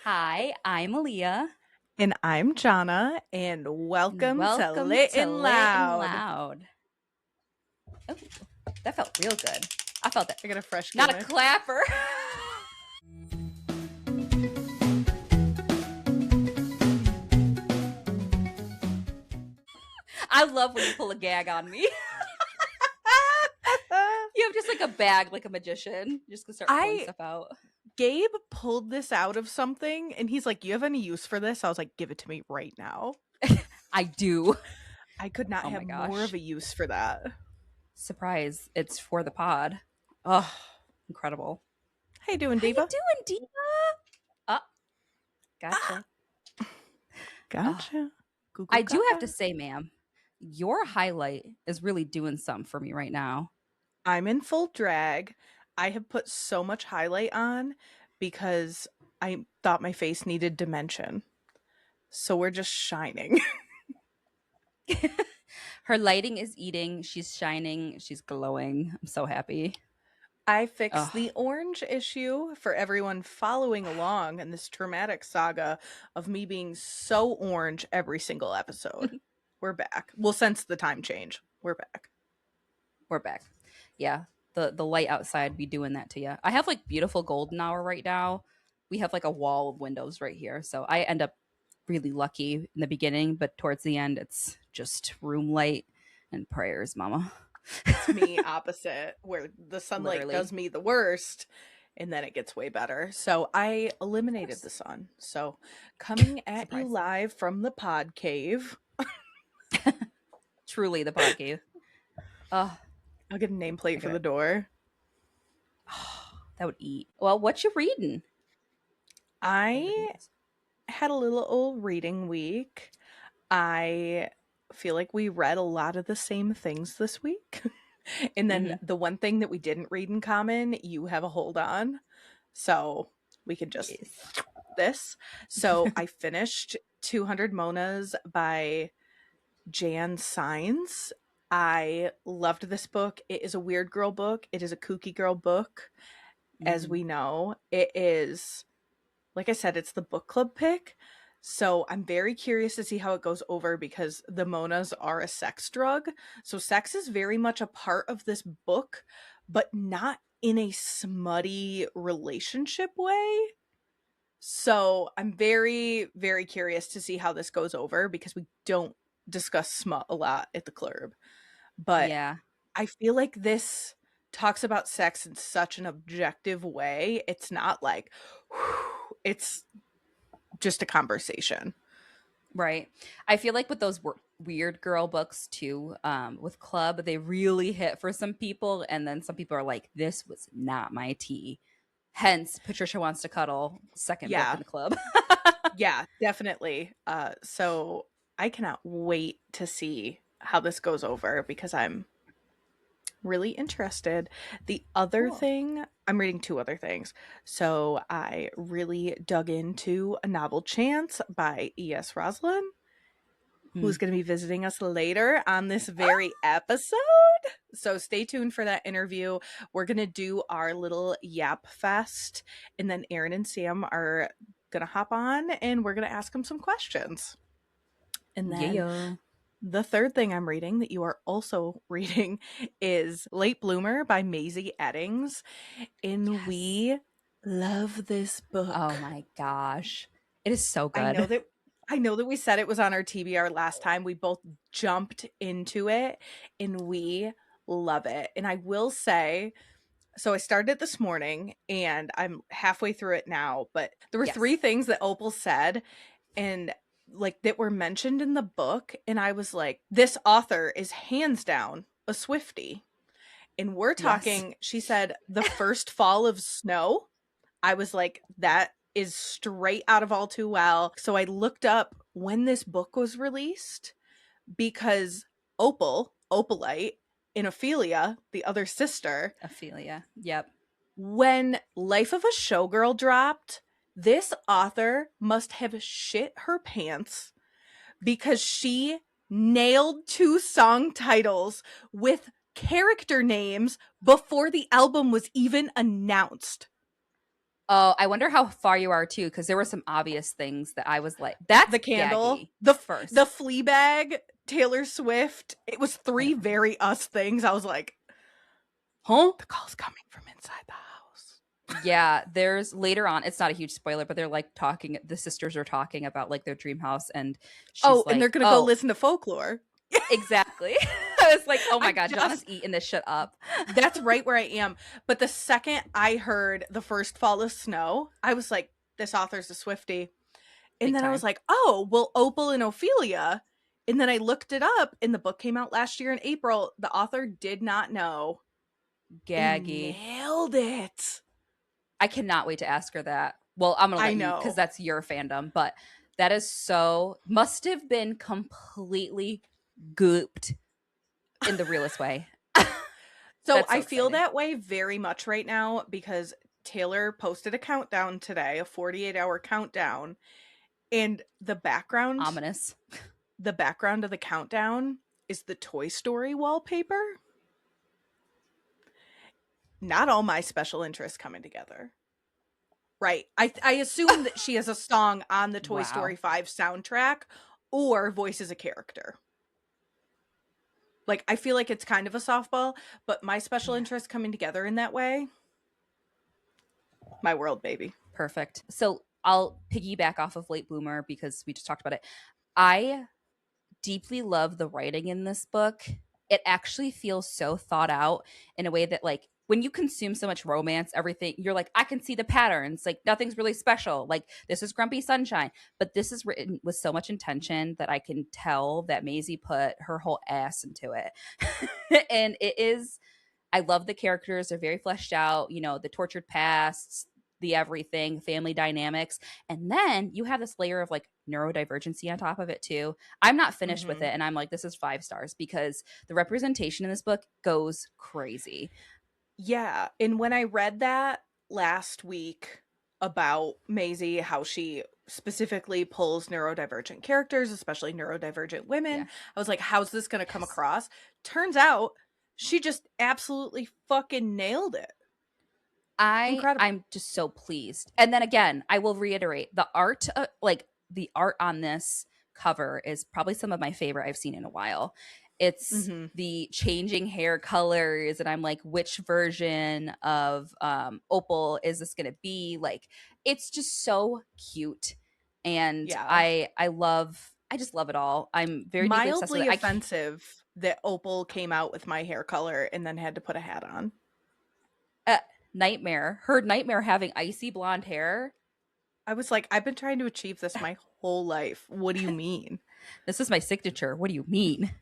Hi, I'm Aaliyah. And I'm Johnna, and And welcome to welcome Lit to and Lit and Loud. Loud. Oh, that felt real good. I felt that. I got a fresh Not a gimmick. clapper. I love when you pull a gag on me. You have just like a bag, like a magician. You're just gonna start pulling stuff out. Gabe pulled this out of something, and he's like, "You have any use for this?" I was like, "Give it to me right now." I do. I could not Oh my have more of gosh. a use for that. Surprise. It's for the pod. Oh, incredible. How you doing, How you Diva? doing, Diva? Oh, gotcha. Gotcha. I do have to say, ma'am, your highlight is really doing something for me right now. I'm in full drag. I have put so much highlight on because I thought my face needed dimension. So we're just shining. Her lighting is eating. She's shining. She's glowing. I'm so happy. I fixed Oh, the orange issue for everyone following along in this traumatic saga of me being so orange every single episode. We're back. Well, since the time change, we're back. we're back. Yeah, the light outside be doing that to you. I have like beautiful golden hour right now. We have like a wall of windows right here, so I end up really lucky in the beginning, but towards the end, it's just room light and prayers, Mama. It's me opposite, where the sunlight Literally. does me the worst, and then it gets way better. So I eliminated the sun. So coming at you Surprise. live from the pod cave. Truly the pod cave. Oh, I'll get a nameplate for the door. that would eat. Well, what you reading? I had a little old reading week. I feel like we read a lot of the same things this week. And then the one thing that we didn't read in common, you have a hold on. So we can just this. So I finished 200 Monas by Jan Saenz. I loved this book. It is a weird girl book. It is a kooky girl book, as we know. It is, like I said, it's the book club pick. So I'm very curious to see how it goes over because the Monas are a sex drug. So sex is very much a part of this book, but not in a smutty relationship way. So I'm very, very curious to see how this goes over because we don't discuss smut a lot at the club. But yeah, I feel like this talks about sex in such an objective way. It's not like, it's just a conversation. right. I feel like with those weird girl books too, with club, they really hit for some people, and then some people are like, "This was not my tea." Hence, Patricia Wants to Cuddle, second book in the club. Yeah, definitely. So I cannot wait to see how this goes over because I'm really interested. The other thing, I'm reading two other things. So I really dug into A Novel Chance by E.S. Rosalynn, who's going to be visiting us later on this very episode. So stay tuned for that interview. We're going to do our little yap fest, and then Erin and Sam are going to hop on and we're going to ask them some questions. And then the third thing I'm reading that you are also reading is Late Bloomer by Mazey Eddings. And we love this book. Oh my gosh. It is so good. I know that we said it was on our TBR last time. We both jumped into it and we love it. And I will say, so I started it this morning and I'm halfway through it now, but there were three things that Opal said and like that were mentioned in the book. And I was like, this author is hands down a Swiftie. And we're talking, she said, the first fall of snow. I was like, that is straight out of All Too Well. So I looked up when this book was released because Opalite, in Ophelia, the other sister. Ophelia, yep. When Life of a Showgirl dropped, this author must have shit her pants because she nailed 2 song titles with character names before the album was even announced. Oh, I wonder how far you are too, because there were some obvious things that I was like, "That's The candle, gaggy." the First, flea bag, Taylor Swift. It was I three know. very us things. I was like, Huh? the call's coming from inside the house. Yeah, there's later on. It's not a huge spoiler, but they're like talking. The sisters are talking about like their dream house, and Oh, she's and they're like, gonna go "Oh, listen to folklore. exactly." I was like, "Oh my I god, just Johnna's eating this shit up." That's right where I am. But the second I heard the first fall of snow, I was like, this author's a Swiftie. And Big then I was time, like, oh, well, Opal and Ophelia. And then I looked it up, and the book came out last year in April. The author did not know and gaggy. nailed it. I cannot wait to ask her that. Well, I'm gonna I let you because know. that's your fandom, but that is so must have been completely gooped in the realest way. So That's so I feel exciting. that way very much right now because Taylor posted a countdown today, a 48-hour countdown, and Ominous. the background of the countdown is the Toy Story wallpaper. Not all my special interests coming together. Right. I assume that she has a song on the Toy Story Wow. 5 soundtrack or voices a character. Like I feel like it's kind of a softball, but my special Yeah. interests coming together in that way, my world, baby. Perfect. So I'll piggyback off of Late Bloomer because we just talked about it. I deeply love the writing in this book. It actually feels so thought out in a way that, like, when you consume so much romance, everything, you're like, I can see the patterns. Like, nothing's really special. Like, this is Grumpy Sunshine. But this is written with so much intention that I can tell that Mazey put her whole ass into it. And it is, I love the characters. They're very fleshed out, you know, the tortured pasts, the everything, family dynamics. And then you have this layer of like neurodivergency on top of it too. I'm not finished with Mm-hmm. it. And I'm like, this is 5 stars because the representation in this book goes crazy. Yeah. And when I read that last week about Maisie, how she specifically pulls neurodivergent characters, especially neurodivergent women, Yeah. I was like, how's this going to come Yes. across? Turns out she just absolutely fucking nailed it. Incredible. I'm just so pleased. And then again, I will reiterate the art, like the art on this cover is probably some of my favorite I've seen in a while. It's Mm-hmm. the changing hair colors, and I'm like, which version of Opal is this going to be? Like, it's just so cute, and Yeah. I just love it all. I'm very deeply obsessed with Mildly it. offensive that Opal came out with my hair color and then had to put a hat on. Uh, Nightmare, her Nightmare having icy blonde hair. I was like, I've been trying to achieve this my whole life. What do you mean? This is my signature. What do you mean?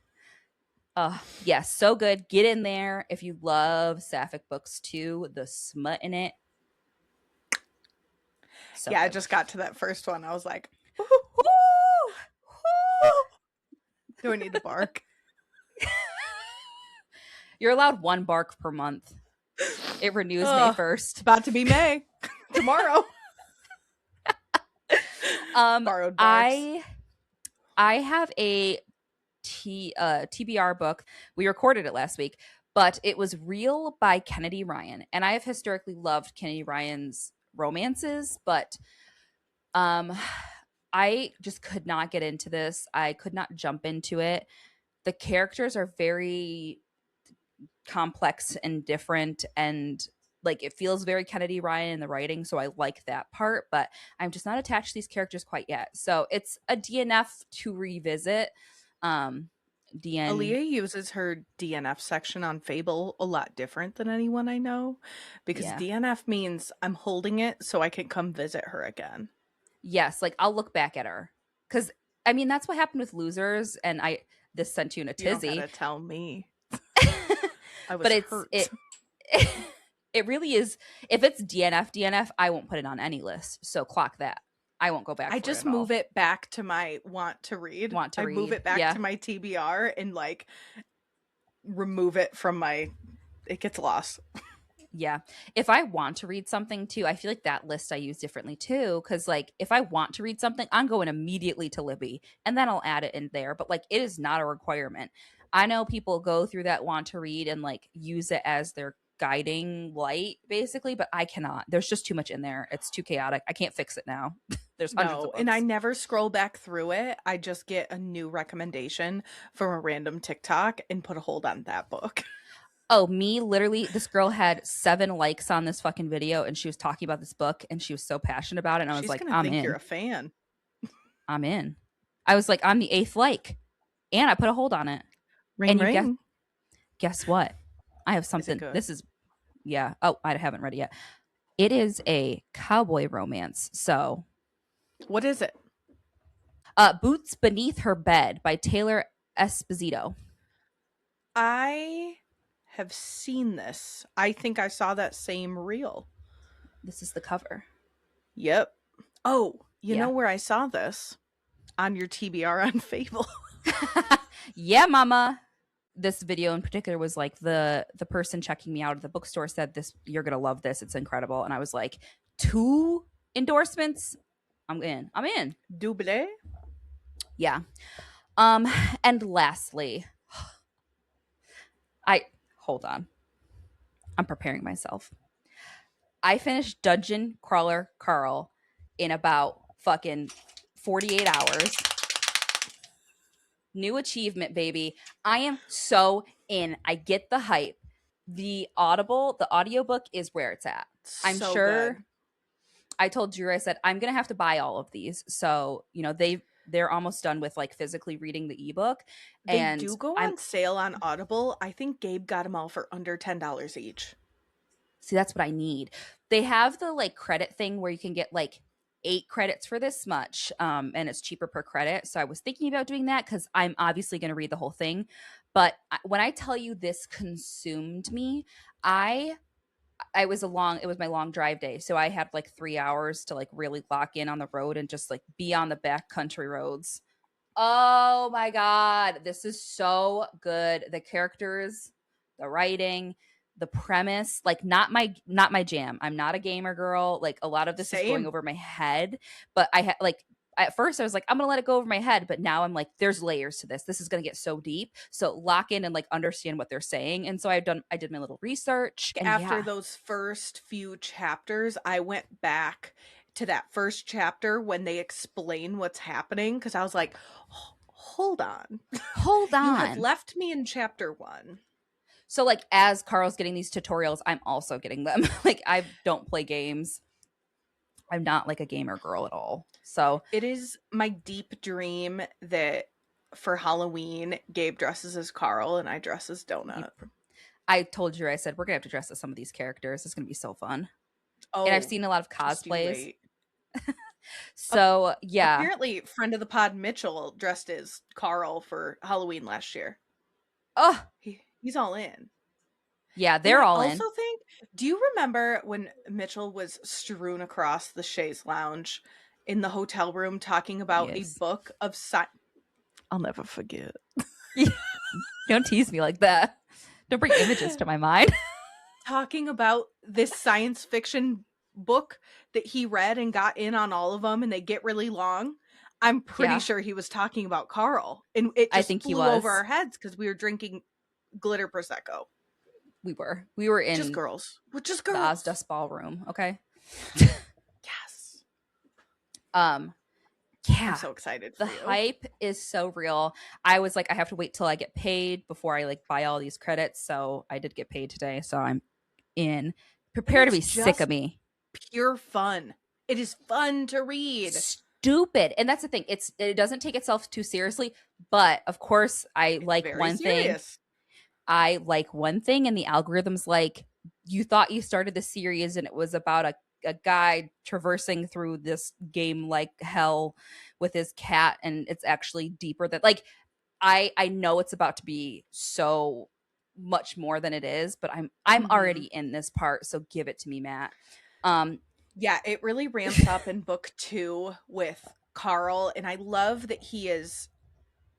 Yes, so good. Get in there if you love sapphic books too. The smut in it, so Yeah, I good. just got to that first one. I was like, Woo! Woo! do I need to bark? You're allowed 1 bark per month. It renews May Ugh, 1st. about to be May tomorrow. Borrowed barks. I have a TBR book. We recorded it last week, but it was Real by Kennedy Ryan, and I have historically loved Kennedy Ryan's romances, but um I just could not get into this. I could not jump into it. The characters are very complex and different, and like it feels very Kennedy Ryan in the writing, so I like that part, but I'm just not attached to these characters quite yet. So it's a DNF to revisit. DN Aaliyah uses her DNF section on Fable a lot different than anyone I know because Yeah. DNF means I'm holding it so I can come visit her again. Yes, like I'll look back at her. Cause I mean that's what happened with Losers, and I this sent you in a You don't tizzy. gotta tell me. I But was hurt. it really is. If it's DNF, I won't put it on any list. So clock that. I won't go back I for it just at all. move it back to my want to read. Want to I move read. it back Yeah. to my TBR and like remove it from my it gets lost. Yeah. If I want to read something too, I feel like that list I use differently too. Cause like if I want to read something, I'm going immediately to Libby and then I'll add it in there. But like it is not a requirement. I know people go through that want to read and like use it as their guiding light basically, but I cannot. There's just too much in there. It's too chaotic. I can't fix it now. There's hundreds of No, and I books. never scroll back through it. I just get a new recommendation from a random TikTok and put a hold on that book. Oh, me literally, this girl had 7 likes on this fucking video and she was talking about this book and she was so passionate about it. And I was She's like, gonna I'm think you're in. a fan. I'm in. I was like, I'm the 8th like. And I put a hold on it. Ring And you ring. guess what? I have Is it something. good? This is yeah. Oh, I haven't read it yet. It is a cowboy romance. So, What is it? Boots Beneath Her Bed by Taylor Esposito. I have seen this. I think I saw that same reel. This is the cover. Yep. Oh, you Yeah. know where I saw this? On your TBR on Fable. Yeah, mama. This video in particular was like the person checking me out at the bookstore said this, you're gonna love this, it's incredible. And I was like, 2 endorsements, I'm in. Double. Yeah. And lastly, I hold on, I'm preparing myself. I finished Dungeon Crawler Carl in about fucking 48 hours. New achievement, baby. I am so in. I get the hype. The audiobook is where it's at. I'm So sure. good. I told Drew, I said, I'm gonna have to buy all of these. So, they're almost done with like physically reading the ebook. They And do go I'm on sale on Audible. I think Gabe got them all for under $10 each. see, that's what I need. They have the like credit thing where you can get like 8 credits for this much, and it's cheaper per credit. So I was thinking about doing that because I'm obviously going to read the whole thing. But when I tell you this consumed me, I it was my long drive day, so I had like 3 hours to like really lock in on the road and just like be on the back country roads. Oh my god, this is so good. The characters, the writing, the premise, like not my jam. I'm not a gamer girl. Like a lot of this is going Same. over my head, but I had like at first I was like I'm going to let it go over my head, but now I'm like there's layers to this. This is going to get so deep. So lock in and like understand what they're saying. And so I did my little research and After yeah. those first few chapters, I went back to that first chapter when they explain what's happening because I was like, hold on. Hold You have on. left me in chapter 1. So like as Carl's getting these tutorials, I'm also getting them. Like I don't play games. I'm not like a gamer girl at all. So It is my deep dream that for Halloween, Gabe dresses as Carl and I dress as Donut. I told you, I said, we're going to have to dress as some of these characters. It's going to be so fun. And I've Oh, seen a lot of just you cosplays. wait. So yeah. Apparently, friend of the pod Mitchell dressed as Carl for Halloween last year. Oh, He's all in. yeah, they're all in. I also think, do you remember when Mitchell was strewn across the chaise lounge in the hotel room talking about Yes. a book of science? I'll never forget. Don't tease me like that. Don't bring images to my mind. Talking about this science fiction book that he read and got in on all of them and they get really long. I'm pretty Yeah. sure he was talking about Carl. And it I just think he flew was. over our heads because we were drinking glitter Prosecco. We were in Just girls. We're just the girls. Ozdust ballroom. Okay. Yes. Yeah. I'm so excited for the you. hype is so real. I was like, I have to wait till I get paid before I like buy all these credits. So I did get paid today. So I'm in. Prepare to be sick of me. Pure fun. It is fun to read. Stupid. And that's the thing. It doesn't take itself too seriously. But of course, I like one thing. I like one thing, and the algorithm's like, you thought you started the series and it was about a guy traversing through this game like hell with his cat, and it's actually deeper than like I know it's about to be so much more than it is, but I'm already in this part, so give it to me, Matt. Yeah, it really ramps up in book 2 with Carl, and I love that he is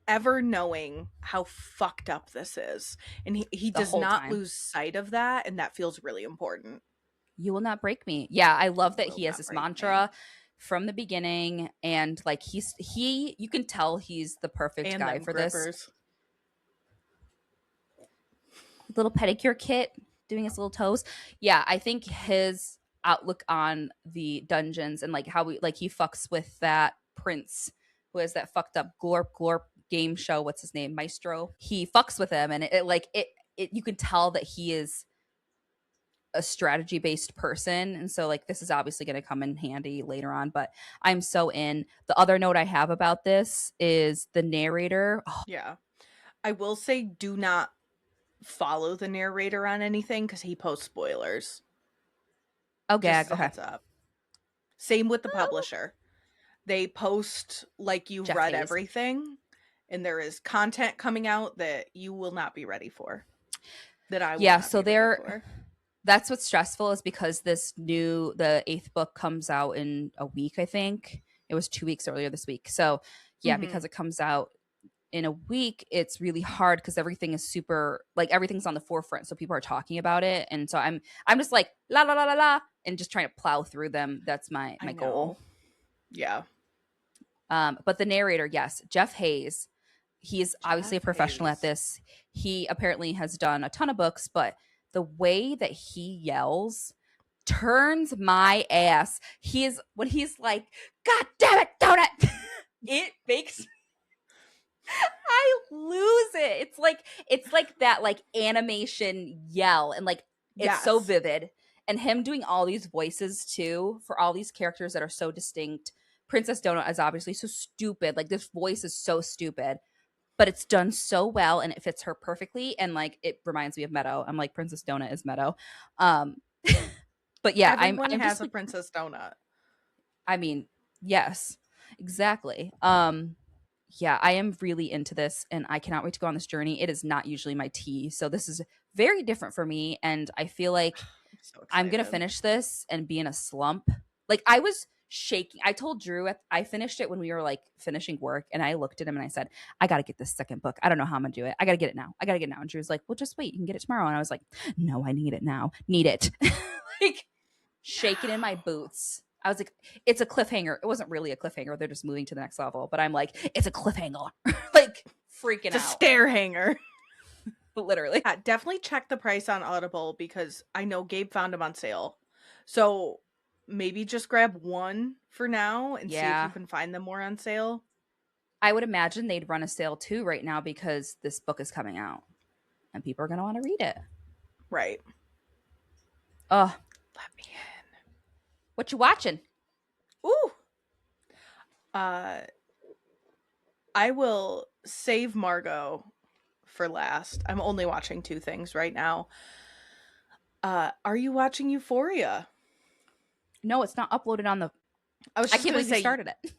ever knowing how fucked up this is, and he does not lose sight of that, and that feels really important. You will not break me. Yeah, I love that he has this mantra from the beginning, and like you can tell he's the perfect guy for this. Grippers. Little pedicure kit. doing his little toes. Yeah, I think his outlook on the dungeons and like how he fucks with that prince who has that fucked up glorp glorp game show. What's his name? Maestro. He fucks with him, and it you can tell that he is a strategy based person, and so like this is obviously going to come in handy later on, but I'm so in. The other note I have about this is the narrator. Oh, Yeah. I will say do not follow the narrator on anything because he posts spoilers. oh Just gag. as a Okay. heads up. Same with the publisher. They post like you've Jeff read Hayes. everything, and there is content coming out that you will not be ready for. That I will Yeah, not so be ready for. that's what's stressful is because the eighth book comes out in a week. I think it was 2 weeks earlier this week. So yeah, because it comes out in a week, it's really hard because everything is super like everything's on the forefront, so people are talking about it, and so I'm just like la la la la la and just trying to plow through them. That's my I goal. know. Yeah. But the narrator, yes, Jeff Hayes. He's obviously a Jeff professional at Hayes. this. He apparently has done a ton of books, but the way that he yells turns my ass. When he's like, "God damn it, donut!" It makes I lose it. It's like that like animation yell, and like it's so Yes. vivid. And him doing all these voices too for all these characters that are so distinct. Princess Donut is obviously so stupid. Like this voice is so stupid, but it's done so well and it fits her perfectly. And like it reminds me of Meadow. I'm like Princess Donut is Meadow. Um, but yeah, Everyone I'm has just a like, Princess Donut. I mean, yes, exactly. Yeah, I am really into this and I cannot wait to go on this journey. It is not usually my tea, so this is very different for me, and I feel like I'm so I'm going to excited. finish this and be in a slump. Like I was shaking. I told Drew I finished it when we were like finishing work, and I looked at him and I said, "I got to get this second book. I don't know how I'm going to do it. I got to get it now. I got to get it now." And Drew's like, "Well, just wait. You can get it tomorrow." And I was like, "No, I need it now. Need it." Like shaking in my boots. I was like, it's a cliffhanger. It wasn't really a cliffhanger. They're just moving to the next level. But I'm like, it's a cliffhanger. Like freaking It's a out. stare hanger. Literally. Yeah, definitely check the price on Audible because I know Gabe found them on sale. So maybe just grab one for now and see if you Yeah. can find them more on sale. I would imagine they'd run a sale too right now because this book is coming out and people are going to want to read it. Right. Oh, Let me what you watching? in. Ooh. I will save Margo for last. I'm only watching two things right now. Are you watching Euphoria? No, it's not uploaded on the. I was I just can't gonna believe you say started it.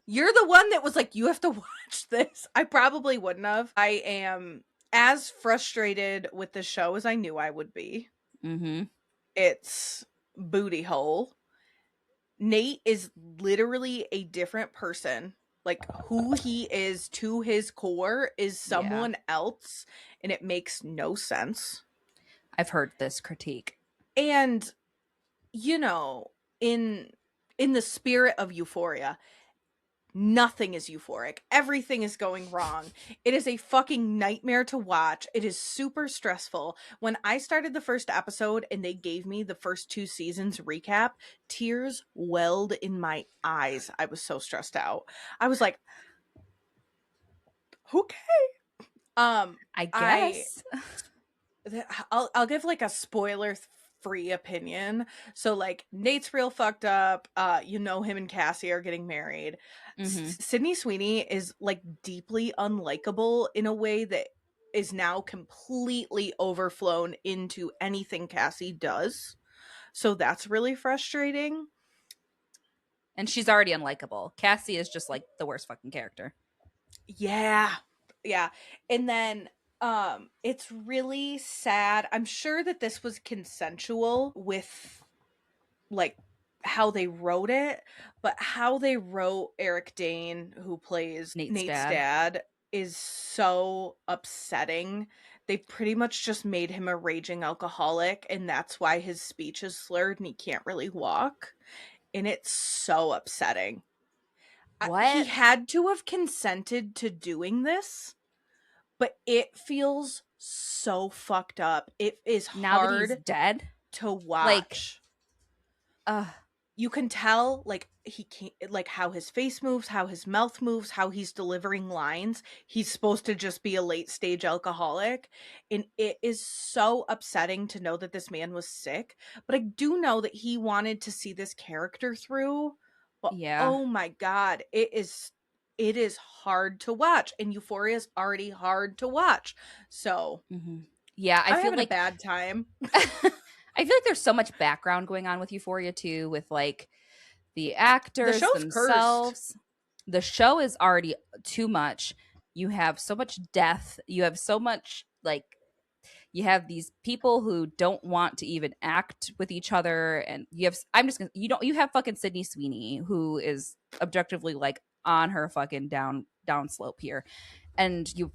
you're the one that was like, you have to watch this. I probably wouldn't have. I am as frustrated with the show as I knew I would be. Mm-hmm. It's booty hole. Nate is literally a different person. Like who he is to his core is someone else, and it makes no sense. I've heard this critique. And you know, in the spirit of Euphoria, nothing is euphoric. Everything is going wrong. It is a fucking nightmare to watch. It is super stressful. When I started the first episode and they gave me the first two seasons recap, tears welled in my eyes. I was so stressed out. I was like, okay. I guess. I'll give like a spoiler free opinion. So like Nate's real fucked up. You know him and Cassie are getting married. Mm-hmm. Sydney Sweeney is like deeply unlikable in a way that is now completely overflown into anything Cassie does. So that's really frustrating. And she's already unlikable. Cassie is just like the worst fucking character. Yeah. Yeah. And then it's really sad. I'm sure that this was consensual with like how they wrote it, but how they wrote Eric Dane, who plays Nate's dad, is so upsetting. They pretty much just made him a raging alcoholic, and that's why his speech is slurred and he can't really walk. And it's so upsetting. What? He had to have consented to doing this, but it feels so fucked up. It is Now that he's hard dead, to like, watch. uh, You can tell, like, he can't, like, how his face moves, how his mouth moves, how he's delivering lines. He's supposed to just be a late stage alcoholic, and it is so upsetting to know that this man was sick. But I do know that he wanted to see this character through. But yeah. oh my god, it is hard to watch, and Euphoria is already hard to watch. So Mm-hmm. Yeah, I I'm feel having a like bad time. I feel like there's so much background going on with Euphoria too, with like the The actors show's cursed. themselves. The show is already too much. You have so much death. You have so much like you have these people who don't want to even act with each other, and you have I'm just gonna you have fucking Sydney Sweeney, who is objectively like on her fucking down slope here, and you're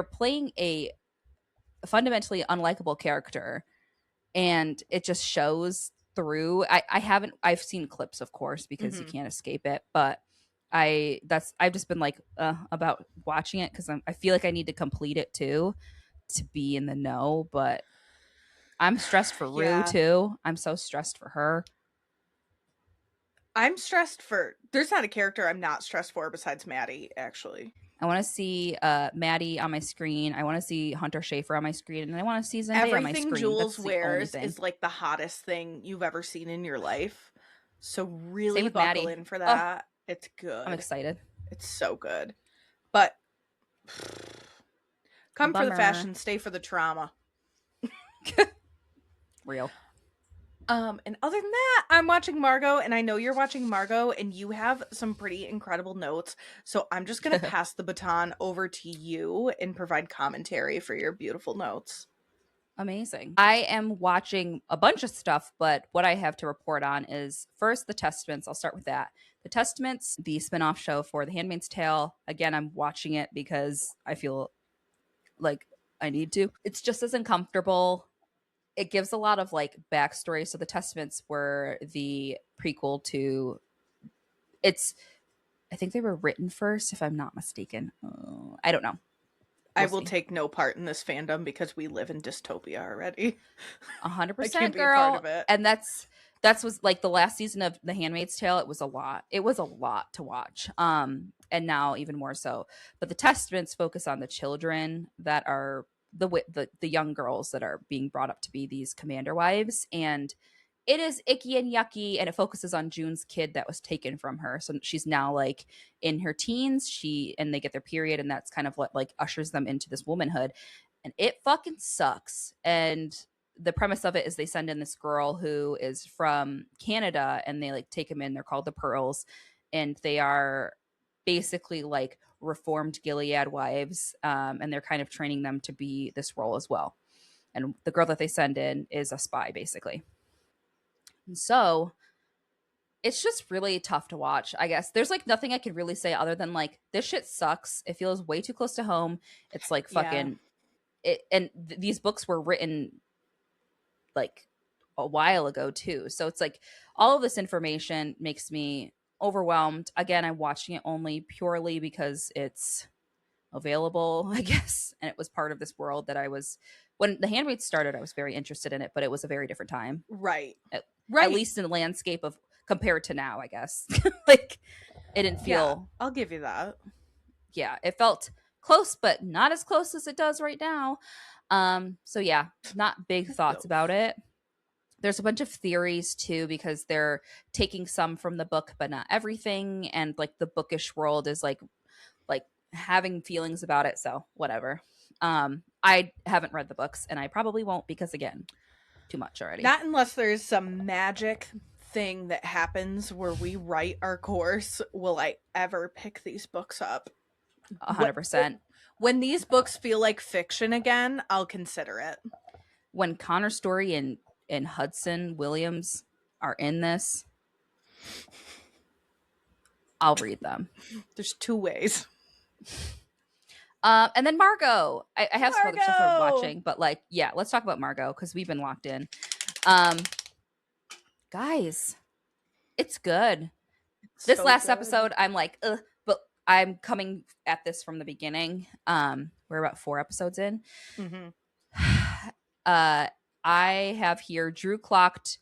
playing a fundamentally unlikable character, and it just shows through. I've seen clips, of course, because you Hmm. can't escape it, but I've just been like about watching it because I feel like I need to complete it too to be in the know. But I'm stressed for Rue Yeah. too. I'm so stressed for her. I'm stressed for. There's not a character I'm not stressed for besides Maddie, actually. I want to see Maddie on my screen. I want to see Hunter Schafer on my screen, and I want to see Zendaya on my Everything screen. Jules That's the only wears thing. is like the hottest thing you've ever seen in your life. So Same really with buckle Maddie. in for Oh, that. It's I'm good. excited. It's so good. But come for the Bummer. fashion, stay for the trauma. Real. And other than that, I'm watching Margo, and I know you're watching Margo, and you have some pretty incredible notes. So I'm just gonna pass the baton over to you and provide commentary for your beautiful notes. Amazing. I am watching a bunch of stuff, but what I have to report on is first The Testaments. I'll start with that. The Testaments, the spinoff show for The Handmaid's Tale. Again, I'm watching it because I feel like I need to. It's just as uncomfortable. It gives a lot of like backstory. So The Testaments were the prequel to it's I think they were written first, if I'm not mistaken. I don't know. I We'll will see. take no part in this fandom because we live in dystopia already. A hundred I can't percent, be a part girl. of it. And that's was like the last season of The Handmaid's Tale. It was a lot. It was a lot to watch. And now even more so. But the Testaments focus on the children that are the young girls that are being brought up to be these commander wives, and it is icky and yucky, and it focuses on June's kid that was taken from her. So she's now like in her teens. And they get their period, and that's kind of what like ushers them into this womanhood, and it fucking sucks. And the premise of it is they send in this girl who is from Canada, and they like take them in. They're called the Pearls, and they are basically like reformed Gilead wives, and they're kind of training them to be this role as well. And the girl that they send in is a spy, basically. And so it's just really tough to watch, I guess. There's like nothing I can really say other than like this shit sucks. It feels way too close to home. It's like Yeah. fucking it, and these books were written like a while ago too. So it's like all of this information makes me overwhelmed. Again, I'm watching it only purely because it's available, I guess, and it was part of this world that I was when The Handmaid started, I was very interested in it, but it was a very different time. Right. At Right. least in the landscape of compared to now, I guess. Like it didn't Yeah. feel I'll give you that. yeah, it felt close, but not as close as it does right now. So yeah, not big thoughts No. about it. There's a bunch of theories too because they're taking some from the book but not everything, and like the bookish world is like having feelings about it, so whatever. I haven't read the books, and I probably won't because again, too much already. Not unless there's some magic thing that happens where we write our course will I ever pick these books up. 100%. When these books feel like fiction again, I'll consider it. When Connor Story and Hudson Williams are in this, I'll read them. There's two ways. And then Margo. I have some other stuff I'm Margo! watching, but like, yeah, let's talk about Margo because we've been locked in. Um, guys, it's good. This So last good. episode, I'm like, ugh, but I'm coming at this from the beginning. We're about 4 episodes in. Mm-hmm. I have here Drew clocked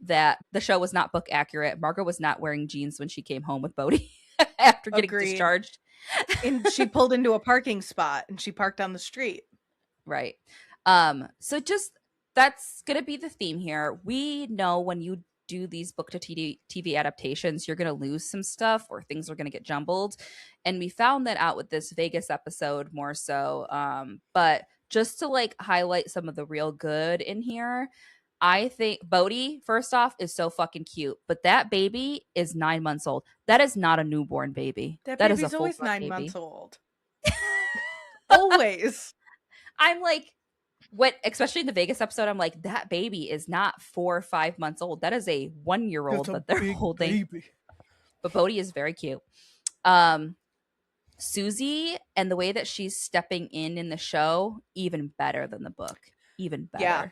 that the show was not book accurate. Margo was not wearing jeans when she came home with Bodhi after getting Agreed. discharged. And she pulled into a parking spot and she parked on the street. Right. So just that's gonna be the theme here. We know when you do these book to TV adaptations, you're gonna lose some stuff or things are gonna get jumbled. And we found that out with this Vegas episode more so. But just to like highlight some of the real good in here, I think Bodhi, first off, is so fucking cute. But that baby is 9 months old. That is not a newborn baby. That That is a baby's full always grown 9 baby. months old. Always. I'm like, what, especially in the Vegas episode, I'm like, that baby is not 4 or 5 months old. That is a 1-year-old that they're holding. Baby. But Bodhi is very cute. Susie and the way that she's stepping in the show, even better than the book. Even better. Yeah.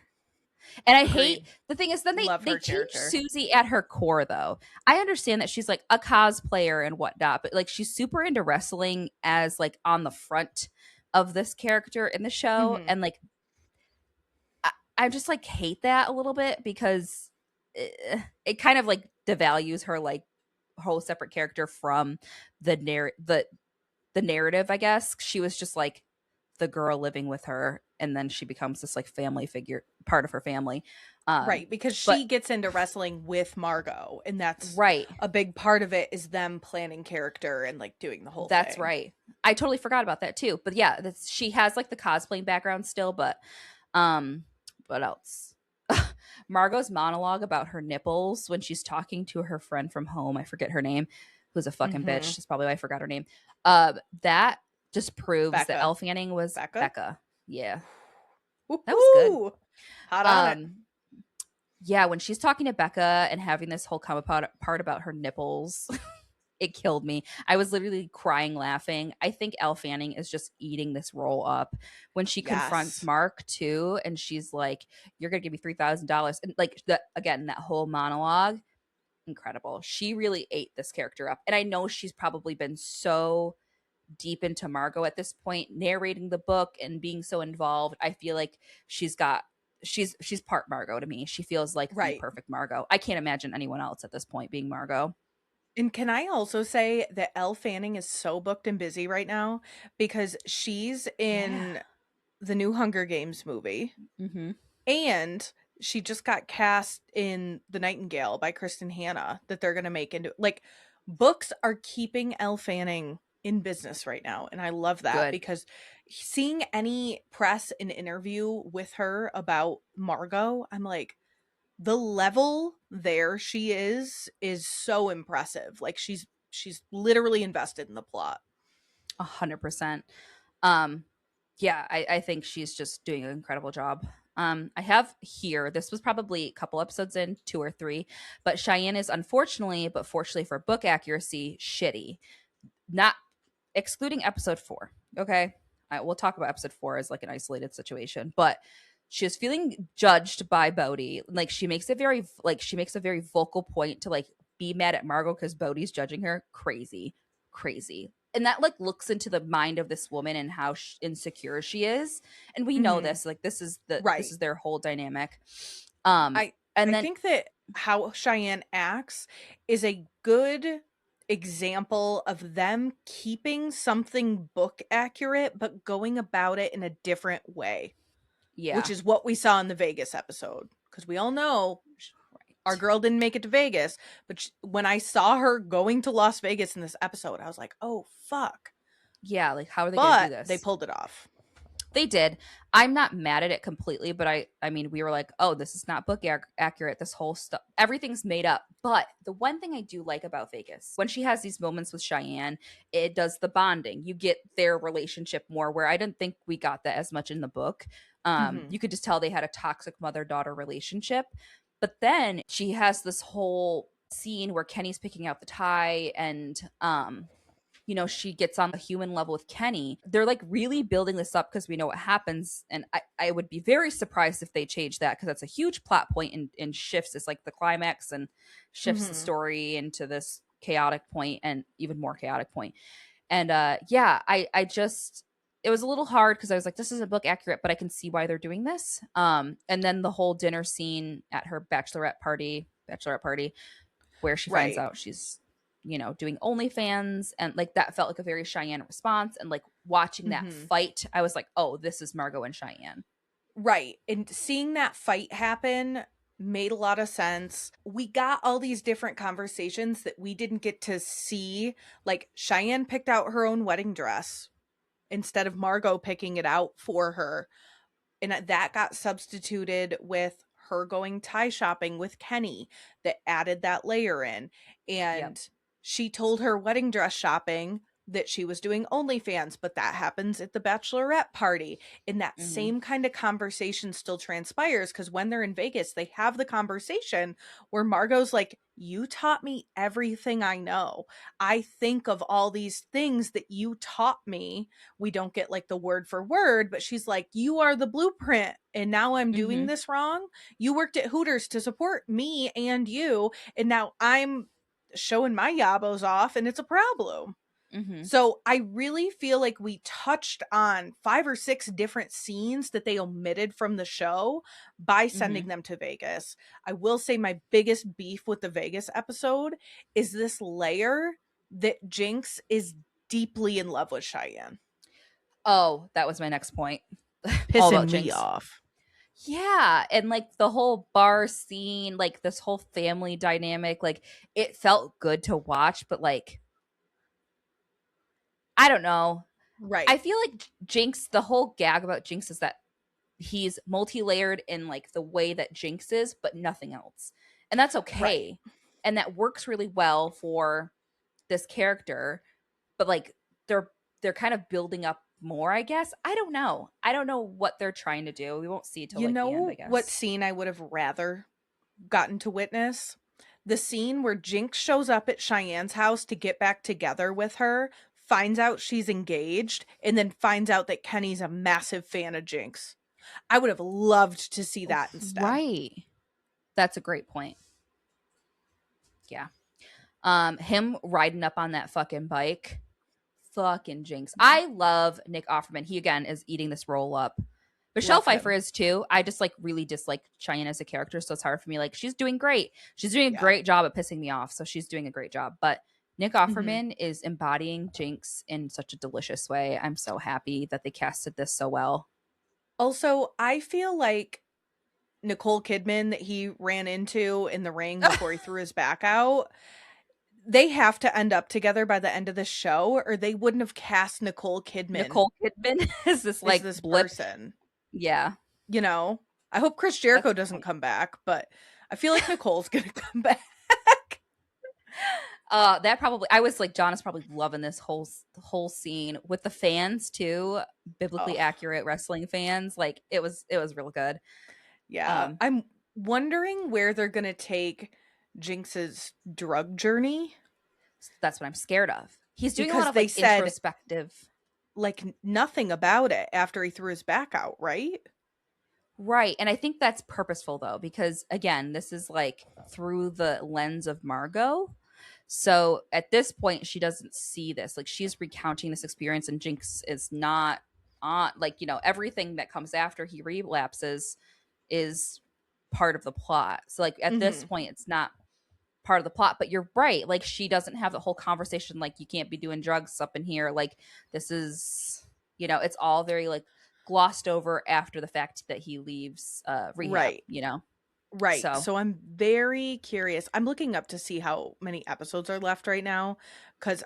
And I hate, the thing is, then they change Susie at her core, though. I understand that she's like a cosplayer and whatnot, but like she's super into wrestling as like on the front of this character in the show. And like, I just like hate that a little bit because it kind of like devalues her like whole separate character from the narrative, I guess. She was just like the girl living with her, and then she becomes this like family figure, part of her family. Right, because she gets into wrestling with Margo, and that's right. A big part of it is them planning character and like doing the whole thing. That's right. I totally forgot about that too. But yeah, she has like the cosplaying background still, but what else? Margo's monologue about her nipples when she's talking to her friend from home, I forget her name, who's a fucking bitch. That's probably why I forgot her name. That just proves that Elle Fanning was Becca. Yeah. Woo-hoo! That was good. Hot on it. Yeah, when she's talking to Becca and having this whole part about her nipples, it killed me. I was literally crying laughing. I think Elle Fanning is just eating this role up when she confronts Mark too, and she's like, "You're gonna give me $3,000," and like that whole monologue, incredible. She really ate this character up, and I know she's probably been so deep into Margo at this point, narrating the book and being so involved. I feel like she's part Margo to me. She feels like the perfect Margo. I can't imagine anyone else at this point being Margo. And can I also say that Elle Fanning is so booked and busy right now because she's in the new Hunger Games movie. And she just got cast in The Nightingale by Kristen Hanna that they're going to make into, like, books are keeping Elle Fanning in business right now. And I love that because seeing any press and interview with her about Margo, I'm like, the level there she is so impressive. Like she's literally invested in the plot. 100%. Yeah, I think she's just doing an incredible job. I have here, this was probably a couple episodes in, 2 or 3, but Cheyenne is unfortunately, but fortunately for book accuracy, shitty. Not excluding episode 4. Okay. We'll talk about episode 4 as like an isolated situation, but she is feeling judged by Bodhi. Like she makes a very vocal point to like be mad at Margo because Bodhi's judging her. Crazy. And that like looks into the mind of this woman and how insecure she is. And we know this, like this is their whole dynamic. I think that how Cheyenne acts is a good example of them keeping something book accurate, but going about it in a different way. Yeah. Which is what we saw in the Vegas episode. Because we all know our girl didn't make it to Vegas. But when I saw her going to Las Vegas in this episode, I was like, oh, fuck. Yeah, like how are they going to do this? They pulled it off. They did. I'm not mad at it completely, but I mean, we were like, oh, this is not book accurate. This whole stuff, everything's made up. But the one thing I do like about Vegas, when she has these moments with Cheyenne, it does the bonding. You get their relationship more, where I didn't think we got that as much in the book. You could just tell they had a toxic mother-daughter relationship. But then she has this whole scene where Kenny's picking out the tie and she gets on a human level with Kenny. They're like really building this up because we know what happens. And I would be very surprised if they change that, because that's a huge plot point and shifts. It's like the climax and shifts the story into this chaotic point and even more chaotic point. And I just, it was a little hard because I was like, this isn't book accurate, but I can see why they're doing this. And then the whole dinner scene at her bachelorette party where she finds Right. out she's, doing OnlyFans, and like that felt like a very Cheyenne response. And like watching that Mm-hmm. fight, I was like, oh, this is Margo and Cheyenne. Right. And seeing that fight happen made a lot of sense. We got all these different conversations that we didn't get to see. Like Cheyenne picked out her own wedding dress instead of Margo picking it out for her. And that got substituted with her going tie shopping with Kenny, that added that layer in. Yep. And she told her wedding dress shopping that she was doing OnlyFans, but that happens at the bachelorette party. And that Mm-hmm. same kind of conversation still transpires, because when they're in Vegas, they have the conversation where Margo's like, you taught me everything I know. I think of all these things that you taught me. We don't get like the word for word, but she's like, you are the blueprint. And now I'm doing Mm-hmm. this wrong. You worked at Hooters to support me and you. And now I'm showing my yabos off and it's a problem. Mm-hmm. So I really feel like we touched on 5 or 6 different scenes that they omitted from the show by Mm-hmm. sending them to Vegas. I will say my biggest beef with the Vegas episode is this layer that Jinx is deeply in love with Cheyenne. Oh, that was my next point. All about Pissing me Jinx. off. Yeah, and like the whole bar scene, like this whole family dynamic, like it felt good to watch, but like I don't know. I Right. feel like Jinx, the whole gag about Jinx is that he's multi-layered in like the way that Jinx is, but nothing else. And that's Right. okay. And that works really well for this character, but like they're kind of building up more, I guess. I don't know. I don't know what they're trying to do. We won't see till You like the end, I know what guess. scene I would have rather gotten to witness? The scene where Jinx shows up at Cheyenne's house to get back together with her, finds out she's engaged, and then finds out that Kenny's a massive fan of Jinx. I would have loved to see that instead. Right. That's a great point. Yeah. Him riding up on that fucking bike. Fucking Jinx. I love Nick Offerman. He again is eating this roll up. Michelle Love Pfeiffer him. is too. I just like really dislike Cheyenne as a character, so it's hard for me. Like she's doing great. She's doing a Yeah. great job at pissing me off, so she's doing a great job. But Nick Mm-hmm. Offerman is embodying Jinx in such a delicious way. I'm so happy that they casted this so well. Also, I feel like Nicole Kidman that he ran into in the ring before he threw his back out, they have to end up together by the end of the show, or they wouldn't have cast Nicole Kidman Nicole Kidman is this as like this blip. person. Yeah. You know, I hope Chris That's Jericho a good doesn't point. come back, but I feel like Nicole's gonna come back. That probably I was like John is probably loving this whole scene with the fans too, biblically Oh, accurate wrestling fans. Like it was real good. yeah. Um, I'm wondering where they're gonna take Jinx's drug journey, that's what I'm scared of. He's doing a lot because of they like said introspective. like nothing about it after he threw his back out, right? Right. And I think that's purposeful though, because again, this is like through the lens of Margo. So at this point, she doesn't see this. Like she's recounting this experience, and Jinx is not on like, everything that comes after he relapses is part of the plot. So like at this Mm-hmm. point, it's not part of the plot, but you're right. Like she doesn't have the whole conversation like you can't be doing drugs up in here. Like this is, it's all very like glossed over after the fact that he leaves rehab, Right. you know. Right. So, So I'm very curious. I'm looking up to see how many episodes are left right now, because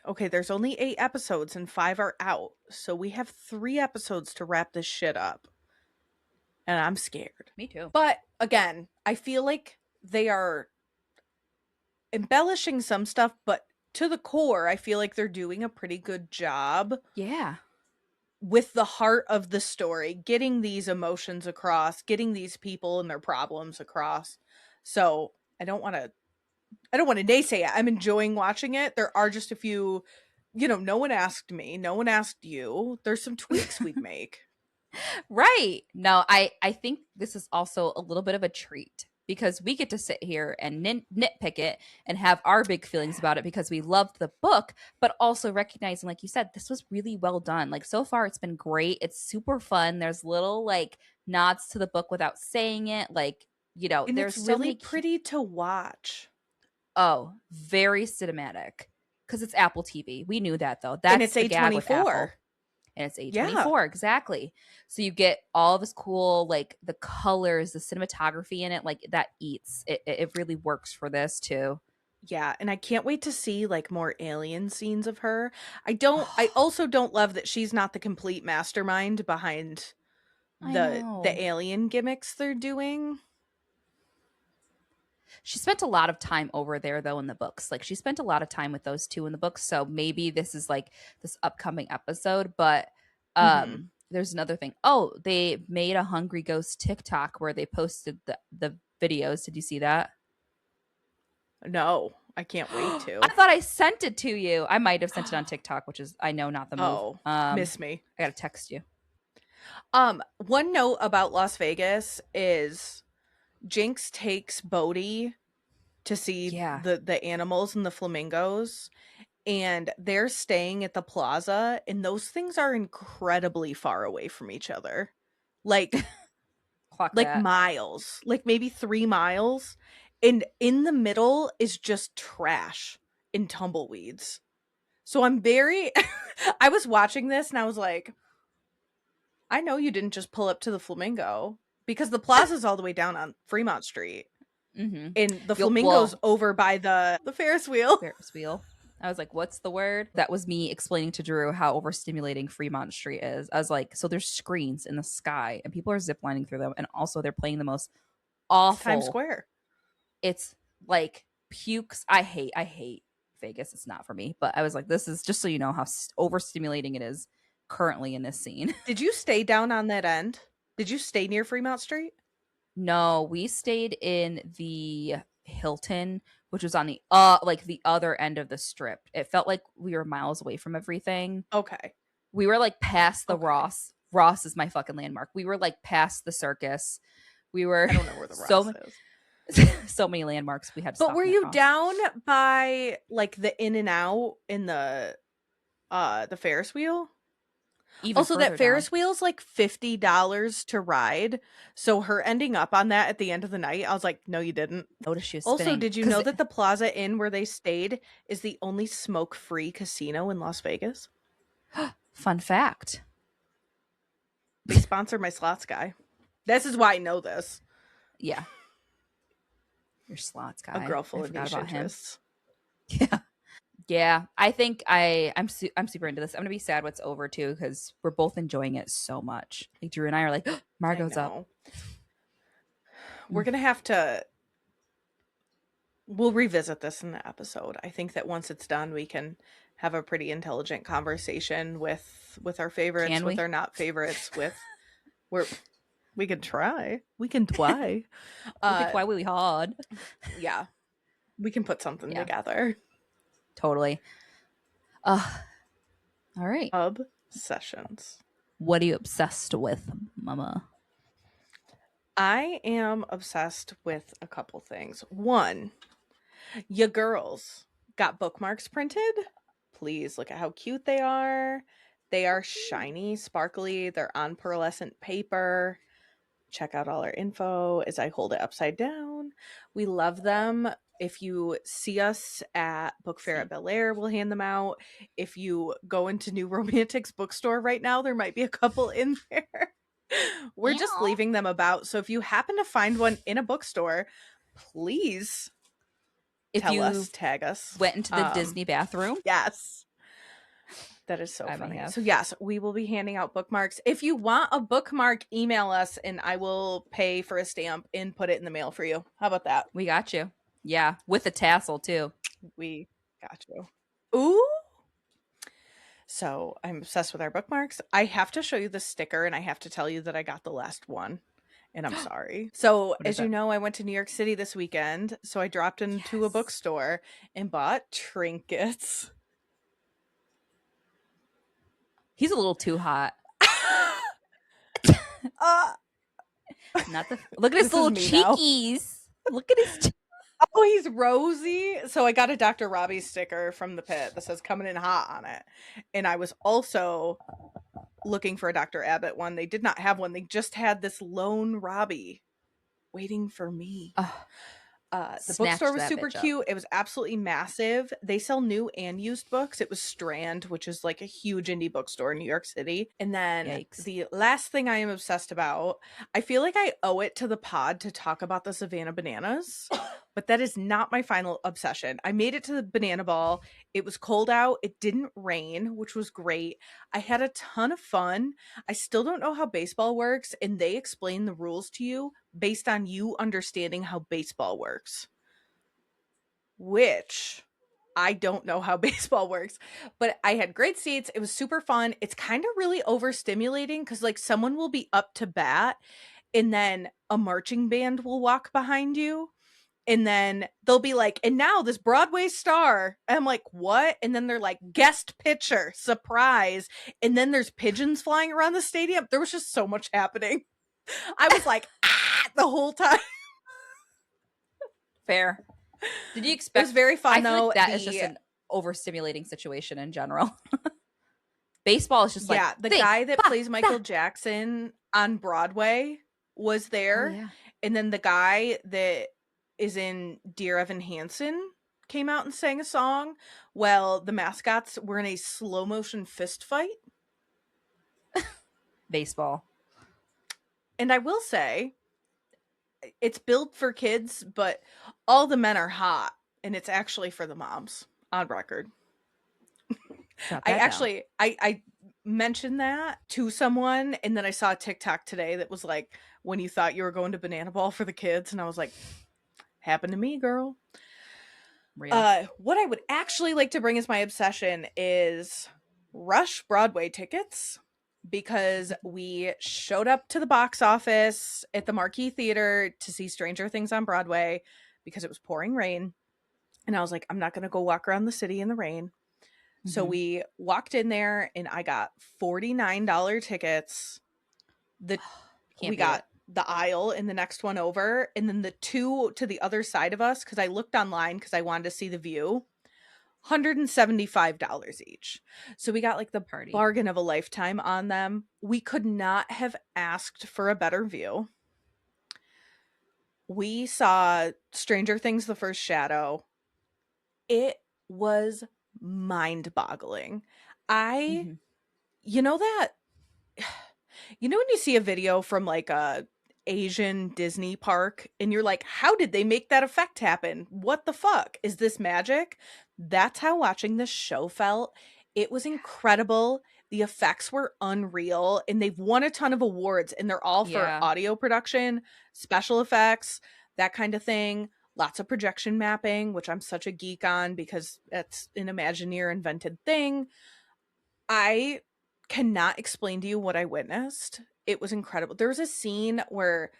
okay, there's only 8 episodes and 5 are out. So we have 3 episodes to wrap this shit up. And I'm scared. me too. But again, I feel like they are embellishing some stuff, but to the core, I feel like they're doing a pretty good job Yeah. with the heart of the story, getting these emotions across, getting these people and their problems across. So I don't want to naysay it. I'm enjoying watching it. There are just a few, no one asked me, no one asked you. There's some tweaks we'd make. Right. No, I think this is also a little bit of a treat because we get to sit here and nitpick it and have our big feelings about it because we loved the book, but also recognizing, like you said, this was really well done. Like so far, it's been great. It's super fun. There's little like nods to the book without saying it. Like, And there's it's so really many. pretty to watch. Oh, very cinematic because it's Apple TV. We knew that though. And That's it's the gag with Apple. A24. And it's Yeah. A24, exactly. So you get all this cool, like the colors, the cinematography in it, like that eats. It really works for this too. Yeah, and I can't wait to see like more alien scenes of her. I also don't love that she's not the complete mastermind behind I the know. alien gimmicks they're doing. She spent a lot of time over there though in the books. Like she spent a lot of time with those two in the books. So maybe this is like this upcoming episode, but Mhm. there's another thing. Oh, they made a Hungry Ghost TikTok where they posted the videos. Did you see that? No, I can't wait I to. thought I sent it to you. I might have sent it on TikTok, which is I know not the move. Oh, miss me. I gotta text you. One note about Las Vegas is Jinx takes Bodhi to see Yeah. the animals and the flamingos, and they're staying at the plaza, and those things are incredibly far away from each other. Like Clock like that. miles, like maybe 3 miles, and in the middle is just trash and tumbleweeds. So I'm very I was watching this and I was like, I know you didn't just pull up to the Flamingo because the plaza's all the way down on Fremont Street Mm-hmm. and the You'll Flamingo's well over by the Ferris wheel. Ferris wheel. I was like, what's the word? That was me explaining to Drew how overstimulating Fremont Street is. I was like, so there's screens in the sky and people are ziplining through them. And also they're playing the most It's Times awful. Square. It's like pukes. I hate Vegas. It's not for me. But I was like, this is just so you know how overstimulating it is currently in this scene. Did you stay down on that end? Did you stay near Fremont Street? No, we stayed in the Hilton, which was on the like the other end of the strip. It felt like we were miles away from everything. Okay. We were like past the Okay. Ross. Ross is my fucking landmark. We were like past the circus. We were I don't know where the so Ross is. so many landmarks we had to But stop were and you cross. down by like the In and Out in the Ferris wheel? Even Also, further that Ferris down. wheel's like $50 to ride. So her ending up on that at the end of the night, I was like, no, you didn't. Notice she was Also, spinning. did you know that the Plaza Inn where they stayed is the only smoke-free casino in Las Vegas? Fun fact. They sponsor my slots guy. This is why I know this. Yeah. Your slots guy. A girl full I of forgot niche about him. interests. Yeah. Yeah, I think I'm super into this. I'm gonna be sad when it's over too because we're both enjoying it so much. Like Drew and I are like, Margo's up. We're gonna have to. We'll revisit this in the episode. I think that once it's done, we can have a pretty intelligent conversation with our favorites, with our not favorites, we can try. We can try. Why we hard? Yeah, we can put something together. Totally. All right. Obsessions. What are you obsessed with, Mama? I am obsessed with a couple things. One, ya girls got bookmarks printed. Please look at how cute they are. They are shiny, sparkly. They're on pearlescent paper. Check out all our info as I hold it upside down. We love them. If you see us at Book Fair at Bel Air, we'll hand them out. If you go into New Romantics bookstore right now, there might be a couple in there. We're just leaving them about. So if you happen to find one in a bookstore, please tell us, tag us. Went into the Disney bathroom. Yes. That is so funny. So yes, we will be handing out bookmarks. If you want a bookmark, email us and I will pay for a stamp and put it in the mail for you. How about that? We got you. Yeah, with a tassel too. We got you. Ooh. So I'm obsessed with our bookmarks. I have to show you the sticker and I have to tell you that I got the last one. And I'm sorry. So as you know, I went to New York City this weekend. So I dropped into a bookstore and bought trinkets. He's a little too hot. Not the look at his little cheekies. Look at his Oh, he's rosy. So I got a Dr. Robbie sticker from the pit that says coming in hot on it. And I was also looking for a Dr. Abbott one. They did not have one. They just had this lone Robbie waiting for me. The bookstore was super cute. It was absolutely massive. They sell new and used books. It was Strand, which is like a huge indie bookstore in New York City. And then Yikes. the last thing I am obsessed about, I feel like I owe it to the pod to talk about the Savannah Bananas, but that is not my final obsession. I made it to the banana ball. It was cold out. It didn't rain, which was great. I had a ton of fun. I still don't know how baseball works, and they explain the rules to you based on you understanding how baseball works, which I don't know how baseball works, but I had great seats. It was super fun. It's kind of really overstimulating because like someone will be up to bat and then a marching band will walk behind you. And then they'll be like, and now this Broadway star. And I'm like, what? And then they're like, guest pitcher, surprise. And then there's pigeons flying around the stadium. There was just so much happening. I was like, the whole time. Fair. Did you expect? It was very fun, though. Like that is just an overstimulating situation in general. Baseball is just like, yeah, the guy that plays Michael Jackson on Broadway was there. Oh, yeah. And then the guy that is in Dear Evan Hansen came out and sang a song. Well, the mascots were in a slow motion fist fight. Baseball. And I will say, it's built for kids, but all the men are hot, and it's actually for the moms, on record. I mentioned that to someone, and then I saw a TikTok today that was like, when you thought you were going to Banana Ball for the kids, and I was like, happened to me, girl. What I would actually like to bring as my obsession is rush Broadway tickets, because we showed up to the box office at the Marquee Theater to see Stranger Things on Broadway because it was pouring rain. And I was like, I'm not going to go walk around the city in the rain. Mm-hmm. So we walked in there and I got $49 tickets. We got the aisle and the next one over. And then the two to the other side of us, because I looked online because I wanted to see the view. $175 each. So we got like the bargain of a lifetime on them. We could not have asked for a better view. We saw Stranger Things: The First Shadow. It was mind-boggling. You know when you see a video from like a Asian Disney park and you're like, how did they make that effect happen? What the fuck? Is this magic? That's how watching this show felt. It was incredible. The effects were unreal, and they've won a ton of awards, and they're all for audio production, special effects, that kind of thing. Lots of projection mapping, which I'm such a geek on because it's an Imagineer invented thing. I cannot explain to you what I witnessed. It was incredible. There was a scene where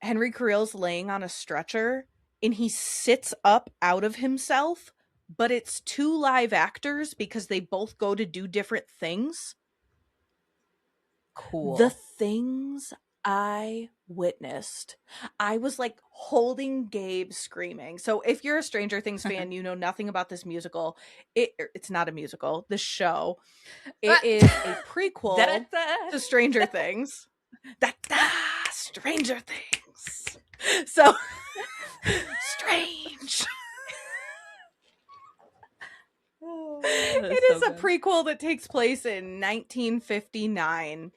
Henry Crewell's laying on a stretcher and he sits up out of himself, but it's two live actors because they both go to do different things. Cool. The things I witnessed, I was like holding Gabe screaming. So if you're a Stranger Things fan, you know nothing about this musical. It's not a musical. The show. It is a prequel to Stranger Things. Stranger Things. So strange. It is a prequel that takes place in 1959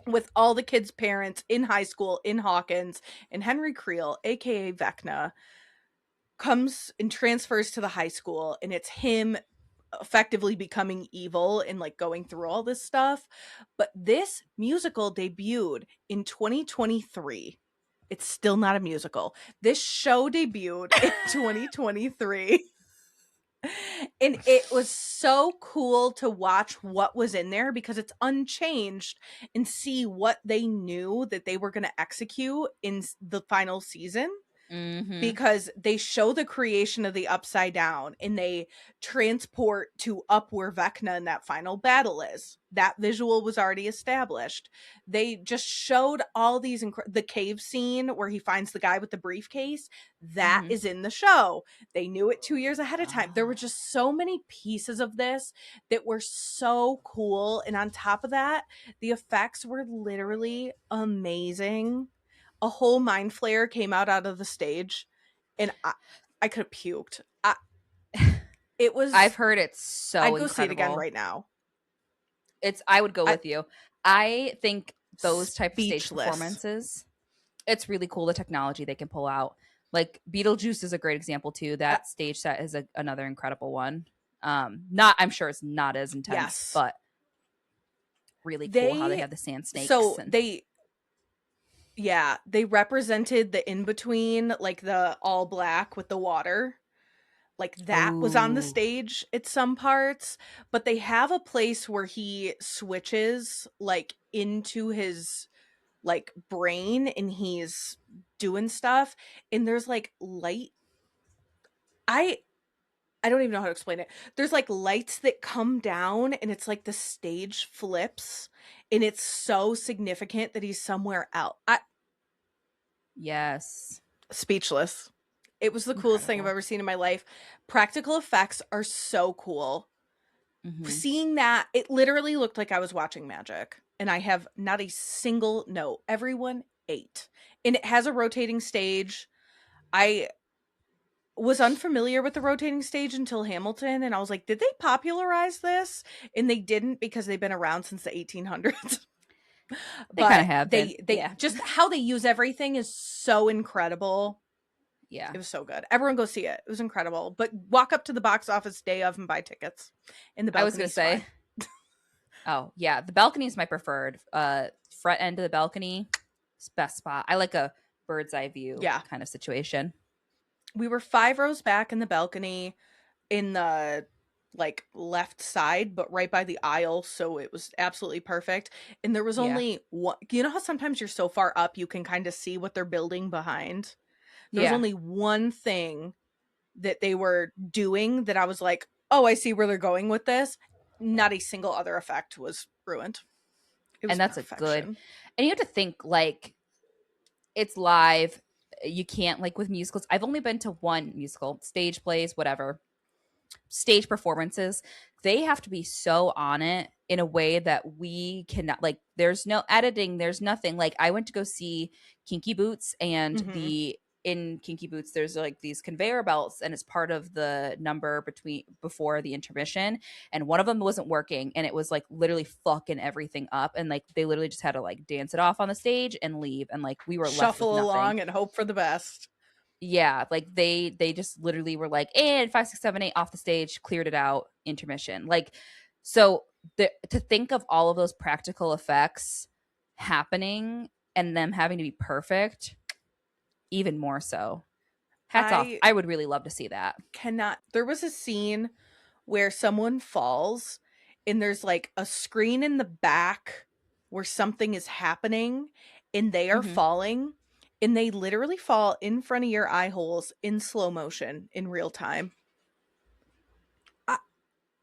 with all the kids' parents in high school in Hawkins, and Henry Creel, aka Vecna, comes and transfers to the high school, and it's him effectively becoming evil and like going through all this stuff. But this musical debuted in 2023. It's still not a musical. This show debuted in 2023. And it was so cool to watch what was in there because it's unchanged and see what they knew that they were going to execute in the final season. Mm-hmm. because they show the creation of the Upside Down and they transport to up where Vecna in that final battle is. That visual was already established. They just showed all these the cave scene where he finds the guy with the briefcase. That Mm-hmm. is in the show. They knew it 2 years ahead of time. There were Oh. just so many pieces of this that were so cool. And on top of that, the effects were literally amazing. A whole mind flare came out of the stage, and I could have puked. It I've was. heard it's so I'd go see it again incredible. right now. I would go I with you. I think those type of stage speechless. performances, it's really cool the technology they can pull out. Like Beetlejuice is a great example too. Uh, That stage set is another incredible one. Not I'm sure it's not as intense, yes, but really cool how they they. have the sand snakes So and they. Yeah, they represented the in between, like the all black with the water. Like that was on the oh stage at some parts, but they have a place where he switches like into his like brain and he's doing stuff, and there's like light. I don't even know how to explain it. There's like lights that come down and it's like the stage flips and it's so significant that he's somewhere else. yes, Speechless. It was the coolest thing I've incredible. ever seen in my life. Practical effects are so cool. Hmm. Seeing that, it literally looked like I was watching magic. And I have not a single note. Everyone ate. And it has a rotating stage. I was unfamiliar with the rotating stage until Hamilton, and I was like, did they popularize this? And they didn't, because they've been around since the 1800s. They kind But of have been, they yeah, just how they use everything is so incredible. yeah. It was so good. Everyone go see it. It was incredible. But walk up to the box office day of and buy tickets. In the I was gonna balcony's say, fine. oh yeah, the balcony is my preferred. Front end of the balcony, best spot. I like a bird's eye view Yeah. kind of situation. We were 5 rows back in the balcony in the like left side, but right by the aisle, so it was absolutely perfect. And there was Yeah, only one. You know how sometimes you're so far up you can kind of see what they're building behind? There was yeah. only one thing that they were doing that I was like, oh, I see where they're going with this. Not a single other effect was ruined. It was And that's a good, perfection. and you have to think like it's live. You can't like with musicals. I've only been to one musical, stage plays, whatever, stage performances. They have to be so on it in a way that we cannot, like there's no editing, there's nothing. Like I went to go see Kinky Boots, and Mm-hmm. the in Kinky Boots there's like these conveyor belts, and it's part of the number between before the intermission, and one of them wasn't working, and it was like literally fucking everything up, and like they literally just had to like dance it off on the stage and leave, and like we were left with Shuffle nothing. along and hope for the best. Yeah, like they just literally were like, and 5, 6, 7, 8 off the stage, cleared it out, intermission. Like, so to think of all of those practical effects happening and them having to be perfect, even more so. Hats off. I I would really love to see that. cannot. There was a scene where someone falls and there's like a screen in the back where something is happening and they are Mm-hmm. falling and they literally fall in front of your eye holes in slow motion in real time. I,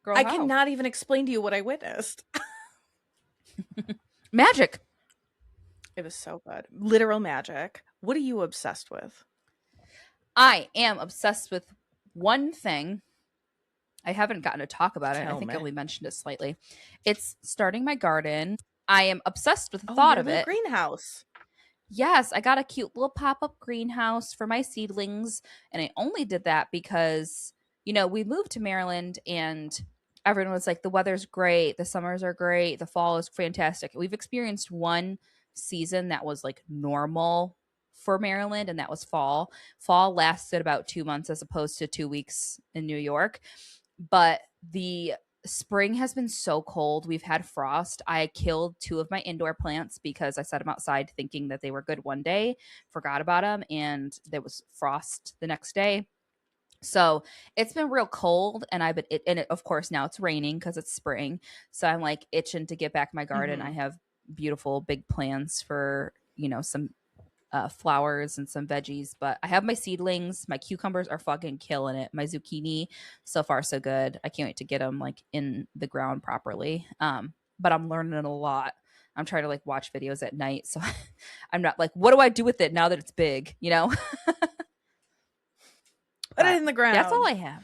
Girl, I how? cannot even explain to you what I witnessed. Magic. It was so good. Literal magic. What are you obsessed with? I am obsessed with one thing. I haven't gotten to talk about it. I Tell think I me. only mentioned it slightly. It's starting my garden. I am obsessed with the Oh, thought your of little it. greenhouse. Yes, I got a cute little pop up greenhouse for my seedlings. And I only did that because, we moved to Maryland and everyone was like, the weather's great. The summers are great. The fall is fantastic. We've experienced one season that was like normal for Maryland, and that was fall. Fall lasted about 2 months as opposed to 2 weeks in New York. But the spring has been so cold. We've had frost. I killed two of my indoor plants because I set them outside thinking that they were good one day, forgot about them, and there was frost the next day. So it's been real cold, and of course now it's raining because it's spring. So I'm like itching to get back in my garden. Mm-hmm. I have beautiful big plans for some flowers and some veggies. But I have my seedlings. My cucumbers are fucking killing it. My zucchini, so far so good. I can't wait to get them like in the ground properly. But I'm learning a lot. I'm trying to like watch videos at night, so I'm not like, what do I do with it now that it's big? You know. Put it But in the that's all ground. I have.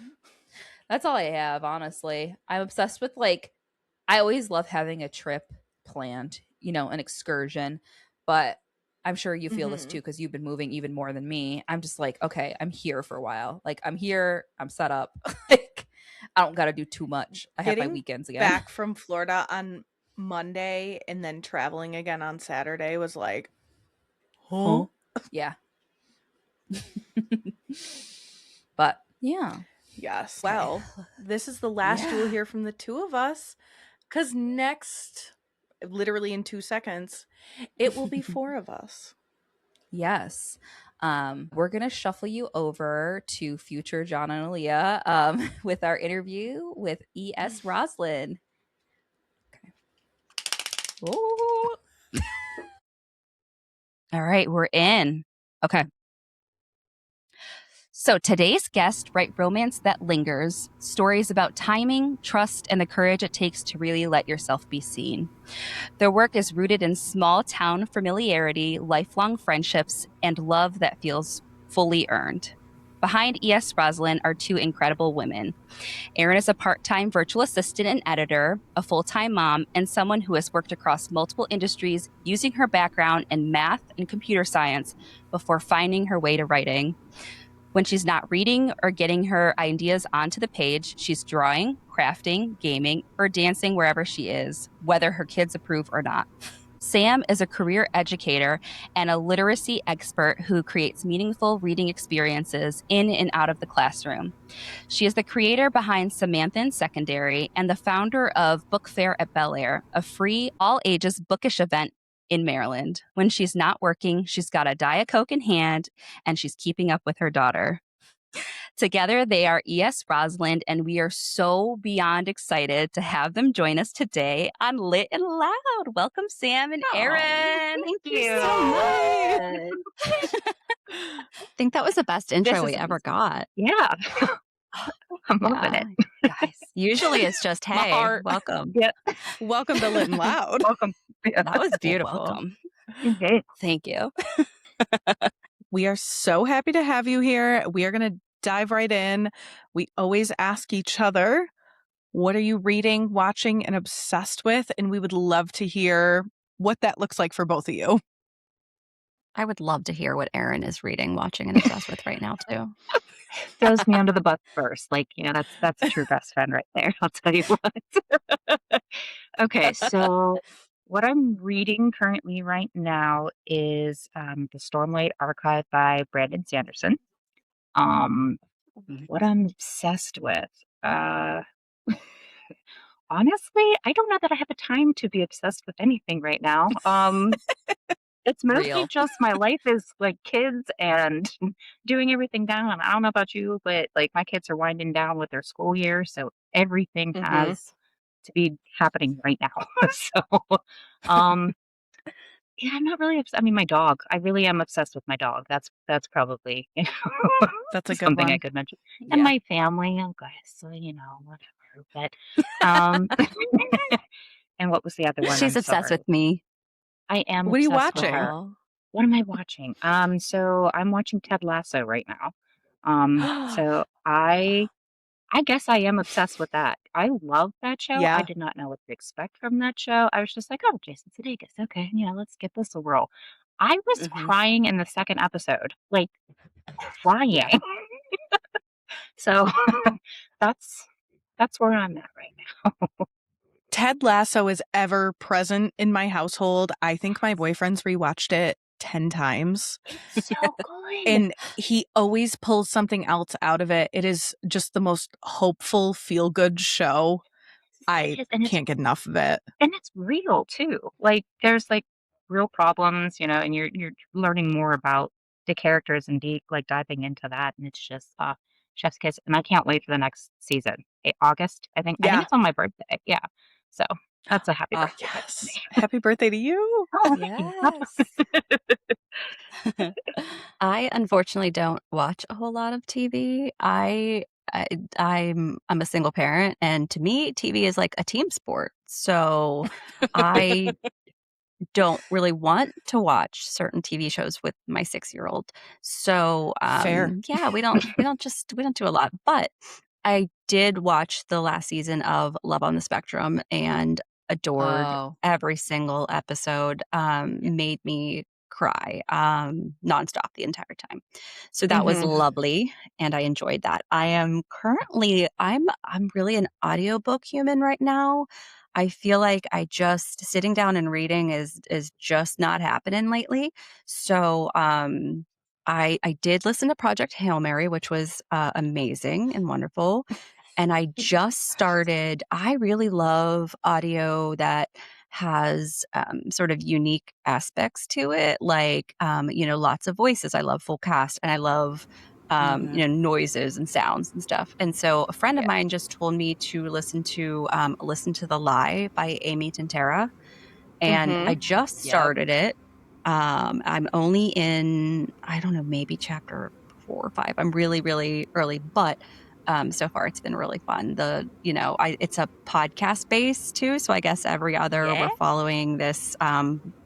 That's all I have, honestly. I'm obsessed with like I always love having a trip planned, you know, an excursion, but I'm sure you feel this Mm-hmm. too because you've been moving even more than me. I'm just like, okay, I'm here for a while. Like I'm here, I'm set up. Like I don't got to do too much. I have my Getting weekends again. back from Florida on Monday and then traveling again on Saturday was like, huh? Huh? Yeah. But yeah. Yes. Okay. Well, this is the last you will Yeah. hear from the two of us because next, literally in 2 seconds, it will be four of us. Yes. We're gonna shuffle you over to future Johnna and Aaliyah with our interview with E.S. Roslyn. Okay. Ooh. All right, we're in. Okay. So today's guests write romance that lingers, stories about timing, trust, and the courage it takes to really let yourself be seen. Their work is rooted in small town familiarity, lifelong friendships, and love that feels fully earned. Behind E.S. Roslin are two incredible women. Erin is a part time virtual assistant and editor, a full time mom, and someone who has worked across multiple industries using her background in math and computer science before finding her way to writing. When she's not reading or getting her ideas onto the page, she's drawing, crafting, gaming, or dancing wherever she is, whether her kids approve or not. Sam is a career educator and a literacy expert who creates meaningful reading experiences in and out of the classroom. She is the creator behind Samanthan Secondary and the founder of Book Fair at Bel Air, a free, all ages bookish event in Maryland. When she's not working, she's got a Diet Coke in hand and she's keeping up with her daughter. Together, they are E.S. Rosalind, and we are so beyond excited to have them join us today on Lit and Loud. Welcome, Sam and Oh, Erin. thank You're you. so I think that was the best This intro is we ever amazing. got. Yeah, I'm loving Yeah. it. Guys, Usually it's just, my hey, heart. welcome. Yeah, Welcome to Lit and Loud. welcome. Yeah. That was well, beautiful. welcome. Okay. Thank you. We are so happy to have you here. We are going to dive right in. We always ask each other, what are you reading, watching, and obsessed with? And we would love to hear what that looks like for both of you. I would love to hear what Erin is reading, watching, and obsessed with right now, too. Throws me under the bus first. Like, yeah, that's a true best friend right there. I'll tell you what. Okay, so what I'm reading currently right now is the Stormlight Archive by Brandon Sanderson. Mhm. What I'm obsessed with. Uh Honestly, I don't know that I have the time to be obsessed with anything right now. It's mostly Real. just my life is like kids and doing everything down. I don't know about you, but like my kids are winding down with their school year, so everything Mm-hmm. has to be happening right now. So, um, yeah, I'm not really. I mean, my dog. I really am obsessed with my dog. That's probably That's a good something I one. could mention. And Yeah. my family, oh guys, so whatever. But and what was the other one? She's I'm obsessed sorry. with me. I am What are you obsessed with watching? her. Oh, What am I watching? So I'm watching Ted Lasso right now. So I guess I am obsessed with that. I love that show. I Yeah. did not know what to expect from that show. I was just like, oh, Jason Sudeikis. Okay, yeah, let's give this a whirl. I was Hmm. crying in the second episode, like Yeah. crying. So that's that's where I'm at right now. Ted Lasso is ever present in my household. I think my boyfriend's rewatched it 10 times. It's so good. And he always pulls something else out of it. It is just the most hopeful, feel good show. I It is, and can't get enough of it. it's real too. Like there's like real problems, and you're learning more about the characters and diving into that, and it's just chef's kiss, and I can't wait for the next season. August, I think Yeah. it's on my birthday. Yeah, so That's a happy birthday present to Yes. me. Happy birthday to you. Oh, thank you. Yes. I unfortunately don't watch a whole lot of TV. I I'm a single parent, and to me, TV is like a team sport. So I don't really want to watch certain TV shows with my 6-year-old. So Fair. yeah, we don't do a lot. But I did watch the last season of Love on the Spectrum and adored Oh, every single episode. yeah. Made me cry nonstop the entire time. So that was Mhm. lovely, and I enjoyed that. I am currently I'm really an audiobook human right now. I feel like I just sitting down and reading is just not happening lately. So I did listen to Project Hail Mary, which was amazing and wonderful. And I just started, I really love audio that has sort of unique aspects to it, like, lots of voices. I love full cast and I love, Mhm. noises and sounds and stuff. And so a friend of Yeah. mine just told me to Listen to the Lie by Amy Tintera, and I Mhm. just Yep. started it. I'm only in, I don't know, maybe chapter 4 or 5. I'm really, really early, but so far it's been really fun. It's a podcast base too, so I guess every other Yeah. we're following this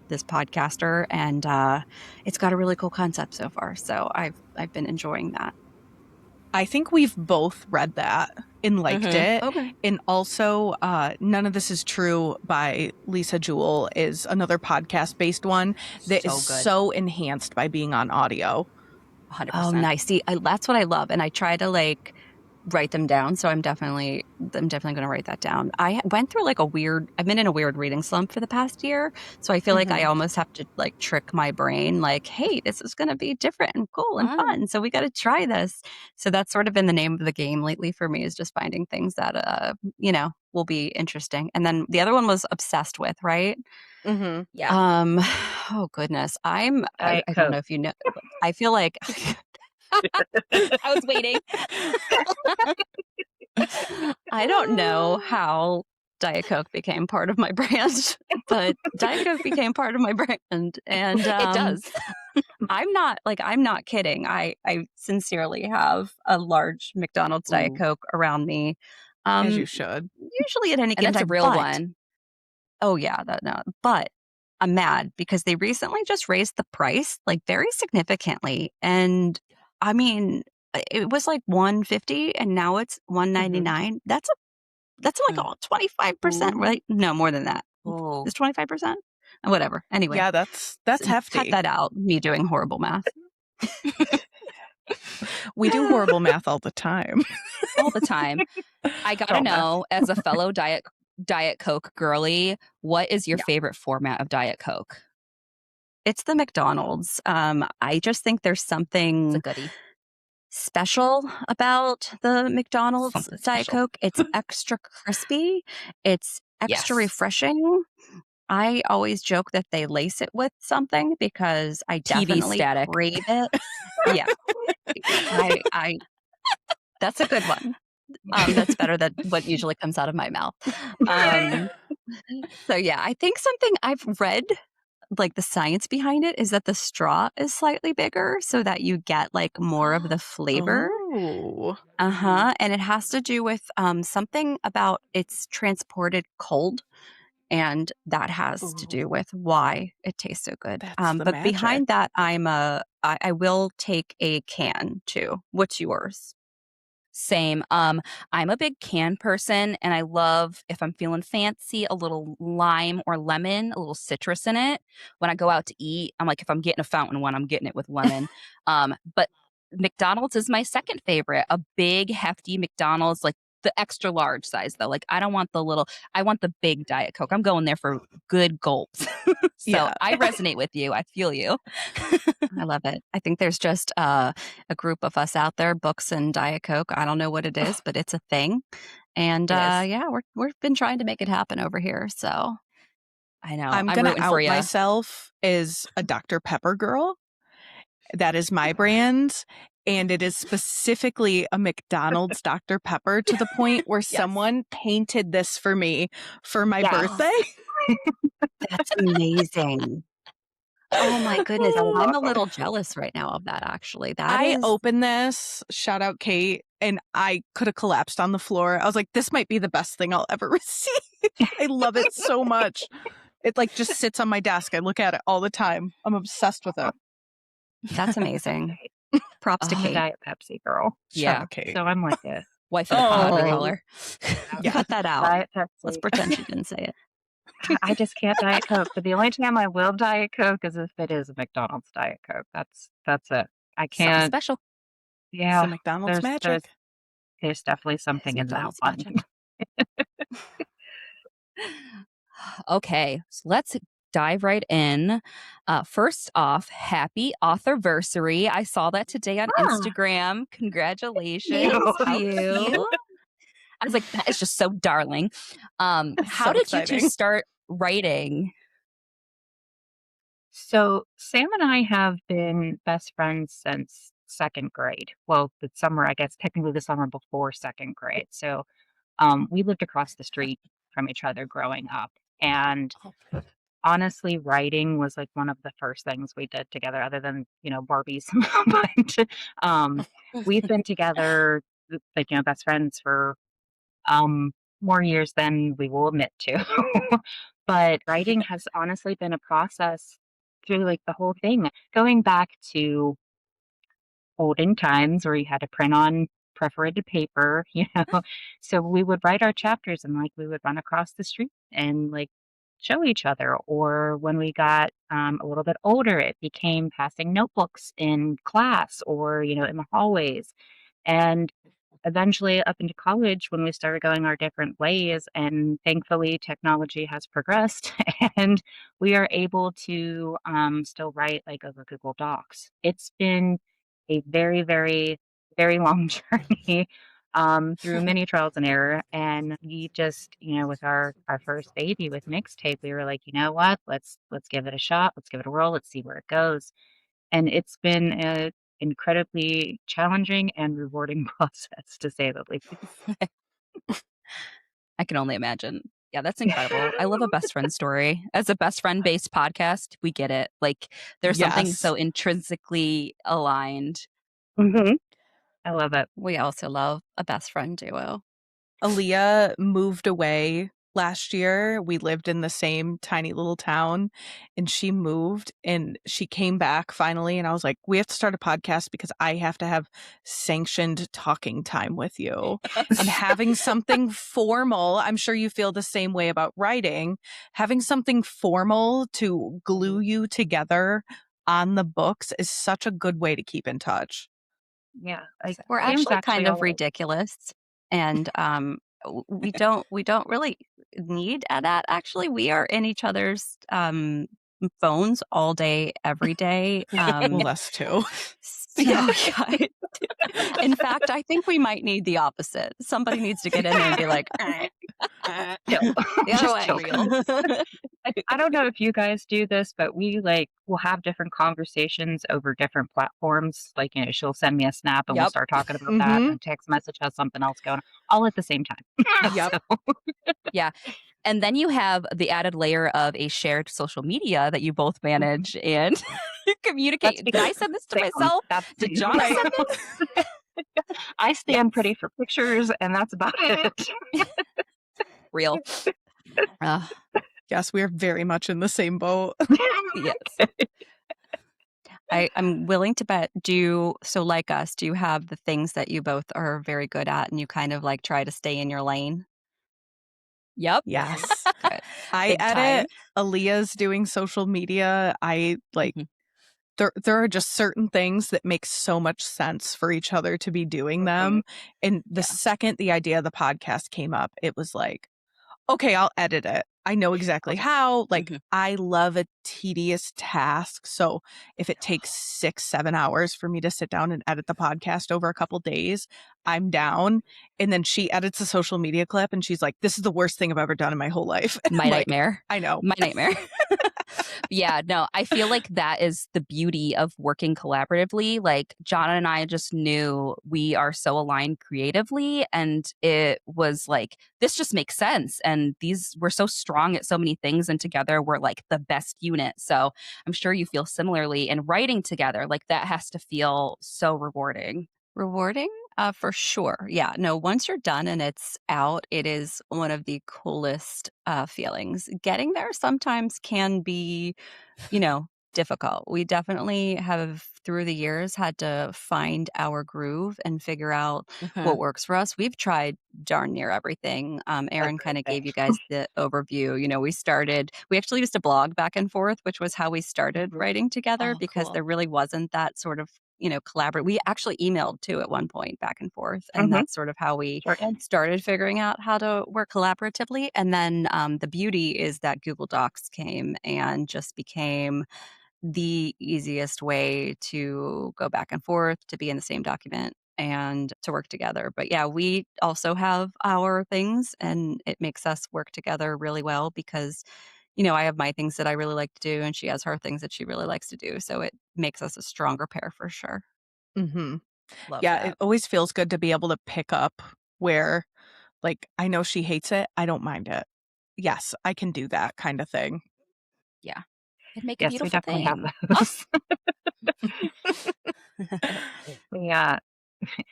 podcaster, and it's got a really cool concept so far. So I've been enjoying that. I think we've both read that and liked Mhm. it. Okay. And also, None of This Is True by Lisa Jewell is another podcast based one that is So good. so enhanced by being on audio. Oh, 100%. nice. See, that's what I love, and I try to like write them down. So I'm definitely going to write that down. Went through like I've been in a weird reading slump for the past year, so I feel like I Mhm. almost have to like trick my brain, like, hey, this is going to be different and cool and Fun. fun, so we got to try this. So that's sort of been the name of the game lately for me, is just finding things that will be interesting. And then the other one was Obsessed With, right? Mhm. Yeah. Um, oh goodness, Diet I don't know Coke. if you know. I feel like I was waiting. I don't know how Diet Coke became part of my brand, but Diet Coke became part of my brand, and It does. I'm not kidding. I sincerely have a large McDonald's Diet Ooh. Coke around me, As you um, should. usually at any And given that's a time. real But one. oh yeah, that no, but I'm mad because they recently just raised the price like very significantly, and I mean, it was like 150 and now it's Mhm. 199. That's like Mm. 25%, Ooh. right? No, more than that. Ooh. It's 25%? Whatever. Anyway, Yeah, that's cut hefty. that out, me doing horrible math. We do horrible math all the time. All the time. I gotta Girl math. know, as a fellow Diet Coke girly, what is your Yeah. favorite format of Diet Coke? It's the McDonald's. I just think there's It's a something goodie. special about the McDonald's Something Diet special. Coke. It's extra crispy. It's extra Yes. refreshing. I always joke that they lace it with something because I TV definitely static. crave it. Yeah. I that's a good one. That's better than what usually comes out of my mouth. Um, so yeah, I think something I've read, like the science behind it, is that the straw is slightly bigger so that you get like more of the flavor. Oh. Uh-huh. And it has to do with something about it's transported cold. And that has to Ooh. do with why it tastes so good. That's the But magic. behind that, I will take a can too. What's yours? Same. I'm a big can person, and I love, if I'm feeling fancy, a little lime or lemon, a little citrus in it. When I go out to eat, I'm like, if I'm getting a fountain one, I'm getting it with lemon. But McDonald's is my second favorite. A big, hefty McDonald's, like the extra large size though. Like I don't want the little, I want the big Diet Coke. I'm going there for good gulps. So Yeah. I resonate with you. I feel you. I love it. I think there's just a group of us out there, books and Diet Coke. I don't know what it is, but it's a thing. And It is. yeah, we've been trying to make it happen over here. So I know. I'm I'm gonna rooting for out you. myself as a Dr. Pepper girl. That is my brand. and it is specifically a McDonald's Dr. Pepper, to the point where someone painted this for me for my birthday. That's amazing. Oh my goodness. That's I'm a awesome. little jealous right now of that, actually. I opened this, shout out Kate, and I could have collapsed on the floor. I was like, this might be the best thing I'll ever receive. I love it so much. It like just sits on my desk. I look at it all the time. I'm obsessed with it. That's amazing. Props to I'm a Kate. Diet Pepsi girl. Shout out Kate. So I'm with you. Wife of the pod, we call her. Cut that out. Diet Pepsi. Let's pretend she didn't say it. I just can't Diet Coke. But the only time I will Diet Coke is if it is a McDonald's Diet Coke. That's it. I Something can't. special. It's Yeah, the McDonald's magic. there's definitely something in that McDonald's one. magic. Okay, so let's dive right in. First off, happy authorversary. I saw that today on Instagram. Congratulations. Thank How you. cute. I was like, that is just so darling. How So did you exciting. two start writing? So Sam and I have been best friends since second grade. Well, the summer, I guess, technically the summer before second grade. So we lived across the street from each other growing up. And honestly, writing was like one of the first things we did together, other than, Barbies. But we've been together, like, best friends for more years than we will admit to. But writing has honestly been a process through like the whole thing, going back to olden times where you had to print on perforated paper, So we would write our chapters and like we would run across the street and like show each other. Or when we got a little bit older, it became passing notebooks in class or, in the hallways. And eventually up into college when we started going our different ways, and thankfully technology has progressed and we are able to still write like over Google Docs. It's been a very, very, very long journey through many trials and error. And we just, with our first baby with mixtape, we were like, you know what, let's give it a shot. Let's give it a roll. Let's see where it goes. And it's been a incredibly challenging and rewarding process, to say the least. I can only imagine. Yeah, that's incredible. I love a best friend story. As a best friend based podcast, we get it. Like there's something Yes. so intrinsically aligned. Mm-hmm. I love it. We also love a best friend duo. Aaliyah moved away last year. We lived in the same tiny little town, and she moved and she came back finally. And I was like, we have to start a podcast because I have to have sanctioned talking time with you. And having something formal, I'm sure you feel the same way about writing, having something formal to glue you together on the books is such a good way to keep in touch. Yeah, like We're Sam's actually kind of all- ridiculous, and we don't really need that. Actually, we are in each other's phones all day, every day. Well, us too. So, yeah. In fact, I think we might need the opposite. Somebody needs to get in there and be like, Chill. the Just other chill. way. I don't know if you guys do this, but we like will have different conversations over different platforms. Like, she'll send me a snap and we'll Yep. start talking about that, and a text message has something else going on, all at the same time. Yep. Yeah. And then you have the added layer of a shared social media that you both manage and you communicate. Did I send this to myself? Did Johnna send this? I stand pretty for pictures, and that's about it. Real. Yes, we are very much in the same boat. Yes. I'm willing to bet, like us, do you have the things that you both are very good at and you kind of like try to stay in your lane? Yep. Yes. Good. I Big time. edit. Aaliyah's doing social media. I like there are just certain things that make so much sense for each other to be doing them. And the second the idea of the podcast came up, it was like, okay, I'll edit it. I know exactly how. Like, I love a tedious task. So if it takes 6-7 hours for me to sit down and edit the podcast over a couple days, I'm down. And then she edits a social media clip and she's like, this is the worst thing I've ever done in my whole life. My nightmare. I know. My nightmare. Yeah, no, I feel like that is the beauty of working collaboratively. Like Johnna and I just knew we are so aligned creatively, and it was like this just makes sense. And we're so strong at so many things, and together we're like the best unit. So I'm sure you feel similarly. And writing together, like that has to feel so rewarding. Rewarding? For sure. Yeah. No, once you're done and it's out, it is one of the coolest feelings. Getting there sometimes can be, difficult. We definitely have, through the years, had to find our groove and figure out what works for us. We've tried darn near everything. Erin kind of gave you guys the overview. We actually used to blog back and forth, which was how we started writing together Oh, because cool. there really wasn't that sort of collaborate. We actually emailed too at one point back and forth. And that's sort of how we started figuring out how to work collaboratively. And then the beauty is that Google Docs came and just became the easiest way to go back and forth, to be in the same document and to work together. But yeah, we also have our things and it makes us work together really well because I have my things that I really like to do, and she has her things that she really likes to do. So it makes us a stronger pair for sure. Mm-hmm. Love Yeah, that. it always feels good to be able to pick up where, like, I know she hates it. I don't mind it. Yes, I can do that kind of thing. Yeah. It'd make a Yes, we beautiful definitely have thing. those. Yeah.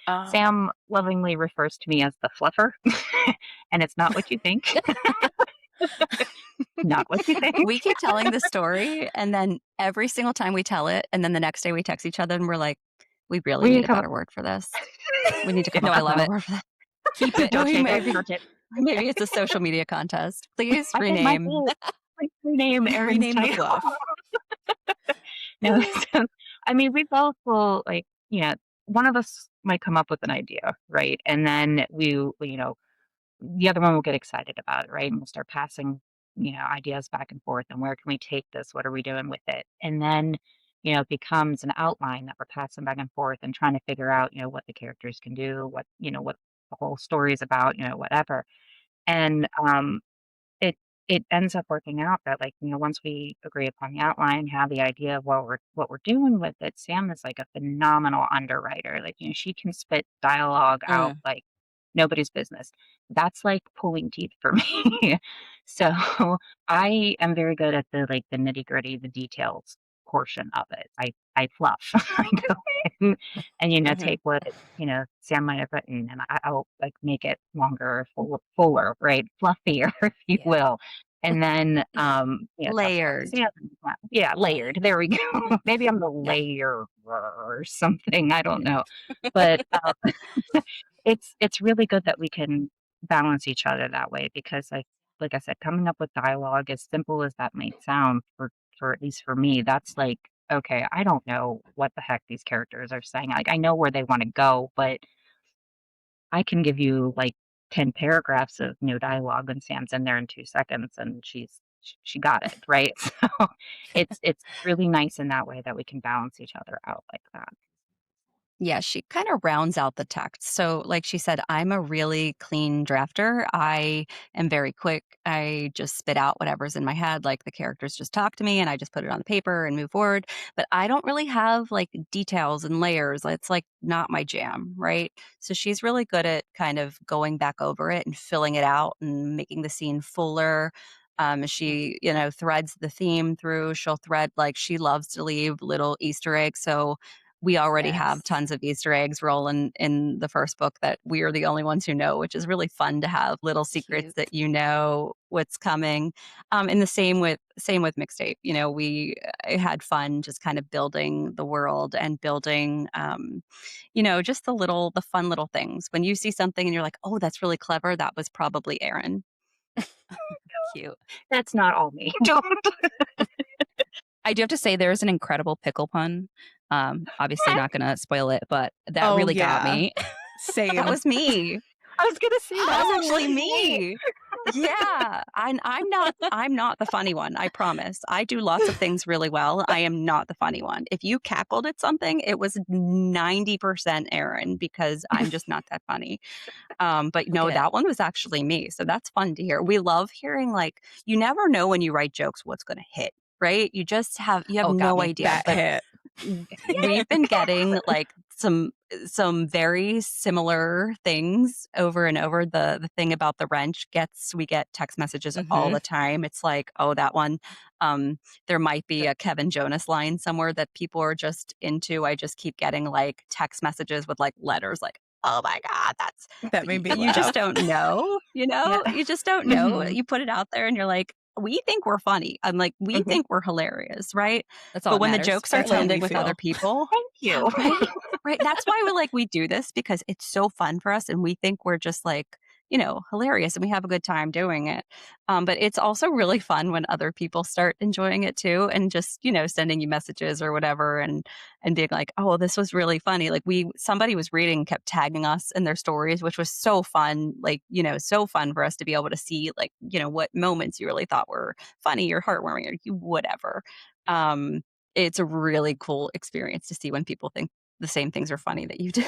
Um, Sam lovingly refers to me as the fluffer, and it's not what you think. Not what you think. We keep telling the story, and then every single time we tell it, and then the next day we text each other and we're like, we really We need a come up. better word for this. We need to come No, up I with a love better it. word for that. Keep it. Don't change it. Maybe, Don't change it. maybe it's a social media contest. Please I think my rename. rename Erin's rename the title. fluff. No, so, I mean, we both will one of us might come up with an idea, right? And then the other one will get excited about it, right? And we'll start passing, ideas back and forth. And where can we take this? What are we doing with it? And then, it becomes an outline that we're passing back and forth and trying to figure out, what the characters can do, what the whole story is about, whatever. And it it ends up working out that, like, once we agree upon the outline, have the idea of what we're doing with it, Sam is like a phenomenal underwriter. Like, she can spit dialogue out like nobody's business. That's like pulling teeth for me. So I am very good at the nitty-gritty, the details portion of it. I fluff. I go in and take what Sam might have written, and I'll like make it longer, fuller, right, fluffier, if you Yeah. will. And then talk about Layered. Sam. Yeah, layered. There we go. Maybe I'm the layer or something. I don't know, but it's really good that we can balance each other that way because like I said, coming up with dialogue, as simple as that might sound, for at least for me, that's like, okay, I don't know what the heck these characters are saying. Like, I know where they want to go, but I can give you like 10 paragraphs of new dialogue and Sam's in there in 2 seconds and she got it, right? So it's really nice in that way that we can balance each other out like that. Yeah, she kind of rounds out the text. So, like she said, I'm a really clean drafter. I am very quick. I just spit out whatever's in my head. Like the characters just talk to me and I just put it on the paper and move forward. But I don't really have like details and layers. It's like not my jam, right? So, she's really good at kind of going back over it and filling it out and making the scene fuller. She, threads the theme through. She'll thread, like, she loves to leave little Easter eggs. So, we already have Yes. tons of Easter eggs rolling in the first book that we are the only ones who know, which is really fun to have little secrets Cute. that what's coming. And the same with Mixtape. We had fun just kind of building the world and building, just the fun little things. When you see something and you're like, oh, that's really clever. That was probably Erin. Cute. That's not all me. Don't. I do have to say there's an incredible pickle pun. Obviously not gonna spoil it, but that Oh, really got yeah. me. Same. That was me. I was gonna say That was that actually me. Yeah, I'm not the funny one. I promise. I do lots of things really well. I am not the funny one. If you cackled at something, it was 90% Erin because I'm just not that funny. But no, Okay. that one was actually me. So that's fun to hear. We love hearing, like, you never know when you write jokes what's going to hit. right? You have Oh, got no me. idea. That But hit. we've been getting like some very similar things over and over. The thing about the wrench we get text messages all the time. It's like, oh, that one. There might be a Kevin Jonas line somewhere that people are just into. I just keep getting like text messages with like letters like, oh my God, That made me you just laugh. don't know, Yeah. you just don't know. Mhm. You put it out there and you're like, we think we're funny. I'm like, we Mhm. think we're hilarious, right? That's all But that when the matters. jokes are That's how landing we with other feel. people, Thank yeah, you. right, right. That's why we do this, because it's so fun for us, and we think we're just like, hilarious, and we have a good time doing it. But it's also really fun when other people start enjoying it too, and just sending you messages or whatever, and being like, oh, this was really funny. Like somebody was reading, kept tagging us in their stories, which was so fun. Like so fun for us to be able to see like what moments you really thought were funny or heartwarming or whatever. It's a really cool experience to see when people think the same things are funny that you do.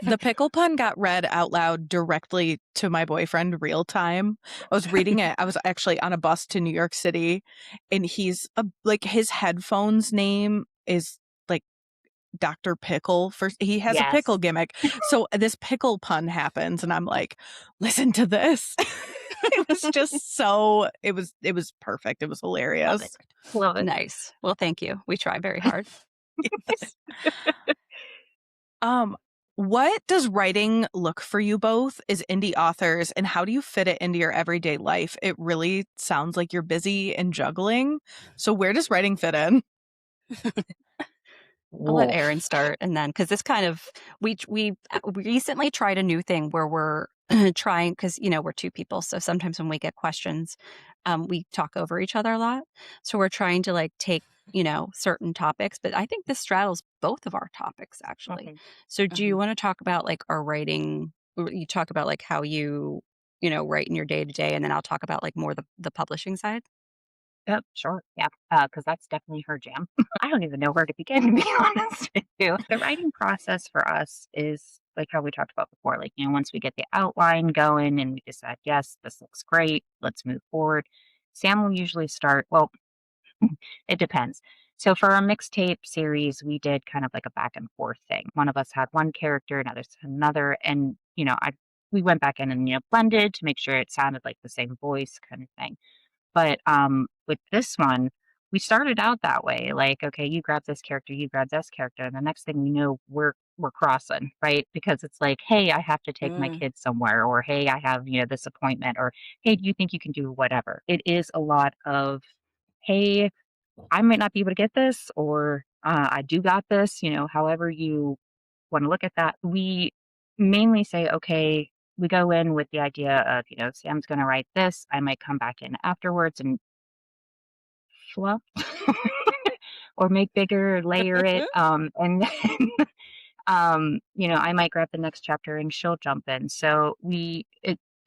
The pickle pun got read out loud directly to my boyfriend real time. I was reading it. I was actually on a bus to New York City, and like his headphones name is like Dr. Pickle. He has a pickle Yes. gimmick. So this pickle pun happens, and I'm like, listen to this. It was just so it was perfect. It was hilarious. Love it. Nice. Well, thank you. We try very hard. Yes. What does writing look for you both as indie authors, and how do you fit it into your everyday life? It really sounds like you're busy and juggling. So where does writing fit in? I'll let Wolf. Erin start, and then because this kind of we recently tried a new thing where we're trying, because we're two people, so sometimes when we get questions, we talk over each other a lot. So we're trying to like take certain topics, but I think this straddles both of our topics actually. Mhm. So do you want to talk about like our writing? You talk about like how you write in your day to day, and then I'll talk about like more the publishing side. Yep, sure. Yeah. Because that's definitely her jam. I don't even know where to begin, to be honest with you. The writing process for us is like how we talked about before. Like, once we get the outline going and we decide, yes, this looks great, let's move forward. Sam will usually start, well, it depends. So for our mixtape series, we did kind of like a back and forth thing. One of us had one character, another had another, and we went back in and blended to make sure it sounded like the same voice, kind of thing. But with this one, we started out that way. Like, okay, you grab this character, you grab this character, and the next thing we know, we're crossing, right? Because it's like, hey, I have to take my kids somewhere, or hey, I have this appointment, or hey, do you think you can do whatever? It is a lot of, hey, I might not be able to get this, or I do got this. However you want to look at that. We mainly say, okay, we go in with the idea of, Sam's going to write this. I might come back in afterwards and fluff or make bigger, layer it. And then, I might grab the next chapter and she'll jump in. So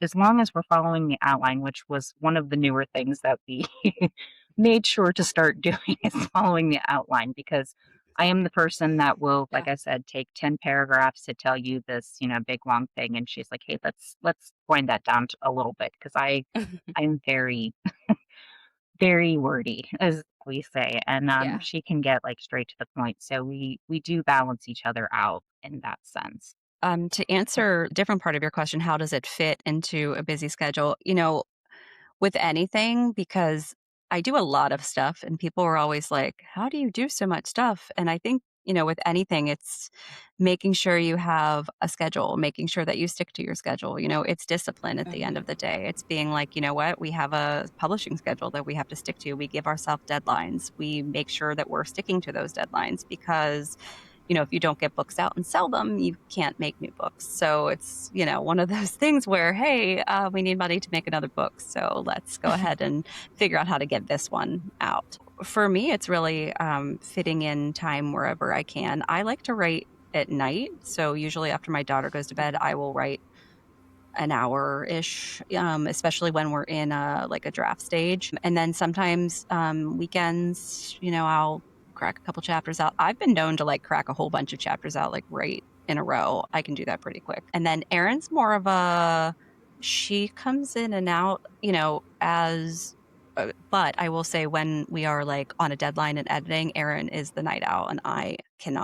as long as we're following the outline, which was one of the newer things that we made sure to start doing is following the outline, because I am the person that will, like I said, take 10 paragraphs to tell you this, big long thing. And she's like, hey, let's wind that down a little bit. Cause I'm very, very wordy, as we say. And Yeah. she can get like straight to the point. So we do balance each other out in that sense. To answer a different part of your question, how does it fit into a busy schedule? With anything, because I do a lot of stuff and people are always like, how do you do so much stuff? And I think, with anything, it's making sure you have a schedule, making sure that you stick to your schedule. It's discipline at the end of the day. It's being like, you know what, we have a publishing schedule that we have to stick to. We give ourselves deadlines. We make sure that we're sticking to those deadlines, because if you don't get books out and sell them, you can't make new books. So it's, one of those things where, hey, we need money to make another book. So let's go ahead and figure out how to get this one out. For me, it's really fitting in time wherever I can. I like to write at night. So usually after my daughter goes to bed, I will write an hour-ish, especially when we're in a draft stage. And then sometimes weekends, I'll crack a couple chapters out. I've been known to crack a whole bunch of chapters out right in a row. I can do that pretty quick. And then Erin's more of she comes in and out, as but I will say when we are like on a deadline and editing, Erin is the night owl, and I can't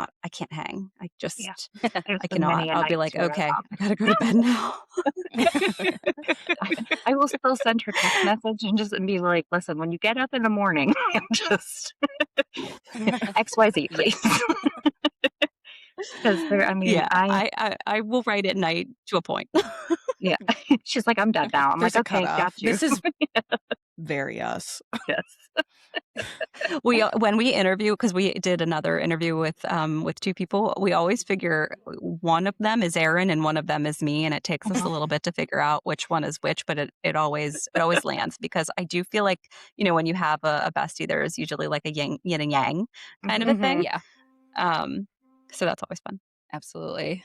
hang. Yeah. I There's been cannot. many a I'll be nights like, where okay, I gotta go to bed now. I will still send her text message and just be like, listen, when you get up in the morning, just XYZ, please. Because there, I mean, Yeah, I will write at night to a point. yeah. She's like, I'm done now. I'm There's like, a okay, cutoff. got you. This is very us. Yes. When we interview, because we did another interview with 2 people, we always figure one of them is Erin and one of them is me, and it takes us a little bit to figure out which one is which, but it always lands, because I do feel like, you know, when you have a bestie, there is usually like a yin and yang kind of a thing. Yeah, So that's always fun. absolutely.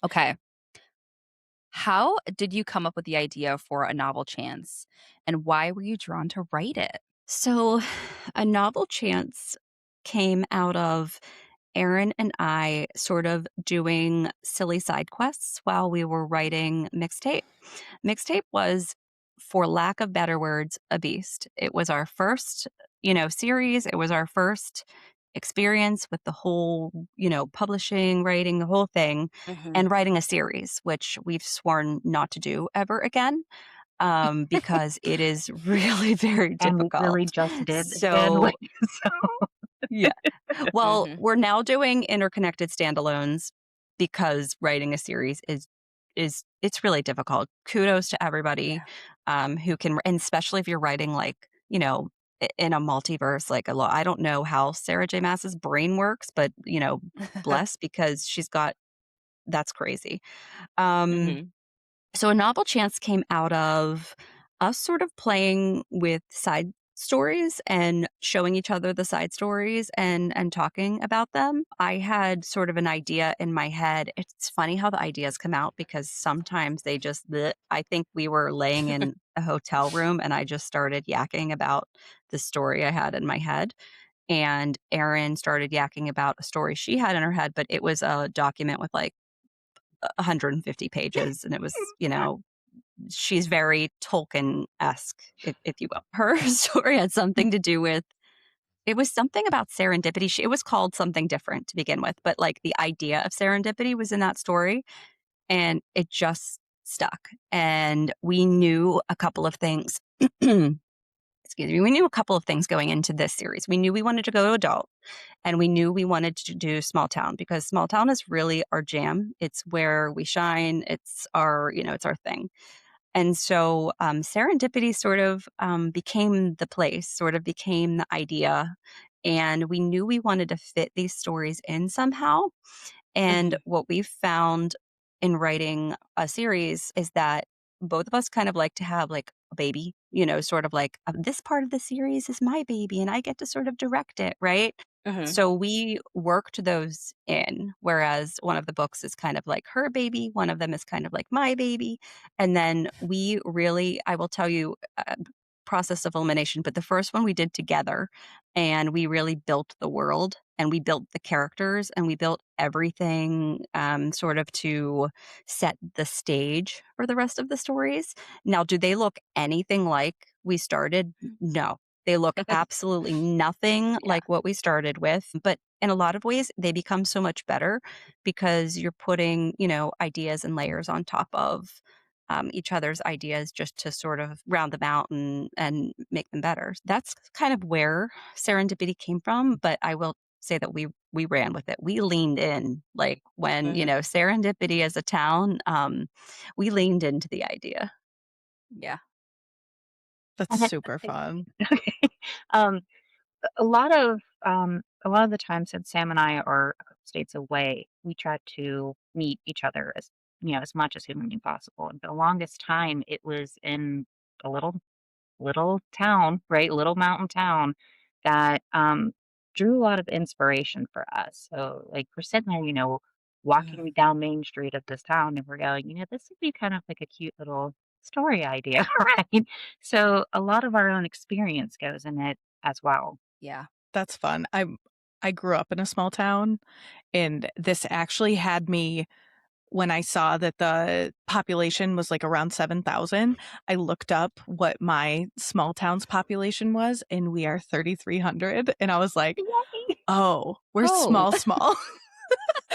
Okay. How did you come up with the idea for A Novel Chance, and why were you drawn to write it? So, A Novel Chance came out of Erin and I sort of doing silly side quests while we were writing Mixtape. Mixtape was, for lack of better words, a beast. It was our first, series. It was our first experience with the whole, publishing, writing, the whole thing, and writing a series, which we've sworn not to do ever again. Because it is really very And we difficult. really just did again. So, So yeah. Well, we're now doing interconnected standalones because writing a series is it's really difficult. Kudos to everybody who can, and especially if you're writing like, in a multiverse, like I don't know how Sarah J. Maas's brain works, but bless, because that's crazy. So A Novel Chance came out of us sort of playing with side stories and showing each other the side stories and talking about them. I had sort of an idea in my head. It's funny how the ideas come out, because sometimes they just bleh. I think we were laying in a hotel room and I just started yakking about the story I had in my head. And Erin started yakking about a story she had in her head, but it was a document with like 150 pages, and it was, she's very Tolkien-esque, if you will. Her story had something to do with, it was something about serendipity. It was called something different to begin with, but like the idea of serendipity was in that story, and it just stuck. And we knew a couple of things. Excuse me. We knew a couple of things going into this series. We knew we wanted to go adult, and we knew we wanted to do small town, because small town is really our jam. It's where we shine. It's our, it's our thing. And so serendipity sort of became the place, sort of became the idea. And we knew we wanted to fit these stories in somehow. And what we've found in writing a series is that both of us kind of like to have like a baby, sort of like, this part of the series is my baby and I get to sort of direct it, right? So we worked those in, whereas one of the books is kind of like her baby, one of them is kind of like my baby. And then we really, I will tell you, process of elimination, but the first one we did together, and we really built the world and we built the characters and we built everything sort of to set the stage for the rest of the stories. Now, do they look anything like we started? No. They look absolutely nothing like what we started with, but in a lot of ways, they become so much better because you're putting, ideas and layers on top of each other's ideas, just to sort of round them out and make them better. That's kind of where serendipity came from, but I will say that we ran with it. We leaned in, like when, serendipity as a town, we leaned into the idea. Yeah. That's super fun. um, a lot of the time, since Sam and I are a couple states away, we try to meet each other as as much as humanly possible. And for the longest time, it was in a little town, right? Little mountain town that drew a lot of inspiration for us. So like we're sitting there, walking down Main Street of this town, and we're going, this would be kind of like a cute little story idea, right? So a lot of our own experience goes in it as well. Yeah. That's fun. I grew up in a small town, and this actually had me when I saw that the population was like around 7,000, I looked up what my small town's population was, and we are 3,300. And I was like, oh, we're Oh. small.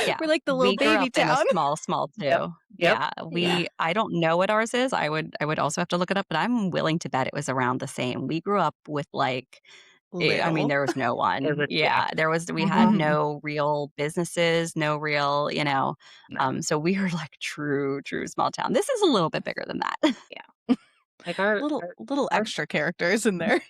Yeah. We're like the little We grew baby up in a town. small too. Yep. Yeah. Yeah. I don't know what ours is. I would also have to look it up, but I'm willing to bet it was around the same. We grew up with like I mean, Little. there was no It one. was, Yeah, we had Mhm. no real businesses, no real, no, so we were like true small town. This is a little bit bigger than that. yeah. Like Little our extra characters in there.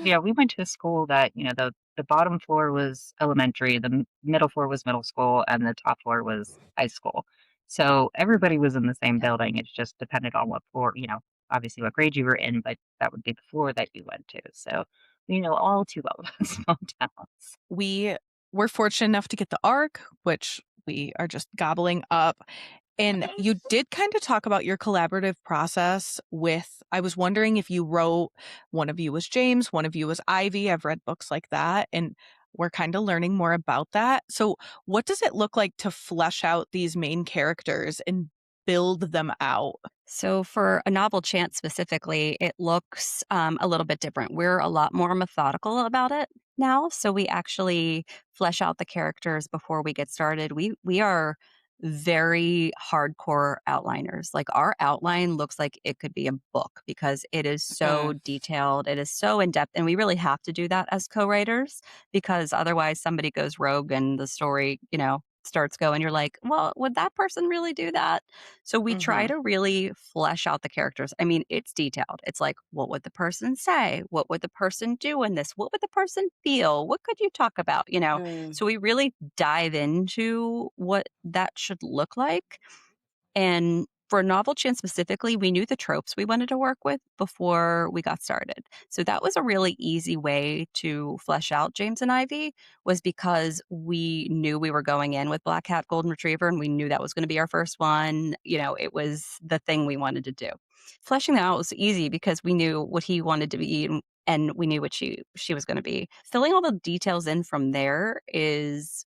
yeah, we went to a school that, the bottom floor was elementary, the middle floor was middle school, and the top floor was high school. So everybody was in the same building. It just depended on what floor, obviously what grade you were in, but that would be the floor that you went to. So we know all too well about small towns. We were fortunate enough to get the ARC, which we are just gobbling up. And you did kind of talk about your collaborative process with, I was wondering if you wrote, one of you was James, one of you was Ivy. I've read books like that, and we're kind of learning more about that. So what does it look like to flesh out these main characters and build them out? So for a novel chant specifically, it looks a little bit different. We're a lot more methodical about it now. So we actually flesh out the characters before we get started. We are very hardcore outliners. Like our outline looks like it could be a book because it is so detailed, it is so in depth, and we really have to do that as co-writers because otherwise somebody goes rogue and the story, starts going. You're like, well, would that person really do that? So we try to really flesh out the characters. I mean, it's detailed. It's like, what would the person say? What would the person do in this? What would the person feel? What could you talk about? So we really dive into what that should look like. And for Novel Chin specifically, we knew the tropes we wanted to work with before we got started. So that was a really easy way to flesh out James and Ivy, was because we knew we were going in with Black Cat Golden Retriever and we knew that was going to be our first one. It was the thing we wanted to do. Fleshing that out was easy because we knew what he wanted to be and we knew what she was going to be. Filling all the details in from there is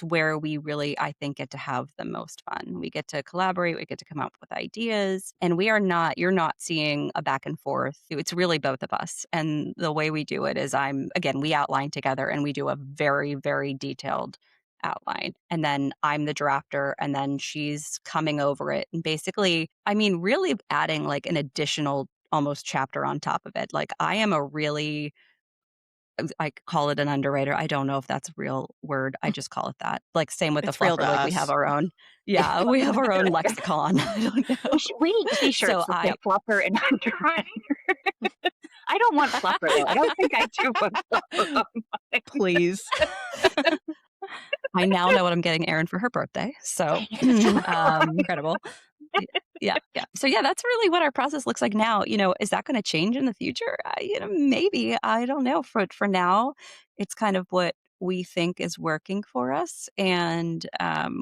where we really, I think, get to have the most fun. We get to collaborate, we get to come up with ideas, and you're not seeing a back and forth. It's really both of us. And the way we do it is we outline together and we do a very, very detailed outline. And then I'm the drafter and then she's coming over it. And basically, really adding like an additional almost chapter on top of it. Like I call it an underwriter. I don't know if that's a real word. I just call it that. Like same with It's the real fluffer. to Like we have us. our own. Yeah, we have our own lexicon. I don't know. We need t-shirts So that say fluffer and underwriter. I don't want fluffer though. I don't think I do want fluffer on mine. Please. I now know what I'm getting Erin for her birthday. So incredible. Yeah. So that's really what our process looks like now. Is that going to change in the future? Maybe. I don't know. For now, it's kind of what we think is working for us and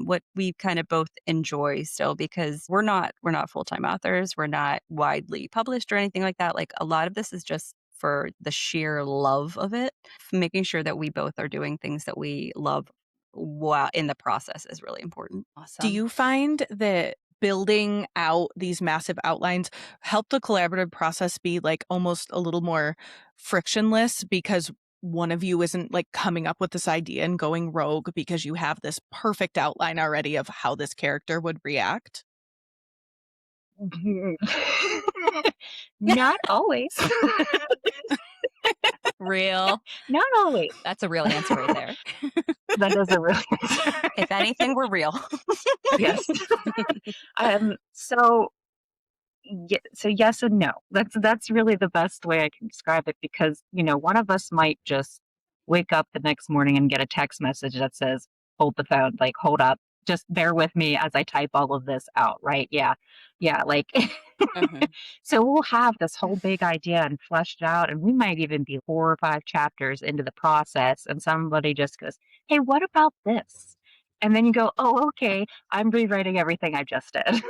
what we kind of both enjoy still, because we're not full-time authors. We're not widely published or anything like that. Like a lot of this is just for the sheer love of it, making sure that we both are doing things that we love while in the process is really important. Awesome. Do you find that building out these massive outlines help the collaborative process be like almost a little more frictionless because one of you isn't like coming up with this idea and going rogue because you have this perfect outline already of how this character would react? Not always. Real. Not always. That's a real answer right there. That is a real answer. If anything, we're real. Yes. So yes and no. That's really the best way I can describe it because, one of us might just wake up the next morning and get a text message that says, hold the phone, like, hold up, just bear with me as I type all of this out, right? Yeah. Yeah. Like, so we'll have this whole big idea and fleshed out, and we might even be 4 or 5 chapters into the process, and somebody just goes, hey, what about this? And then you go, oh, okay, I'm rewriting everything I just did.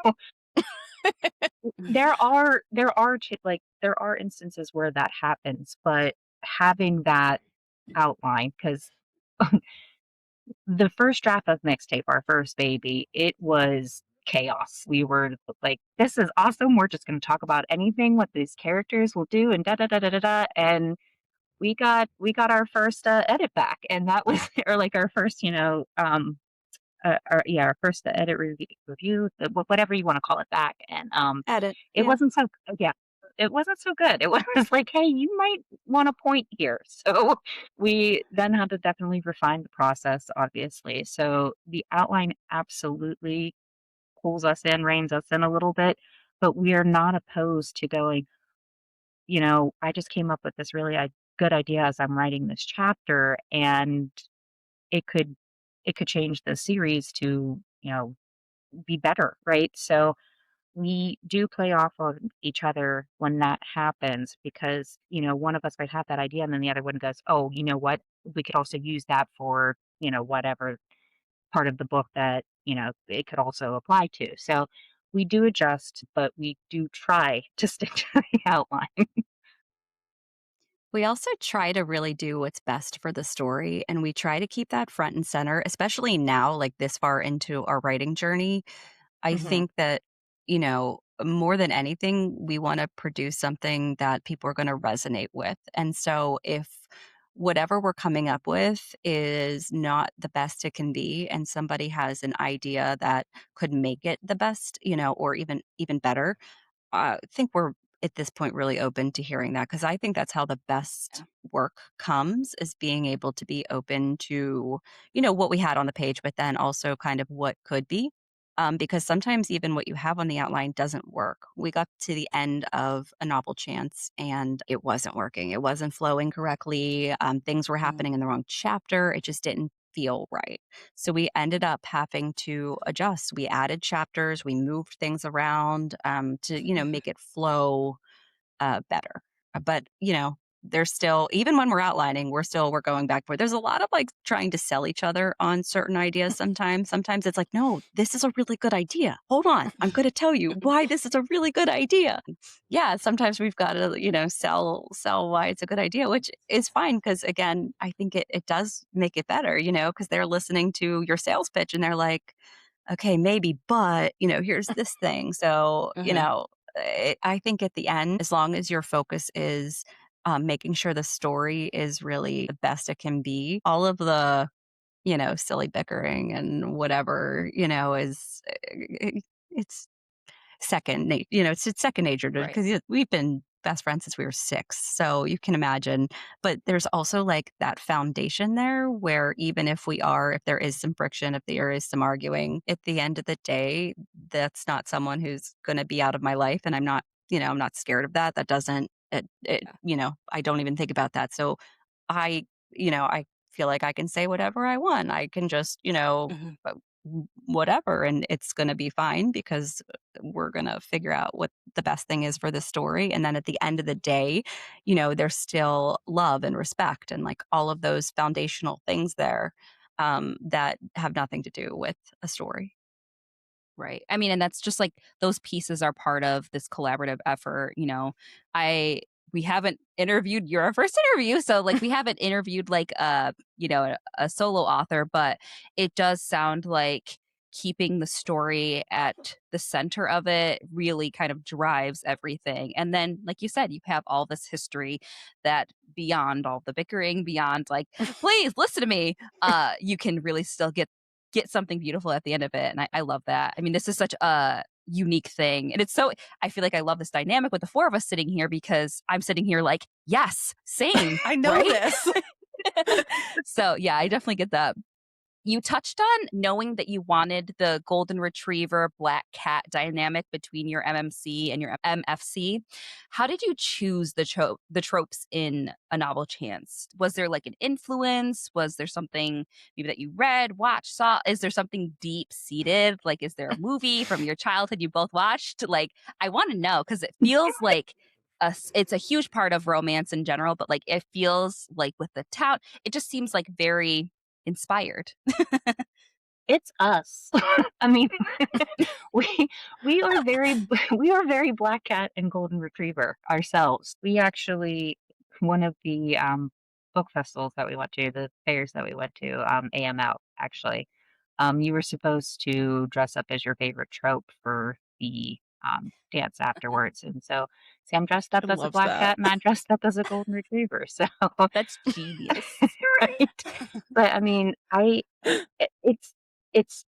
So, there are instances where that happens, but having that outline, because the first draft of Mixtape, our first baby, it was chaos. We were like, this is awesome. We're just going to talk about anything what these characters will do and da da da da da da. And we got our first edit back, and that was or like our first, our first edit review, whatever you want to call it back, and Edit. it Yeah. wasn't so yeah, it wasn't so good. It was like, hey, you might want to point here. So we then had to definitely refine the process, obviously. So the outline absolutely pulls us in, reins us in a little bit, but we are not opposed to going, I just came up with this really good idea as I'm writing this chapter, and it could it could change the series to, be better, right? So we do play off of each other when that happens because, one of us might have that idea and then the other one goes, oh, you know what? We could also use that for, whatever part of the book that, it could also apply to. So we do adjust, but we do try to stick to the outline. We also try to really do what's best for the story, and we try to keep that front and center, especially now, like this far into our writing journey. I Mhm. think that, more than anything, we want to produce something that people are going to resonate with. And so if whatever we're coming up with is not the best it can be and somebody has an idea that could make it the best, or even better, think we're at this point really open to hearing that because I think that's how the best Yeah. work comes is being able to be open to, what we had on the page, but then also kind of what could be. Because sometimes even what you have on the outline doesn't work. We got to the end of a novel chance and it wasn't working. It wasn't flowing correctly. Things were happening in the wrong chapter. It just didn't feel right. So we ended up having to adjust. We added chapters, we moved things around to, make it flow better. But, there's still, even when we're outlining, we're going back for there's a lot of like trying to sell each other on certain ideas sometimes. Sometimes it's like, no, this is a really good idea. Hold on. I'm going to tell you why this is a really good idea. Yeah, sometimes we've got to, sell why it's a good idea, which is fine because again, I think it does make it better, because they're listening to your sales pitch and they're like, okay, maybe, but, here's this thing. So, I think at the end, as long as your focus is making sure the story is really the best it can be, all of the, silly bickering and whatever, is, it's it's second nature Right. because we've been best friends since we were 6. So you can imagine. But there's also like that foundation there where even if there is some friction, if there is some arguing, at the end of the day, that's not someone who's going to be out of my life. And I'm not scared of that. That doesn't, Yeah. I don't even think about that. So I feel like I can say whatever I want. I can just, Mhm. uh, whatever, and it's going to be fine because we're going to figure out what the best thing is for the story. And then at the end of the day, there's still love and respect and like all of those foundational things there that have nothing to do with a story. Right. I mean, and that's just like those pieces are part of this collaborative effort. I we haven't interviewed you're our first interview, so like we haven't interviewed like a solo author, but it does sound like keeping the story at the center of it really kind of drives everything. And then, like you said, you have all this history that beyond all the bickering, beyond like, please listen to me, you can really still get something beautiful at the end of it. And I love that. I mean, this is such a unique thing. And I feel like I love this dynamic with the 4 of us sitting here because I'm sitting here like, yes, same, I know right? this. So yeah, I definitely get that. You touched on knowing that you wanted the golden retriever black cat dynamic between your MMC and your MFC. How did you choose the tropes in A Novel Chance? Was there like an influence? Was there something maybe that you read, watched, saw? Is there something deep seated? Like, is there a movie from your childhood you both watched? Like, I want to know because it feels like it's a huge part of romance in general, but like it feels like with the town, it just seems like very inspired. It's us. I mean, we we are very we are very black cat and golden retriever ourselves. We actually one of the book festivals that we went to, the fairs that we went to, AML actually, you were supposed to dress up as your favorite trope for the dance afterwards. And so Sam dressed up I as a love black that. cat and I dressed up as a golden retriever. So That's genius. right. But I mean, it's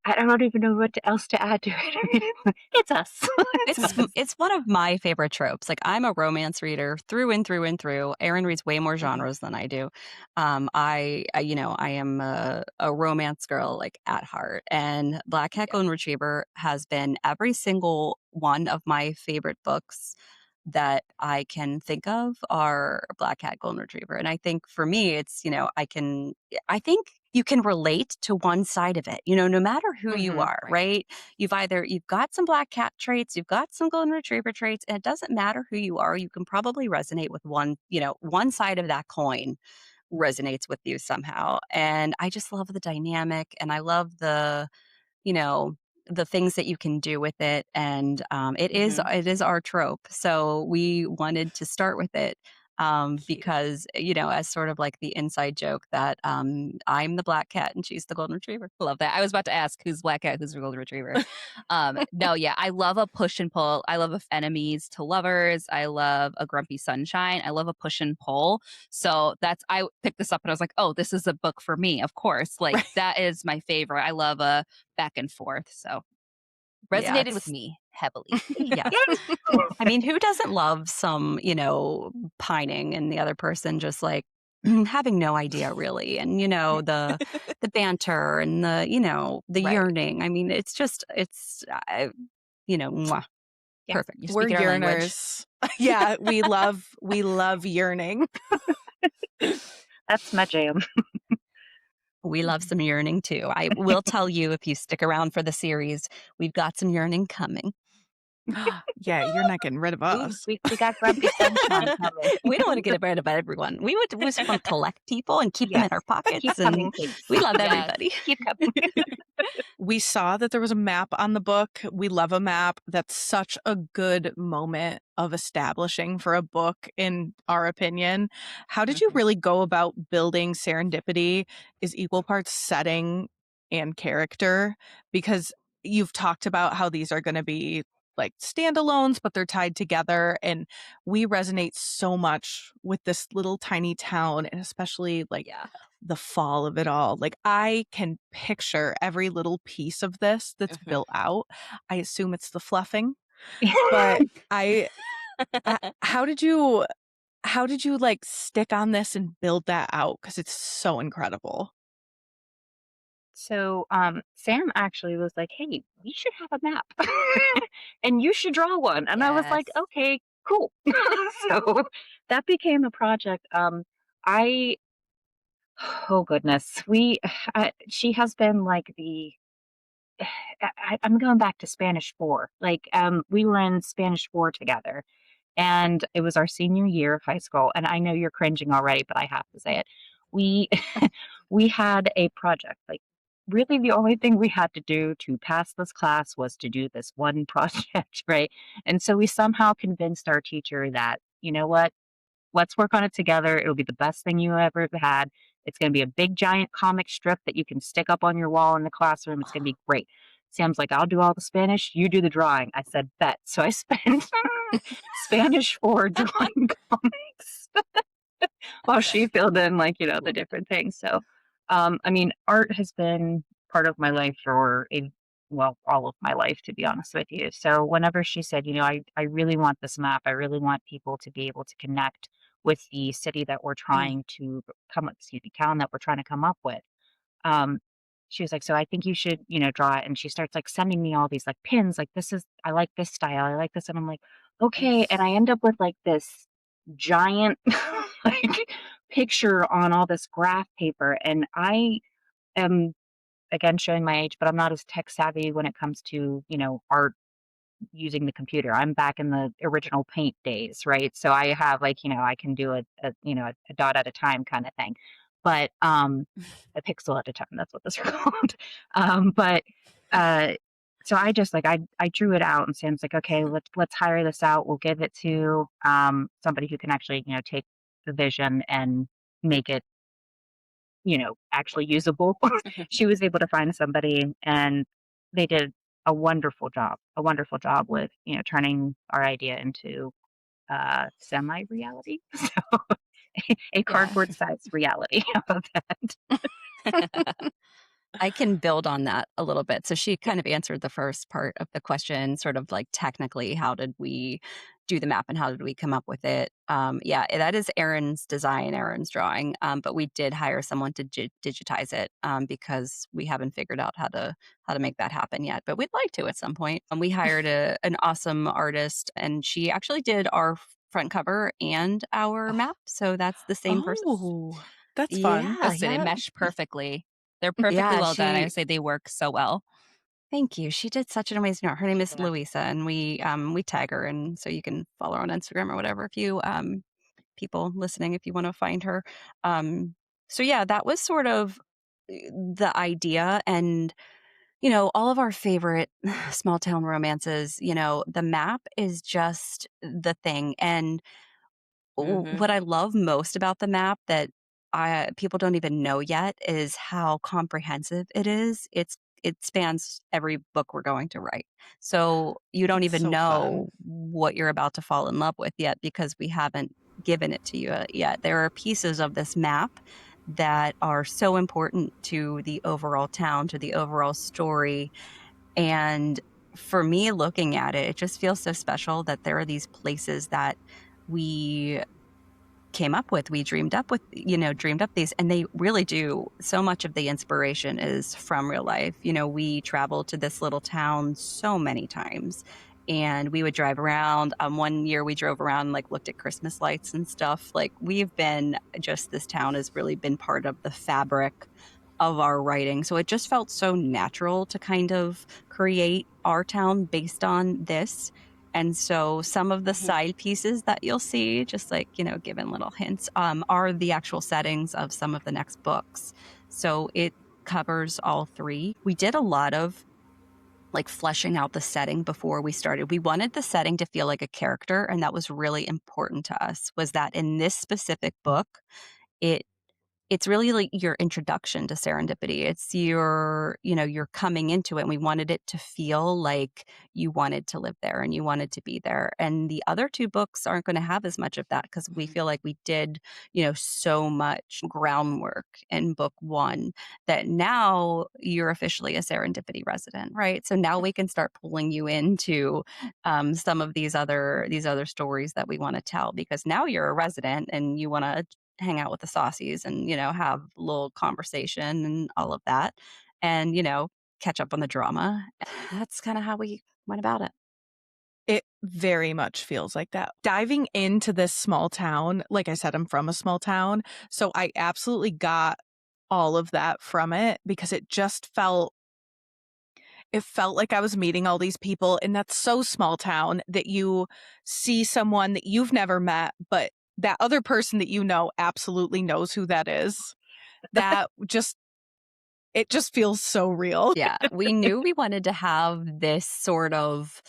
I don't even know what else to add to it. It's us. It's us. It's one of my favorite tropes. Like, I'm a romance reader through and through and through. Erin reads way more genres than I do. I am a romance girl, like, at heart. And Black Cat Golden Retriever has been every single one of my favorite books that I can think of are Black Cat Golden Retriever. And I think for me, it's, I think you can relate to one side of it, no matter who you are, right? You've got some Black Cat traits, you've got some Golden Retriever traits, and it doesn't matter who you are. You can probably resonate with one side of that coin resonates with you somehow. And I just love the dynamic, and I love the things that you can do with it. And it is our trope. So we wanted to start with it because, as sort of like the inside joke that I'm the black cat and she's the golden retriever. Love that. I was about to ask who's black cat, who's the golden retriever. No, yeah, I love a push and pull. I love enemies to lovers. I love a grumpy sunshine. I love a push and pull. So I picked this up and I was like, oh, this is a book for me. Of course, like that is my favorite. I love a back and forth. So resonated with me heavily. Yes. I mean, who doesn't love some, pining and the other person just like having no idea really, and the banter and the yearning. I mean, it's just mwah, perfect. You We're speak our language. yearners. Yeah, we love yearning. That's my jam. We love some yearning too. I will tell you, if you stick around for the series, we've got some yearning coming. Yeah, you're not getting rid of us. We got grumpy sunshine coming. We don't want to get rid of everyone. We just want to collect people and keep them in our pockets. Keep coming, please. We love everybody. Keep coming. We saw that there was a map on the book. We love a map. That's such a good moment of establishing for a book, in our opinion. How did you really go about building Serendipity is equal parts setting and character? Because you've talked about how these are going to be like standalones, but they're tied together. And we resonate so much with this little tiny town, and especially like the fall of it all. Like, I can picture every little piece of this that's built out. I assume it's the fluffing, but how did you like stick on this and build that out? Because it's so incredible. So Sam actually was like, hey, we should have a map and you should draw one. And I was like, okay, cool. So that became a project. Oh goodness, she has been like I'm going back to Spanish 4. Like, we were in Spanish 4 together, and it was our senior year of high school. And I know you're cringing already, but I have to say it. We we had a project. Like, really, the only thing we had to do to pass this class was to do this one project, right? And so we somehow convinced our teacher that, you know what? Let's work on it together. It'll be the best thing you ever had. It's going to be a big, giant comic strip that you can stick up on your wall in the classroom. It's going to be great. Sam's like, I'll do all the Spanish. You do the drawing. I said, bet. So I spent Spanish 4 drawing comics while she filled in, like, the different things. So, I mean, art has been part of my life for all of my life, to be honest with you. So whenever she said, I really want this map, I really want people to be able to connect with the city that we're trying to town that we're trying to come up with. She was like, so I think you should, draw it. And she starts like sending me all these like pins, like I like this style, I like this. And I'm like, okay. And I end up with like this giant like picture on all this graph paper. And I am, again, showing my age, but I'm not as tech savvy when it comes to, art using the computer. I'm back in the original paint days, right? So I have like, I can do a dot at a time kind of thing, but a pixel at a time. That's what those are called. But so I just like I drew it out, and Sam's like, okay, let's hire this out. We'll give it to somebody who can actually take the vision and make it, actually usable. She was able to find somebody, and they did a wonderful job with, turning our idea into semi-reality. So a Yeah. cardboard-sized reality. How about that? I can build on that a little bit. So she kind of answered the first part of the question, sort of like technically, how did we do the map and how did we come up with it? Yeah, that is Erin's design, Erin's drawing. But we did hire someone to digitize it because we haven't figured out how to make that happen yet. But we'd like to at some point. We hired an awesome artist, and she actually did our front cover and our map. So that's the same person. Oh, that's fun. Yeah, Listen, it yeah. meshed perfectly. They're perfectly Yeah, well done. I she would say they work so well. Thank you. She did such an amazing job. Her name is Yeah. Louisa, and we tag her, and so you can follow her on Instagram or whatever if you people listening, if you want to find her. So yeah, that was sort of the idea, and all of our favorite small town romances. The map is just the thing, and what I love most about the map that people don't even know yet is how comprehensive it is. It spans every book we're going to write. So you don't That's even so fun. know what you're about to fall in love with yet because we haven't given it to you yet. There are pieces of this map that are so important to the overall town, to the overall story. And for me, looking at it, it just feels so special that there are these places that we came up with, we dreamed up these, and they really do. So much of the inspiration is from real life. We traveled to this little town so many times, and we would drive around. One year we drove around and looked at Christmas lights and stuff. This town has really been part of the fabric of our writing. So it just felt so natural to kind of create our town based on this. And so some of the side pieces that you'll see, just given little hints, are the actual settings of some of the next books. So it covers all three. We did a lot of fleshing out the setting before we started. We wanted the setting to feel like a character, and that was really important to us, was that in this specific book, it's really like your introduction to serendipity. It's you're coming into it, and we wanted it to feel like you wanted to live there and you wanted to be there. And the other two books aren't going to have as much of that because we feel like we did, so much groundwork in book one that now you're officially a serendipity resident, right? So now we can start pulling you into some of these other stories that we want to tell because now you're a resident and you want to hang out with the saucies and, have a little conversation and all of that and, catch up on the drama. That's kind of how we went about it. It very much feels like that. Diving into this small town, like I said, I'm from a small town, so I absolutely got all of that from it because it felt like I was meeting all these people, and that's so small town that you see someone that you've never met, but that other person that absolutely knows who that is. It just feels so real. Yeah, we knew we wanted to have this sort of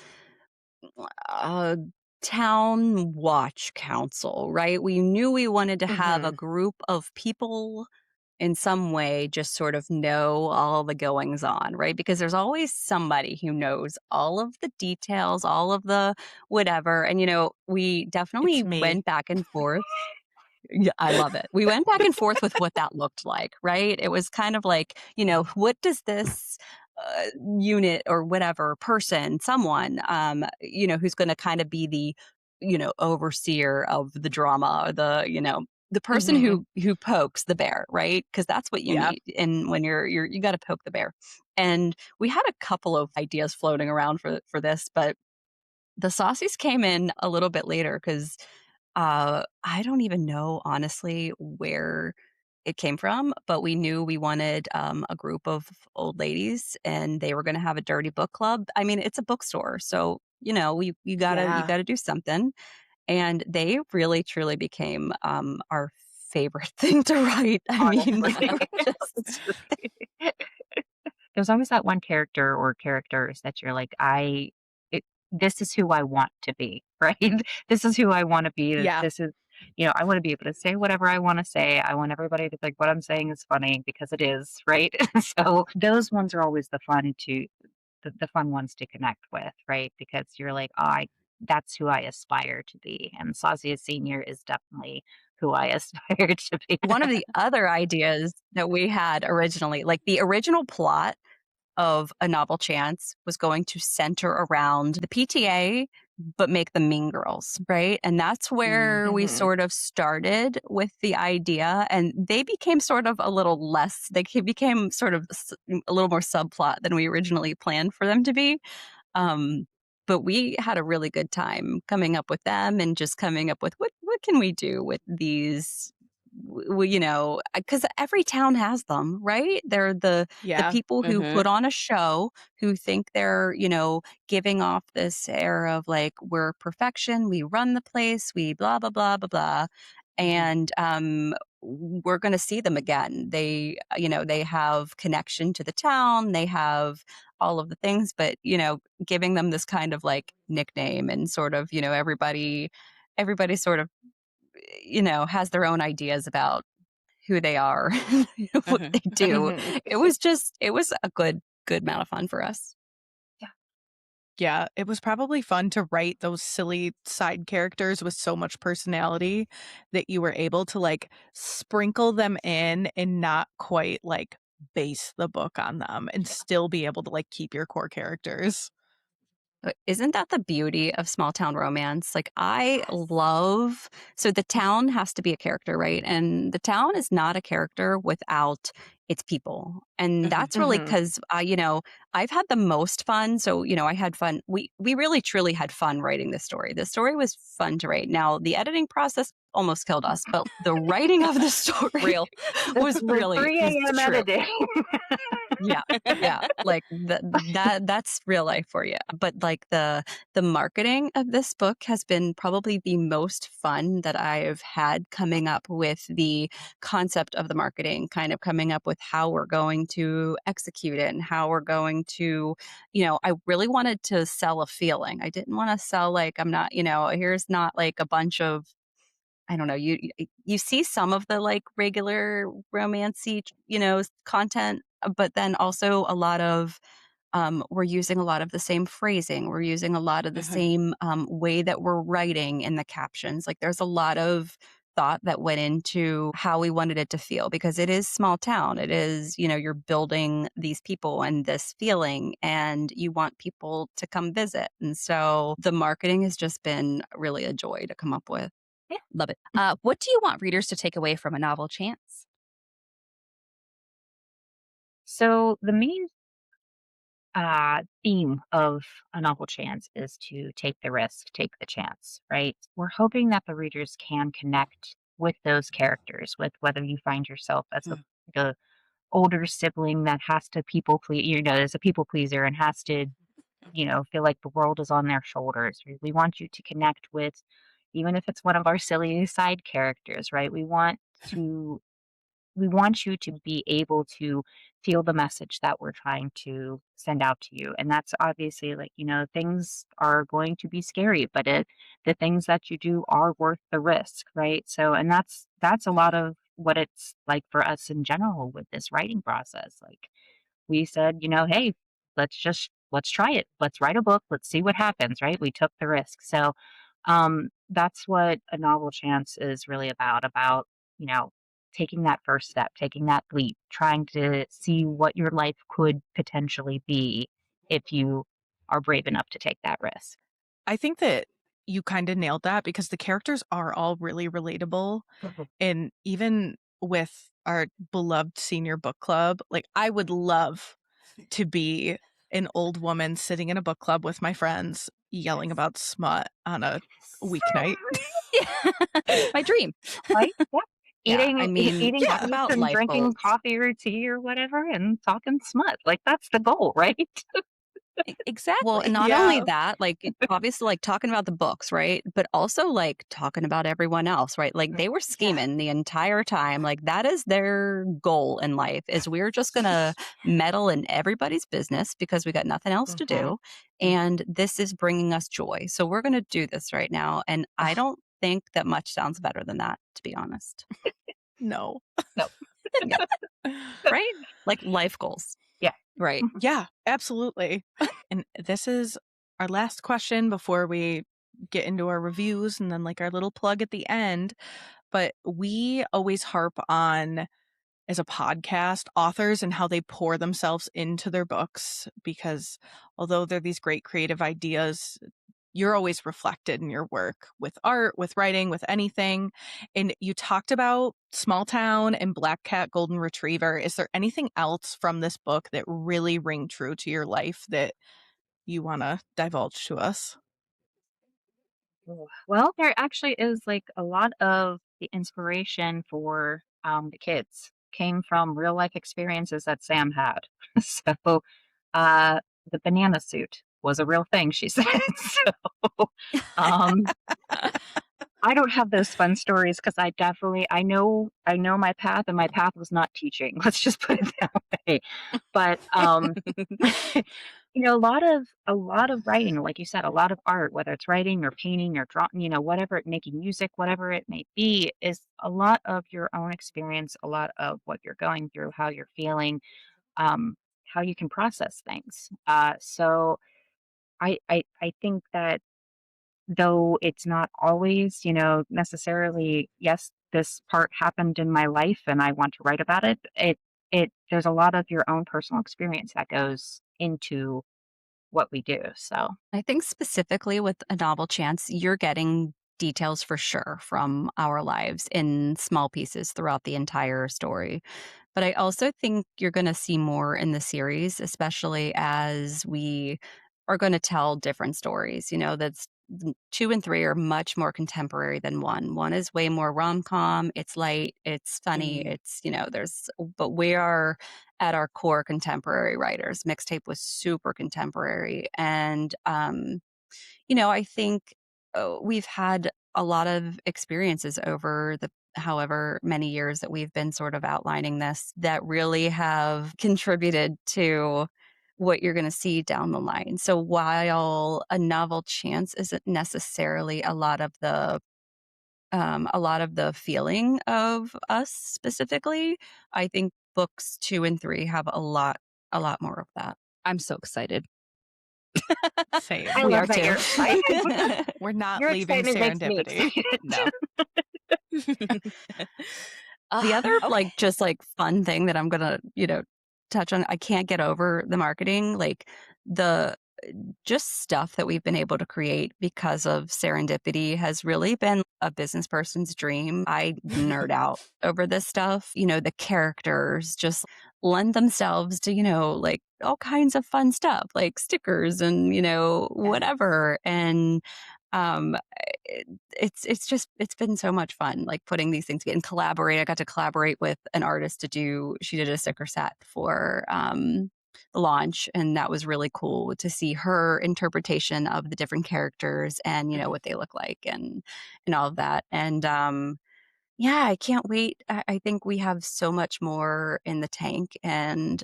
town watch council, right? We knew we wanted to have a group of people in some way just sort of know all the goings on, right? Because there's always somebody who knows all of the details, all of the whatever. And, we definitely It's me. went back and forth. Yeah, I love it. We went back and forth with what that looked like, right? It was kind of like, what does this unit or whatever person, someone, who's going to kind of be the, overseer of the drama, or the person who pokes the bear, right? Because that's what you need. And when you got to poke the bear. And we had a couple of ideas floating around for this, but the saucies came in a little bit later because I don't even know, honestly, where it came from, but we knew we wanted a group of old ladies, and they were going to have a dirty book club. I mean, it's a bookstore, so you gotta do something. And they really truly became our favorite thing to write. I mean, they were just There's always that one character or characters that you're like, this is who I want to be, right? This is who I want to be. Yeah. This is I want to be able to say whatever I want to say. I want everybody to think what I'm saying is funny because it is, right? So those ones are always the fun ones to connect with, right? Because you're like, oh, that's who I aspire to be. And Sazia Senior is definitely who I aspire to be. One of the other ideas that we had originally, like the original plot of A Novel Chance was going to center around the PTA, but make them mean girls, right? And that's where we sort of started with the idea. And they became sort of a little less, became sort of a little more subplot than we originally planned for them to be. But we had a really good time coming up with them and just coming up with what can we do with these, because every town has them, right? They're the people who put on a show, who think they're, giving off this air of like, we're perfection, we run the place, we blah, blah, blah, blah, blah. And we're going to see them again. They, they have connection to the town. They have all of the things, but, giving them this kind of like nickname and sort of, everybody sort of, has their own ideas about who they are, what they do. It was a good amount of fun for us. Yeah, it was probably fun to write those silly side characters with so much personality that you were able to like sprinkle them in and not quite like base the book on them and still be able to like keep your core characters. Isn't that the beauty of small town romance? Like so the town has to be a character, right? And the town is not a character without its people. And that's really because, I've had the most fun. So, I had fun. We really, truly had fun writing this story. The story was fun to write. Now, the editing process almost killed us, but the writing of the story was really 3 a.m. editing. yeah, like that's real life for you. But like the marketing of this book has been probably the most fun that I've had, coming up with the concept of the marketing, kind of coming up with how we're going to execute it and how we're going to, I really wanted to sell a feeling. I didn't want to sell like, I'm not, here's not like a bunch of, I don't know, you see some of the like regular romancy, content, but then also a lot of, we're using a lot of the same phrasing. We're using a lot of the same way that we're writing in the captions. Like there's a lot of thought that went into how we wanted it to feel, because it is small town. It is, you're building these people and this feeling, and you want people to come visit. And so the marketing has just been really a joy to come up with. Yeah, love it. What do you want readers to take away from A Novel Chance? So the main theme of A Novel Chance is to take the risk, take the chance, right? We're hoping that the readers can connect with those characters, with whether you find yourself as the older sibling that has to people please, is a people pleaser and has to, feel like the world is on their shoulders. We want you to connect with, even if it's one of our silly side characters, right? We want you to be able to feel the message that we're trying to send out to you. And that's obviously like, things are going to be scary, but the things that you do are worth the risk, right? So, and that's a lot of what it's like for us in general with this writing process. Like we said, hey, let's try it. Let's write a book. Let's see what happens, right? We took the risk. So, that's what A Novel Chance is really about, you know, taking that first step, taking that leap, trying to see what your life could potentially be if you are brave enough to take that risk. I think that you kind of nailed that because the characters are all really relatable. And even with our beloved senior book club, like I would love to be an old woman sitting in a book club with my friends yelling about smut on a weeknight. My dream. Right? Yeah. Yeah, I mean, Eating talk food about and life drinking goals. coffee or tea or whatever and talking smut. Like that's the goal, right? Exactly. Well, and not Yeah. only that, like obviously like talking about the books, right? But also like talking about everyone else, right? Like they were scheming the entire time. Like that is their goal in life, is we're just gonna meddle in everybody's business because we got nothing else to do. And this is bringing us joy. So we're gonna do this right now. And I don't think that much sounds better than that, to be honest. No. No. Yeah. Right? Like life goals. Yeah. Right. Yeah, absolutely. And this is our last question before we get into our reviews and then like our little plug at the end. But we always harp on, as a podcast, authors and how they pour themselves into their books, because although they're these great creative ideas, you're always reflected in your work with art, with writing, with anything. And you talked about Small Town and Black Cat Golden Retriever. Is there anything else from this book that really ring true to your life that you want to divulge to us? Well, there actually is like a lot of the inspiration for the kids came from real life experiences that Sam had. So uh, the banana suit was a real thing, she said. So um, I don't have those fun stories because I know my path, and my path was not teaching. Let's just put it that way. But a lot of writing, like you said, a lot of art, whether it's writing or painting or drawing, whatever, making music, whatever it may be, is a lot of your own experience, a lot of what you're going through, how you're feeling, um, how you can process things. So I think that though it's not always, necessarily, yes, this part happened in my life and I want to write about it. There's a lot of your own personal experience that goes into what we do. So I think specifically with A Novel Chance, you're getting details for sure from our lives in small pieces throughout the entire story. But I also think you're going to see more in the series, especially as we are going to tell different stories. That's 2 and 3 are much more contemporary than 1. 1 is way more rom-com. It's light, it's funny, it's, but we are at our core contemporary writers. Mixtape was super contemporary. And, I think we've had a lot of experiences over the however many years that we've been sort of outlining this that really have contributed to what you're going to see down the line. So while A Novel Chance isn't necessarily a lot of the feeling of us specifically, I think books 2 and 3 have a lot more of that. I'm so excited. Same. I We love are that too. you're excited. We're not Your leaving excitement makes me serendipity. excited. No. The other Okay. just fun thing that I'm gonna, touch on, I can't get over the marketing, like the just stuff that we've been able to create because of serendipity has really been a business person's dream. I nerd out over this stuff. The characters just lend themselves to, like all kinds of fun stuff, like stickers and, whatever. And um it's been so much fun, like putting these things together and collaborate. I got to collaborate with an artist she did a sticker set for the launch, and that was really cool to see her interpretation of the different characters and what they look like and all of that. And yeah, I can't wait. I think we have so much more in the tank, and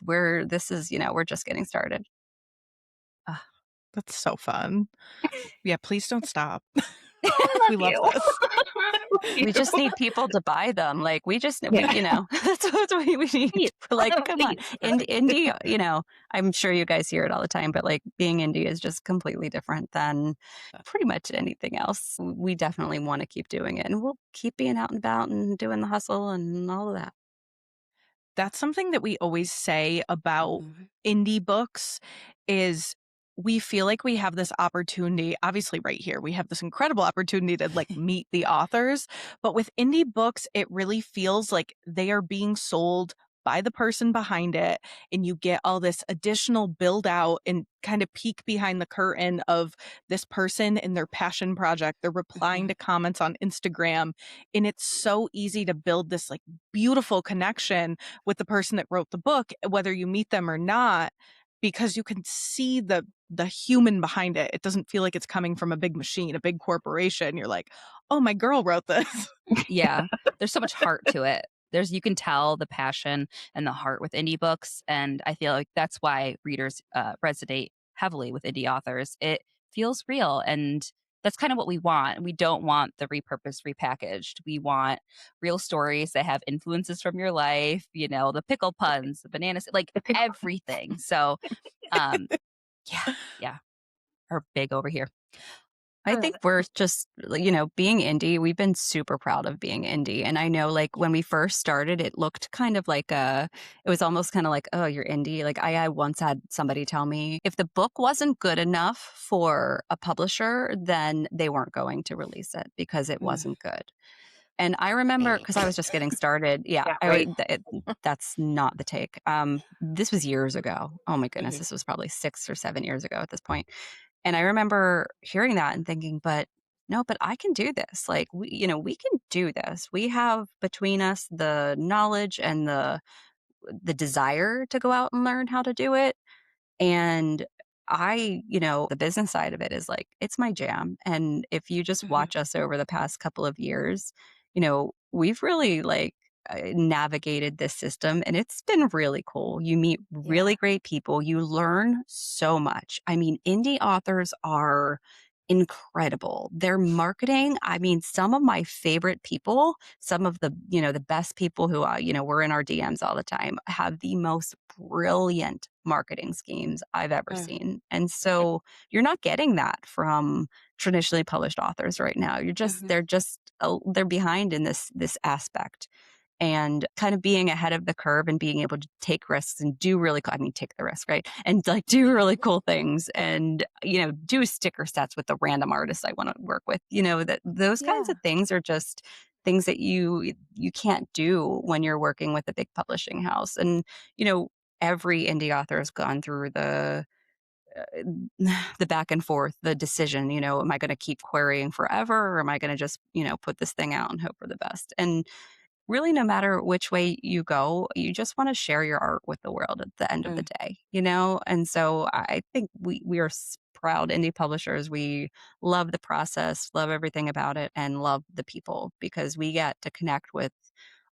we're just getting started. Ah, that's so fun. Yeah, please don't stop. Oh, I We love love this. We just need people to buy them. Like Yeah. that's what we need. Please, We're like, come on, please. indie. I'm sure you guys hear it all the time, but like being indie is just completely different than pretty much anything else. We definitely want to keep doing it, and we'll keep being out and about and doing the hustle and all of that. That's something that we always say about indie books is we feel like we have this opportunity, obviously right here, we have this incredible opportunity to like meet the authors, but with indie books, it really feels like they are being sold by the person behind it, and you get all this additional build out and kind of peek behind the curtain of this person and their passion project. They're replying to comments on Instagram, and it's so easy to build this like beautiful connection with the person that wrote the book, whether you meet them or not, because you can see the human behind it. It doesn't feel like it's coming from a big machine, a big corporation. You're like, oh, my girl wrote this. Yeah. There's so much heart to it. You can tell the passion and the heart with indie books. And I feel like that's why readers resonate heavily with indie authors. It feels real. And that's kind of what we want. We don't want the repurposed, repackaged. We want real stories that have influences from your life, you know, the pickle puns, the bananas, like The pickle. everything. So, yeah, are big over here. I think we're just, you know, being indie, we've been super proud of being indie. And I know, like, when we first started, it looked kind of like it was almost kind of like, oh, you're indie. Like, I once had somebody tell me if the book wasn't good enough for a publisher, then they weren't going to release it because it wasn't good. And I remember, because I was just getting started. Yeah, Yeah, right. that's not the take. This was years ago. Oh my goodness, this was probably 6 or 7 years ago at this point. And I remember hearing that and thinking, but no, but I can do this. Like, we can do this. We have between us the knowledge and the desire to go out and learn how to do it. And the business side of it is like, it's my jam. And if you just watch us over the past couple of years, we've really navigated this system, and it's been really cool. You meet really great people. You learn so much. I mean, indie authors are incredible. Their marketing, I mean, some of my favorite people, some of the best people who, we're in our DMs all the time, have the most brilliant marketing schemes I've ever seen. And so you're not getting that from traditionally published authors right now. They're behind in this aspect. And kind of being ahead of the curve and being able to take risks and do really take the risk, right? And like do really cool things and, do sticker sets with the random artists I want to work with, those kinds of things are just things that you can't do when you're working with a big publishing house. And, every indie author has gone through the back and forth, the decision, am I going to keep querying forever, or am I going to just, put this thing out and hope for the best? And really, no matter which way you go, you just want to share your art with the world at the end of the day, And so I think we are proud indie publishers. We love the process, love everything about it, and love the people because we get to connect with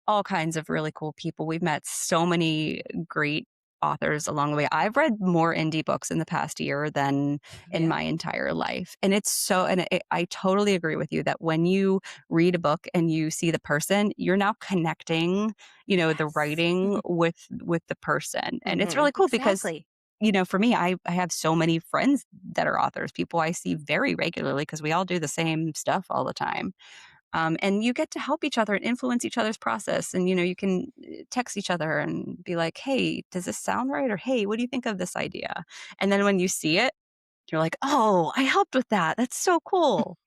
all kinds of really cool people. We've met so many great authors along the way. I've read more indie books in the past year than in my entire life. And I totally agree with you that when you read a book and you see the person, you're now connecting, the writing with the person. And it's really cool because for me, I have so many friends that are authors, people I see very regularly because we all do the same stuff all the time. And you get to help each other and influence each other's process. And, you can text each other and be like, hey, does this sound right? Or, hey, what do you think of this idea? And then when you see it, you're like, oh, I helped with that. That's so cool.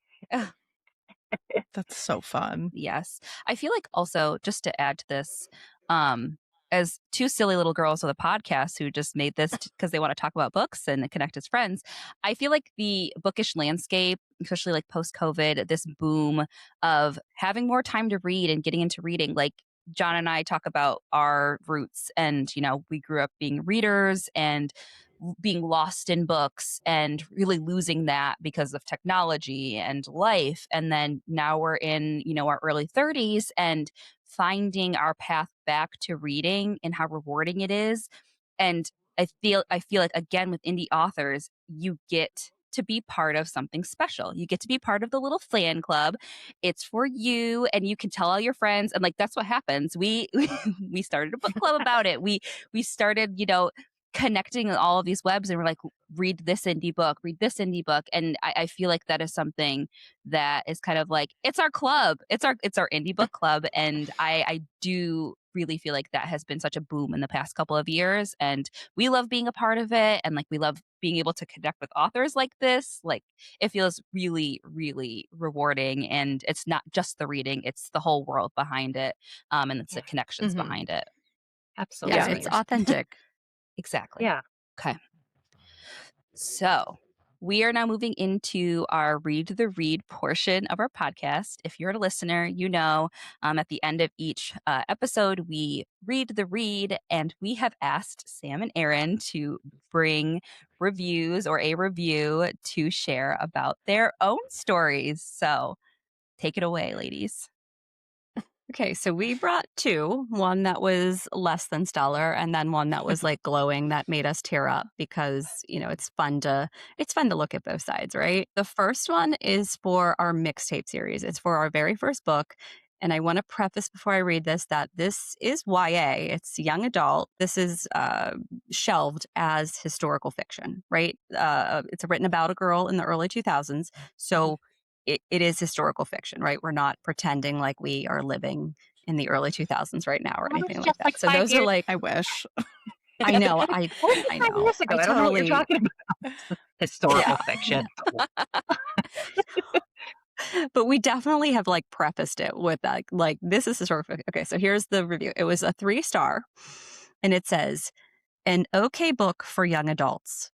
That's so fun. Yes. I feel like also, just to add to this, as two silly little girls with a podcast who just made this because they want to talk about books and connect as friends, I feel like the bookish landscape, especially like post-COVID, this boom of having more time to read and getting into reading, like John and I talk about our roots and, we grew up being readers and being lost in books and really losing that because of technology and life. And then now we're in, our early 30s and finding our path back to reading and how rewarding it is. And I feel like, again, with indie authors, you get to be part of something special. You get to be part of the little fan club. It's for you, and you can tell all your friends. And like that's what happens. We started a book club about it. We started, connecting all of these webs, and we're like, read this indie book, and I feel like that is something that is kind of like, it's our club, it's our indie book club. And I do really feel like that has been such a boom in the past couple of years, and we love being a part of it, and like we love being able to connect with authors like this. Like it feels really, really rewarding, and it's not just the reading, it's the whole world behind it, and it's the connections behind it. Absolutely. Yeah, it's authentic. Exactly. Yeah. Okay. So we are now moving into our Read the Read portion of our podcast. If you're a listener, at the end of each episode, we read the read, and we have asked Sam and Erin to bring reviews or a review to share about their own stories. So take it away, ladies. Okay, so we brought two, one that was less than stellar and then one that was like glowing that made us tear up because, it's fun to look at both sides, right? The first one is for our mixtape series. It's for our very first book. And I want to preface before I read this that this is YA. It's young adult. This is shelved as historical fiction, right? It's written about a girl in the early 2000s. So it is historical fiction, right? We're not pretending like we are living in the early 2000s right now or That was anything like just that. like So 5 those are years. like, I wish. I know, 45 years ago. I don't know what you're talking about. Historical fiction. But we definitely have like prefaced it with that. Like this is historical. Okay, so here's the review. It was a 3-star, and it says, an okay book for young adults.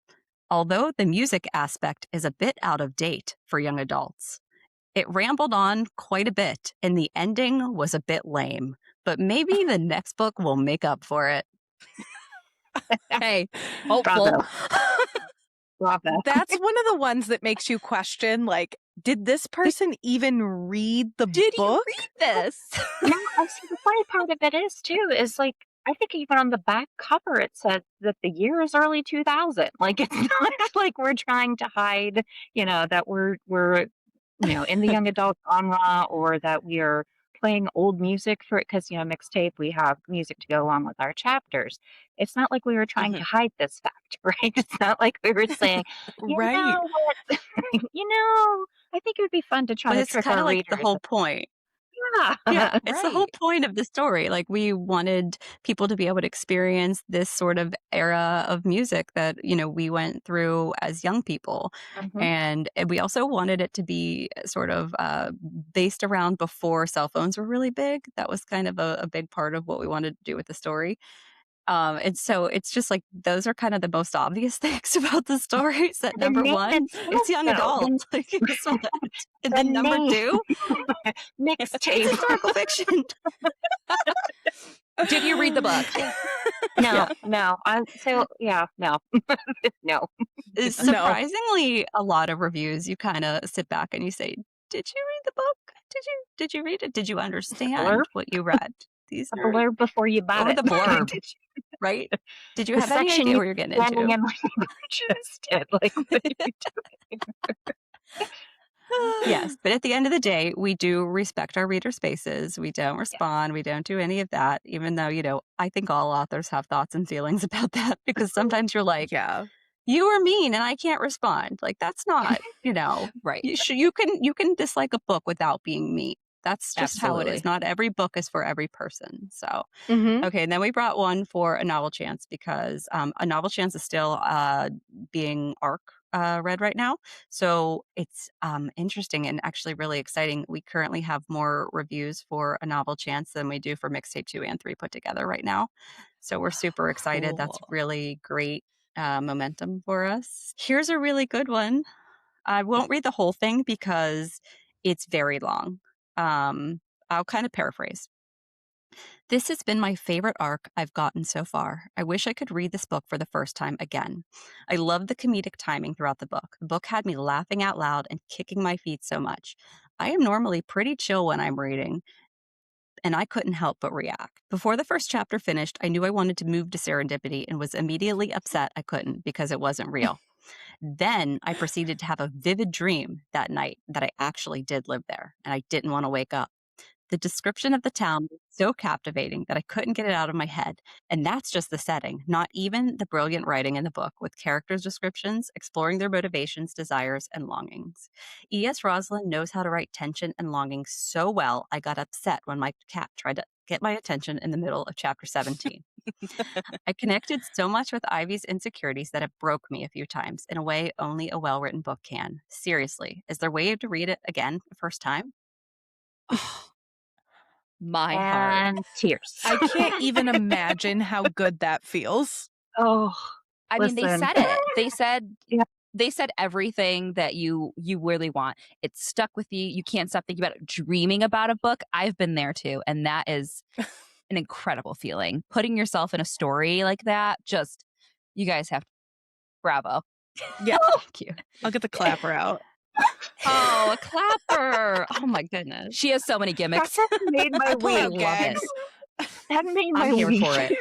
Although the music aspect is a bit out of date for young adults. It rambled on quite a bit, and the ending was a bit lame. But maybe the next book will make up for it. Hey, hopeful. Bravo. That's one of the ones that makes you question, like, did this person even read the Did book? you read this? No, I see the funny part of it is too, is like, I think even on the back cover it said that the year is early 2000. Like it's not like we're trying to hide, that we're in the young adult genre or that we are playing old music for it because mixtape we have music to go along with our chapters. It's not like we were trying to hide this fact, right? It's not like we were saying, Right. know what, I think it would be fun to try But to it's trick kind our of like the readers. whole point. Yeah. It's the whole point of the story. Like we wanted people to be able to experience this sort of era of music that, we went through as young people. And we also wanted it to be sort of based around before cell phones were really big. That was kind of a big part of what we wanted to do with the story. And so it's just like those are kind of the most obvious things about the story. Is that The number name one, itself, it's young though, adult. Like, guess what? And the then number name. two, it's Mixtape. historical fiction. Did you read the book? No. No. No. Surprisingly, a lot of reviews, you kind of sit back and you say, "Did you read the book? Did you read it? Did you understand what you read?" These The are blurb before you bought or it. the blurb, right? Did you The have any section idea you what you're getting standing into? in like interested. Like, what are you doing? Yes, but at the end of the day, we do respect our reader spaces. We don't respond. We don't do any of that, even though, I think all authors have thoughts and feelings about that because sometimes you're like, Yeah. you are mean and I can't respond. Like that's not, Right. you can dislike a book without being mean. That's just how it Absolutely. is. Not every book is for every person. So, Mhm. okay. And then we brought one for a novel chance because a novel chance is still being read right now. So it's interesting and actually really exciting. We currently have more reviews for a novel chance than we do for mixtape 2 and 3 put together right now. So we're super excited. That's Cool. really great momentum for us. Here's a really good one. I won't read the whole thing because it's very long. I'll kind of paraphrase. This has been my favorite arc I've gotten so far. I wish I could read this book for the first time again. I love the comedic timing throughout the book. The book had me laughing out loud and kicking my feet so much. I am normally pretty chill when I'm reading, and I couldn't help but react. Before the first chapter finished, I knew I wanted to move to Serendipity and was immediately upset I couldn't because it wasn't real. Then I proceeded to have a vivid dream that night that I actually did live there, and I didn't want to wake up. The description of the town was so captivating that I couldn't get it out of my head. And that's just the setting, not even the brilliant writing in the book with characters' descriptions, exploring their motivations, desires, and longings. E.S. Rosalynn knows how to write tension and longing so well, I got upset when my cat tried to get my attention in the middle of chapter 17. I connected so much with Ivy's insecurities that it broke me a few times in a way only a well-written book can. Seriously, is there a way to read it again the first time? My heart. And tears. I can't even imagine how good that feels. Oh, I mean, they said it. They said Yeah. they said everything that you really want. It's stuck with you. You can't stop thinking about it. Dreaming about a book. I've been there too, and that is an incredible feeling. Putting yourself in a story like that, just you guys have bravo. Yeah. Thank you. I'll get the clapper out. Oh, a clapper. Oh my goodness. She has so many gimmicks. That made my I pull week. out love it. gags. That made I'm my here week. for it.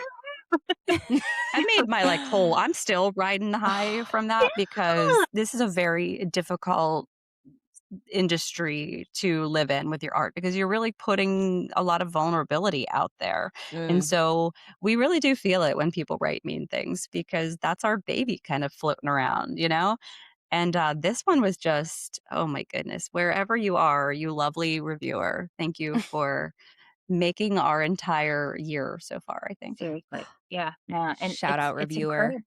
That made my whole, I'm still riding the high from that because this is a very difficult industry to live in with your art because you're really putting a lot of vulnerability out there. And so we really do feel it when people write mean things because that's our baby kind of floating around, you know? And this one was just, oh my goodness, wherever you are, you lovely reviewer. Thank you for making our entire year so far, I think. Seriously. Yeah. No, and Shout out it's reviewer. incredible.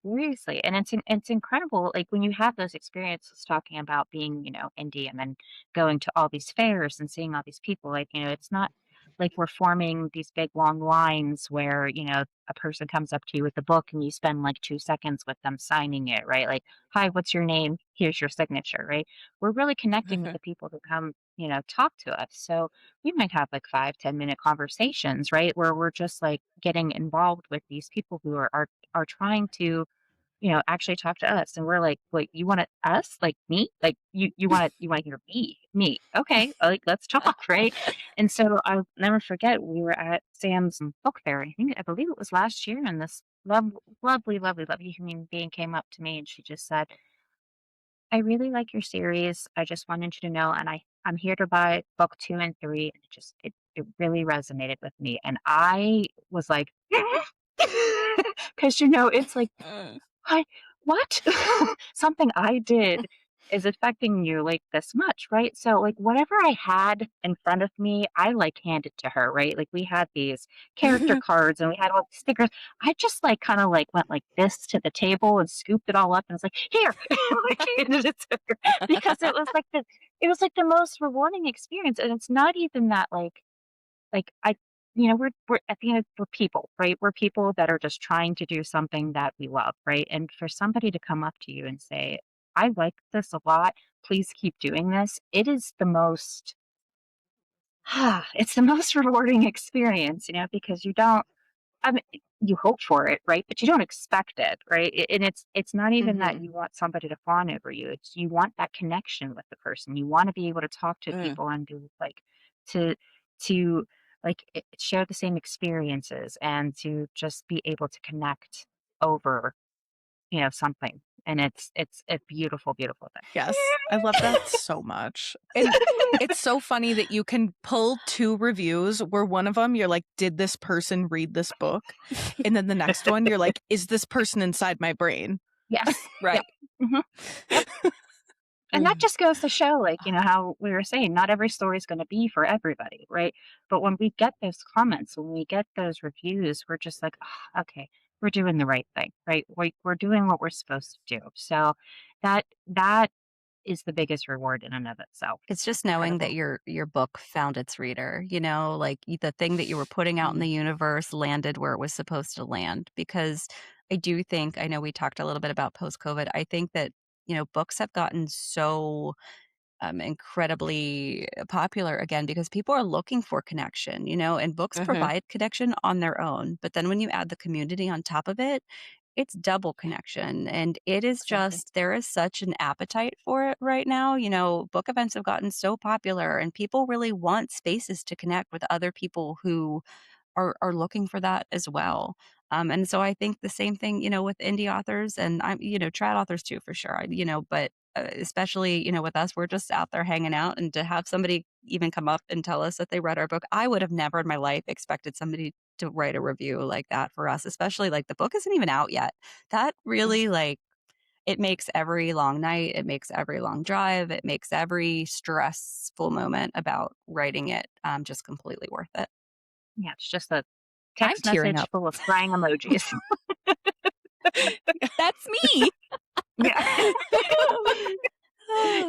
Seriously, and it's incredible, like, when you have those experiences talking about being, indie and then going to all these fairs and seeing all these people, like, it's not like we're forming these big long lines where, a person comes up to you with a book and you spend like 2 seconds with them signing it, right? Like, "Hi, what's your name? Here's your signature," right? We're really connecting with the people who come, talk to us. So we might have like 5-10 minute conversations, right? Where we're just like getting involved with these people who are trying to actually talk to us. And we're like, wait, you want us? Like me? Like you want to hear me. Okay. Like, let's talk. Right. And so I'll never forget, we were at Sam's book fair. I believe it was last year. And this lovely, lovely, lovely human being came up to me and she just said, "I really like your series. I just wanted you to know. And I'm here to buy book 2 and 3. And it really resonated with me." And I was like, because, it's like, I what? Something I did is affecting you like this much, right? So like whatever I had in front of me, I like handed to her, right? Like we had these character cards and we had all the stickers. I just like kind of like went like this to the table and scooped it all up and was like, "Here," like handed it to her because it was like the most rewarding experience. And it's not even that like I we're at the end we're people, right? We're people that are just trying to do something that we love, right? And for somebody to come up to you and say, "I like this a lot. Please keep doing this." It is the most it's the most rewarding experience, because you don't I mean, you hope for it, right? But you don't expect it, right? And it's not even that you want somebody to fawn over you. It's you want that connection with the person. You want to be able to talk to people and be like to to like share the same experiences and to just be able to connect over, something. And it's a beautiful, beautiful thing. Yes, I love that so much. And it's so funny that you can pull 2 reviews where one of them you're like, "Did this person read this book?" And then the next one you're like, "Is this person inside my brain?" Yes. Right. Yep. Yep. And that just goes to show, like, how we were saying, not every story is going to be for everybody, right? But when we get those comments, when we get those reviews, we're just like, "Oh, okay, we're doing the right thing, right? We're doing what we're supposed to do." So that is the biggest reward in and of itself. It's just knowing that Incredible. your book found its reader, like the thing that you were putting out in the universe landed where it was supposed to land. Because I know we talked a little bit about post-COVID. I think that, books have gotten so incredibly popular again because people are looking for connection, and books provide connection on their own. But then when you add the community on top of it, it's double connection. And it is just, there is such an appetite for it right now. Book events have gotten so popular and people really want spaces to connect with other people who are looking for that as well. And so I think the same thing, with indie authors and I'm, trad authors too, for sure. But especially, with us, we're just out there hanging out and to have somebody even come up and tell us that they read our book. I would have never in my life expected somebody to write a review like that for us, especially like the book isn't even out yet. That really it makes every long night, it makes every long drive, it makes every stressful moment about writing it just completely worth it. Yeah, it's just a I'm text tearing message up. full of crying emojis. That's me. Yeah.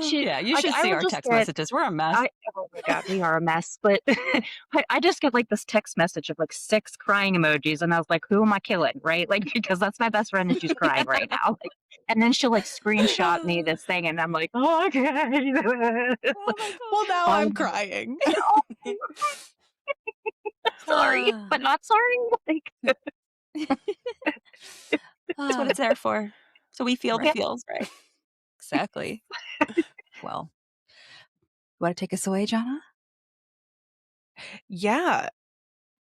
Yeah, you Like, should I see will our just text get messages. We're a mess. oh my God, we are a mess. But but I just get like this text message of like 6 crying emojis, and I was like, "Who am I killing?" Right? Like, because that's my best friend, and she's crying right now. Like, and then she'll like screenshot me this thing, and I'm like, "Oh, okay." Oh my Well, now All I'm of it. crying. Sorry, but not sorry. Like, That's what it's there for. So we feel the Right. feels, right? Exactly. well. You want to take us away, Johnna? Yeah.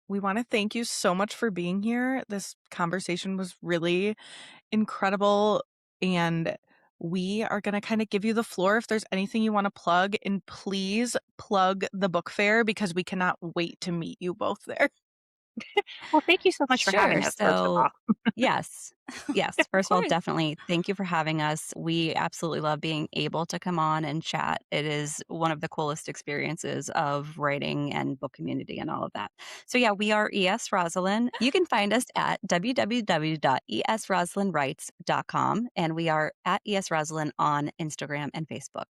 We want to thank you so much for being here. This conversation was really incredible. And we are going to kind of give you the floor if there's anything you want to plug. And please plug the book fair because we cannot wait to meet you both there. Well, thank you so much for having Sure. us, first of all. Yes. First of all, course. definitely thank you for having us. We absolutely love being able to come on and chat. It is one of the coolest experiences of writing and book community and all of that. So yeah, we are ES Rosalynn. You can find us at www.esrosalynwrites.com, and we are at ES Rosalynn on Instagram and Facebook.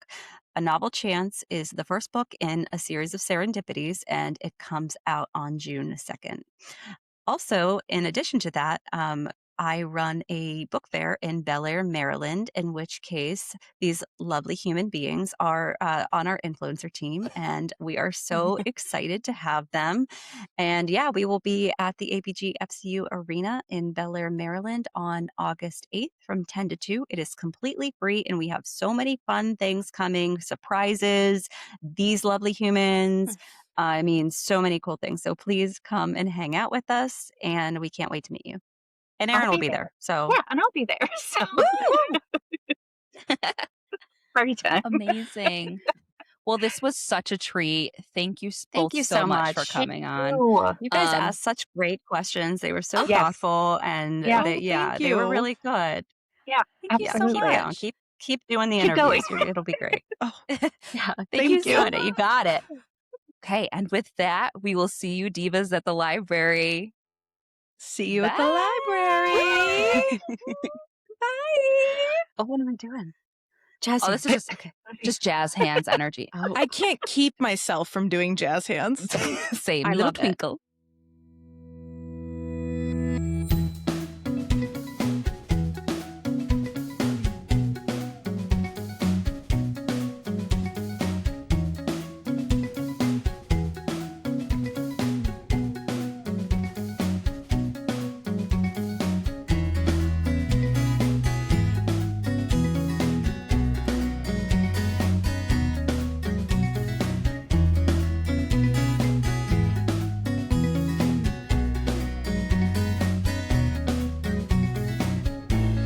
A Novel Chance is the first book in a series of serendipities, and it comes out on June 2nd. Also, in addition to that, I run a book fair in Bel Air, Maryland, in which case these lovely human beings are on our influencer team, and we are so excited to have them. And yeah, we will be at the APG FCU Arena in Bel Air, Maryland on August 8th from 10 to 2. It is completely free, and we have so many fun things coming, surprises, these lovely humans. I mean, so many cool things. So please come and hang out with us, and we can't wait to meet you. And Erin will be there. So Yeah, and I'll be there. So party time. Amazing. Well, this was such a treat. Thank you thank both you so so much for much. coming on. Ooh. You guys Um, asked such great questions. They were so Yes. thoughtful, and Yeah. Thank they were you. really good. Yeah, Thank you so absolutely. Keep going. much. Keep doing the Keep going. interviews. It'll be great. Oh, Yeah, Thank keep you. doing it. You got it. Okay, and with that, we will see you divas at the library. see you at the Bye. library. Bye. Oh, what am I doing? Jazz Oh, hands. this is just jazz hands energy. Oh, I can't keep myself from doing jazz hands. Same I little love it. twinkle.